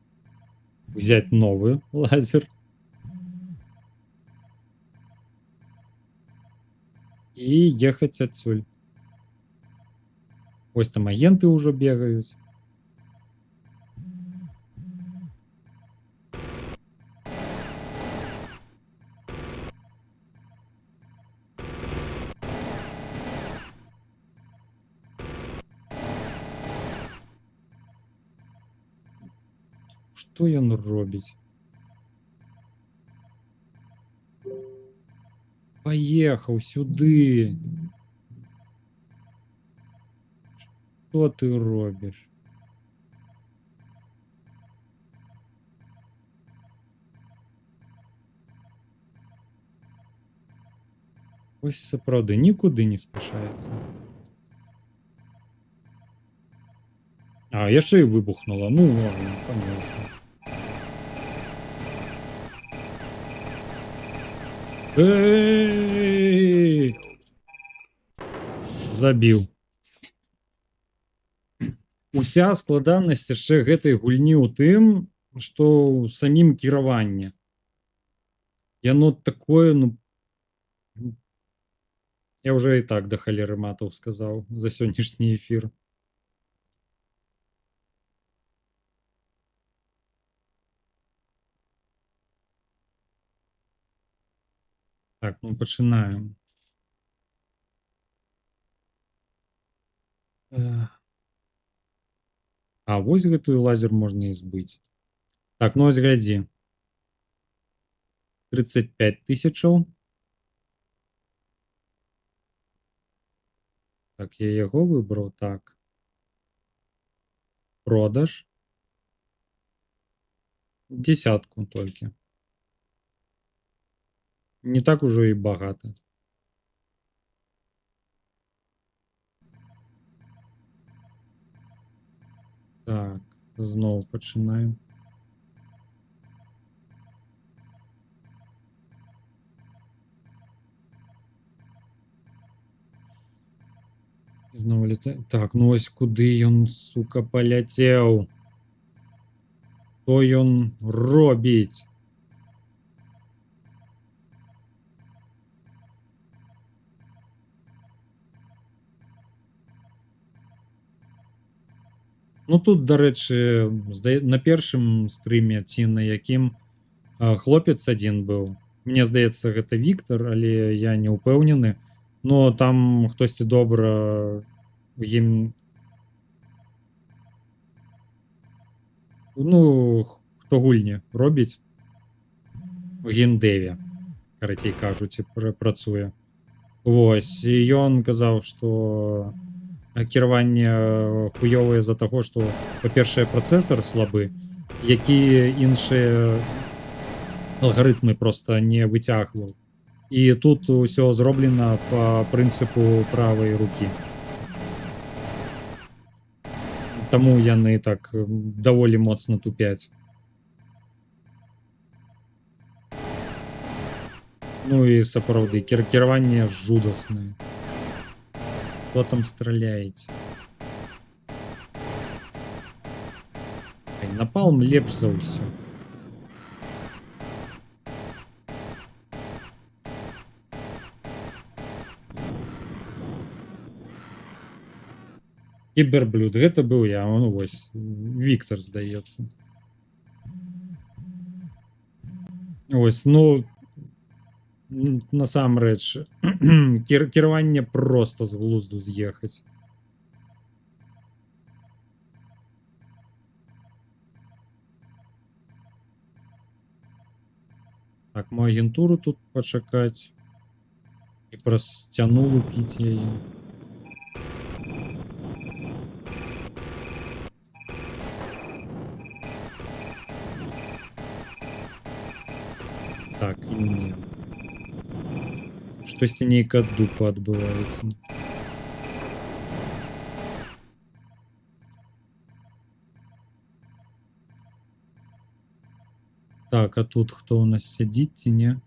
Взять новый лазер. І ехаць адсюль. Ось там агенты ўжо бегаюць. Што ён робіць? Паехаў сюды. Што ты робіш? Ось сапраўды нікуды не спяшаецца. А, яшчэ і выбухнула. Ну, конечно. Эй! Забіў. Уся складанасць яшчэ гэтай гульні ў тым, што ў самім кіраванні. Яно такое, ну, я ўжо і так да халеры матаў сказаў за сённяшні эфір. Так, ну пачынаем. А вось гэтую лазер можна і збыць. Так, ну вось глядзі. 35 тысячаў. Так, я яго выбраў, так. Продаж. Десятку толькі. Не так ужо і багата. Так, зноў пачынаем. Зноў летае. Так, ну вось куды ён, сука, паляцеў? Што ён робіць? Ну тут, дарэчы, на першым стрыме ці на якім хлопец адзін быў. Мне здаецца, гэта Віктор, але я не ўпэўнены. Но там хтосьці добра ім, ну, хто гульні робіць у геймдэве, карацей кажучы, працуе. Вось, і ён казаў, што кіраванне хуёвае з-за таго, што, па-першае, працэсар слабы, які іншыя алгарытмы проста не выцягваў. І тут усё зроблена па прынцыпу правай рукі. Таму яны так даволі моцна тупяць. Ну і сапраўды, кіраванне жудаснае. Хто там страляеце? Напалм лепш за ўсё. Кіберблюд, гэта быў я, ну вось, Віктор, здаецца. Ось, ну, насамрэч, кіраванне проста з глузду з'ехаць. Так, мою агентуру тут пачакаць і праз сцяну лупіць яе. Так, і не. Штосьці нейкая дупа адбываецца. Так, а тут хто у нас сядзіць ці не?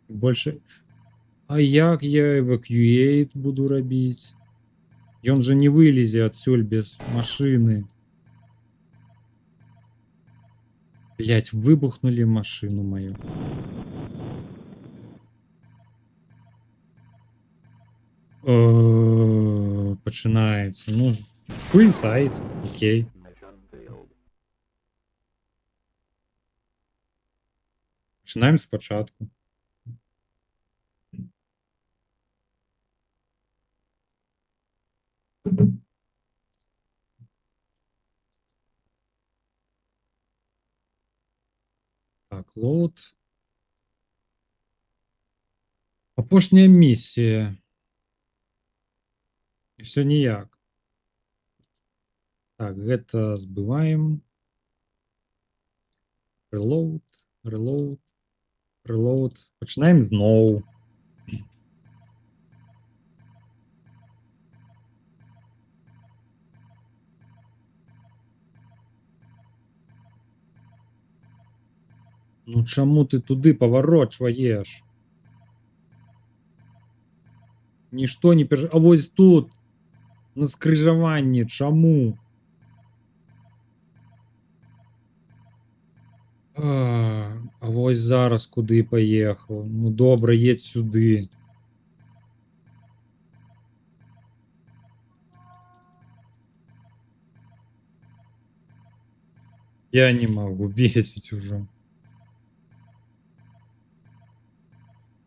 Больше. А як я эвакуэйт буду рабіць? Ён жа не вылезе адсюль без машыны. Блять, выбухнули машину мою. Пачынаецца. Ну, суицайд, окей. Пачынаем спачатку. Так, лоуд. Апошняя місія. І все ніяк. Так, гэта збываем. Reload, reload, reload. Пачынаем зноў. Ну чаму ты туды паварочваеш? Нішто не перж... А вось тут на скрыжаванні чаму? А вось зараз куди паехаў. Ну добра, едь сюды. Я не могу, бесить уже.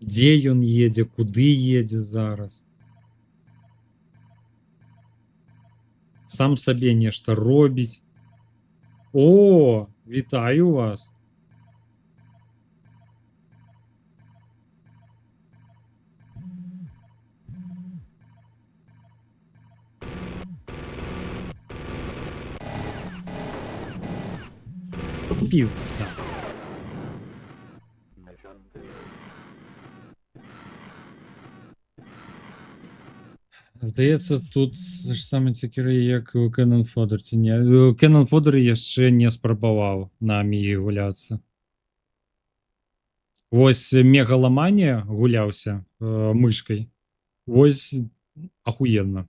Дзе ён едзе, куды едзе зараз? Сам сабе нешта робіць. О, вітаю вас. Пізда. Здаецца, тут ж саме цікаве, як у Cannon Fodder, ці не? Cannon Fodder яшчэ не спрабаваў на Амігі гуляцца. Вось Мегаламанія гуляўся мышкай. Вось ахуенна.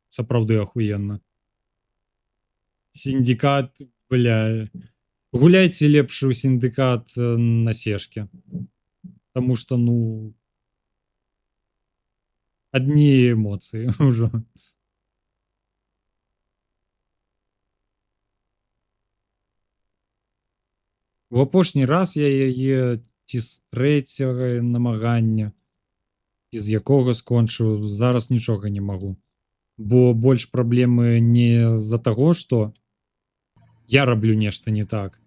Сапраўды ахуенна. Сіндикат, бля. Гуляйце лепш у Сіндикат на сешке. Таму што, ну, адні эмоцыі ўжо. У апошні раз я яе ці з трэцяга намагання, і з якога скончыў, зараз нічога не магу. Бо больш праблемы не з-за таго, што я раблю нешта не так,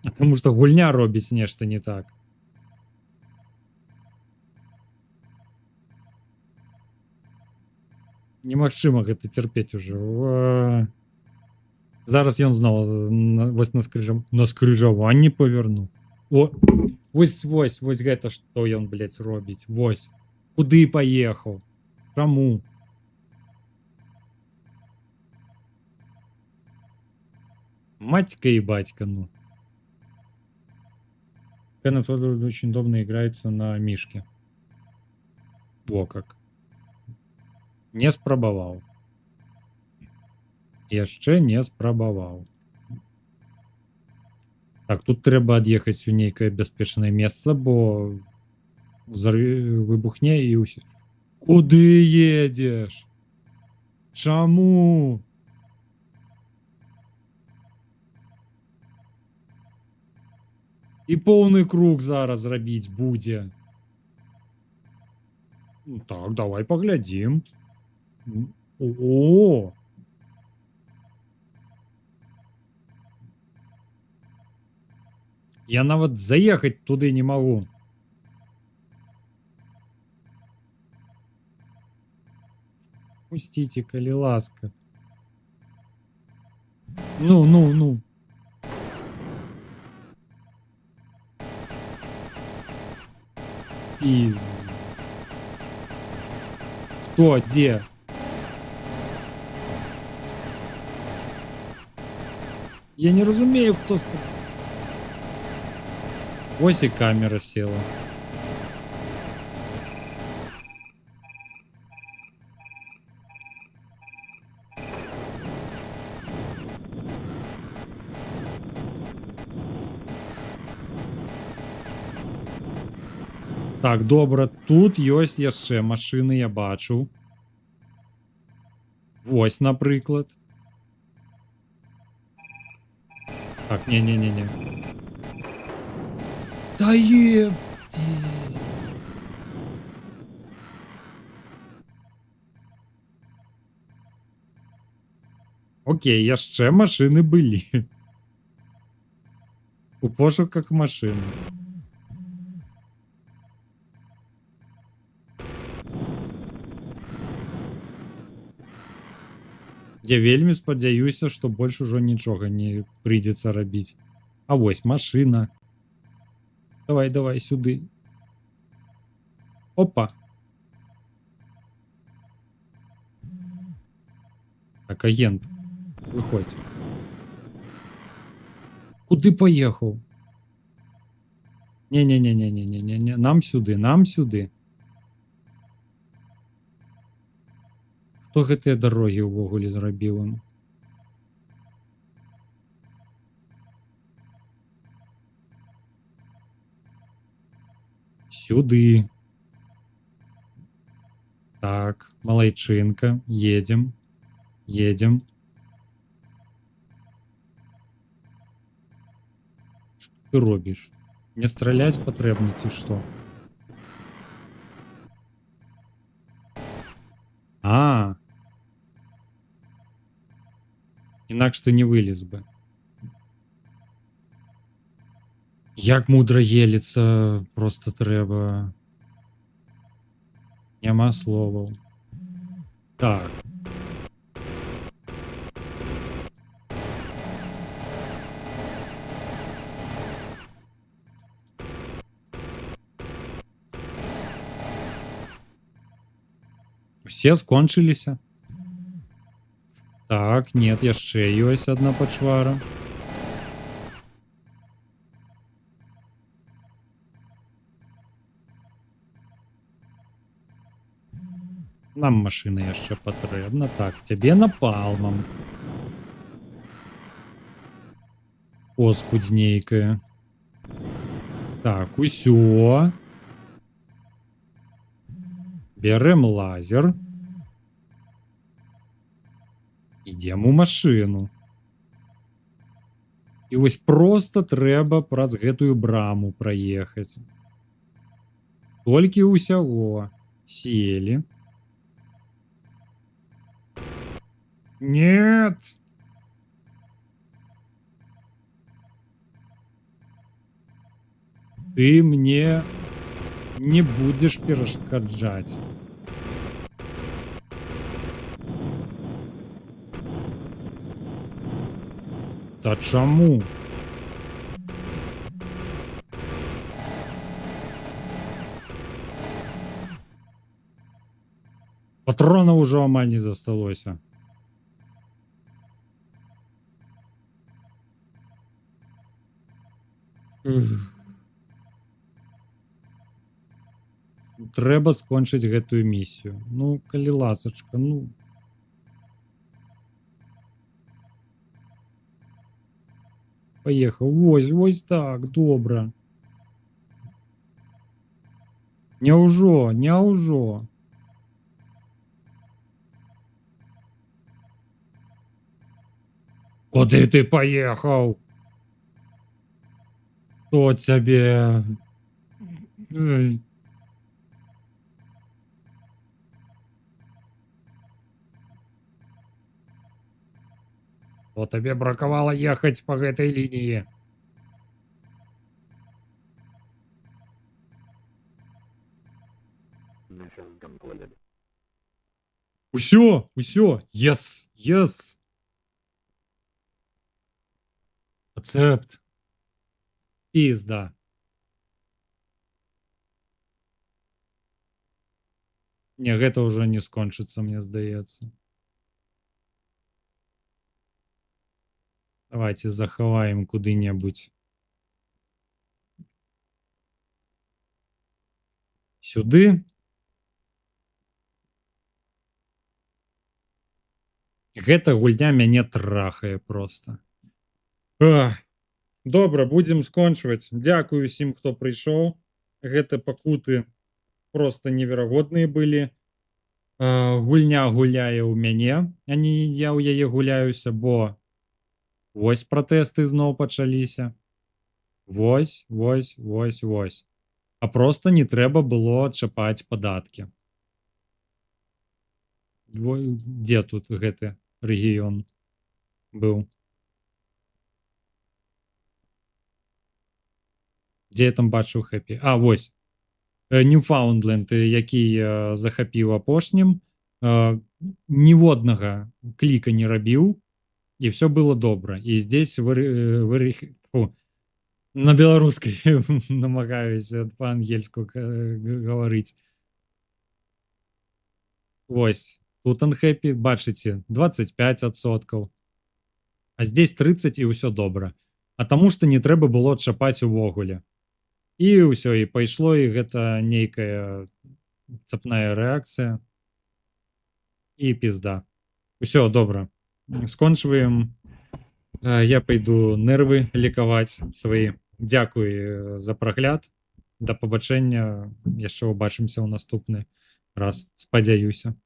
а таму што гульня робіць нешта не так. Немагчыма гэта цярпець ужо. Зараз ён зноў вось на скрыжаванні павярнуў. О, вось гэта што ён, блядь, робіць. Вось. Куды паехаў? Чаму? Матька и батька, ну. Cannon Fodder очень удобно играется на мишке. Во как. Не спрабаваў. Яшчэ не спрабаваў. Так, тут трэба ад'ехаць у нейкае бяспечнае месца, бо выбухне і ўсё. Куды едзеш? Чаму? І поўны круг зараз зрабіць будзе. Так, давай паглядзім. О! Я нават заехаць туды не магу. Пусціце, калі ласка. Ну. Пиз. Кто, где? Я не разумею, кто... Ось и камера села. Так, добра, тут ёсць яшчэ машыны, я бачу. Вось, напрыклад. Так, не. Да ебать. Окей, яшчэ машыны былі. У пошуках машыны. Я вельмі спадзяюся, што больш ужо нічога не прыйдзецца рабіць. А вось машына. Давай, сюды. Опа. Так, агент, выходь. Куды паехаў? Не, нам сюды. Хто гэтыя дарогі ўвогуле зрабіў? Сюды. Так, малайчинка. Едем. Едем. Что ты робишь? Не стрелять потребно, ці что? А. Інакш ты не вылез бы. Як мудра еліцца, просто трэба. Няма словаў. Так. Усе скончыліся. Так, нет, яшчэ ёсць адна пачвара. Нам машина яшчэ патрэбна. Так, цябе напалмам. Оскудзь нейкая. Так, усё. Бярэм лазер. Ідзем у машыну. І вось проста трэба праз гэтую браму праехаць. Толькі ўсяго. Селі. Нет! Ты мне не будешь перашкаджаць. Та чаму? Патронаў ужо амаль не засталося. Трэба скончыць гэтую місію. Ну, калі ласачка, ну. Паехаў. Вось так, добра. Няўжо. Куды ты паехаў? Хто цябе? О, табе бракавала ехаць па гэтай лініі. Усё, yes. Ацэпт. Пізда. Не, гэта ўжо не скончыцца, мне здаецца. Давайте захаваем куды-небудзь. Сюды. Гэта гульня мяне трахае проста. Добра, будзем скончваць. Дзякую усім, хто прыйшоў. Гэта пакуты проста неверагодныя былі. Гульня гуляе ў мяне, а не я ў яе гуляюся, бо вось пратэсты зноў пачаліся. Вось. А проста не трэба было чапаць падаткі. Дзе тут гэты рэгіён быў? Дзе я там бачыў хэпі? А, вось. Ньюфаундленд, які захапіў апошнім, ніводнага кліка не рабіў, і все было добра. І здесь на беларускай намагаюся па-ангельску гаварыць. Вось. Тут анхэпі, бачыце, 25%. А здесь 30 і ўсё добра. А таму што не трэба было чапаць увогуле. І ўсё, і пайшло, і гэта нейкая цапная рэакцыя. І пізда. Усё, добра. Скончваем. Я пайду нервы лекаваць свае. Дзякуй за прагляд. Да пабачэння, яшчэ ўбачымся ў наступны раз, спадзяюся.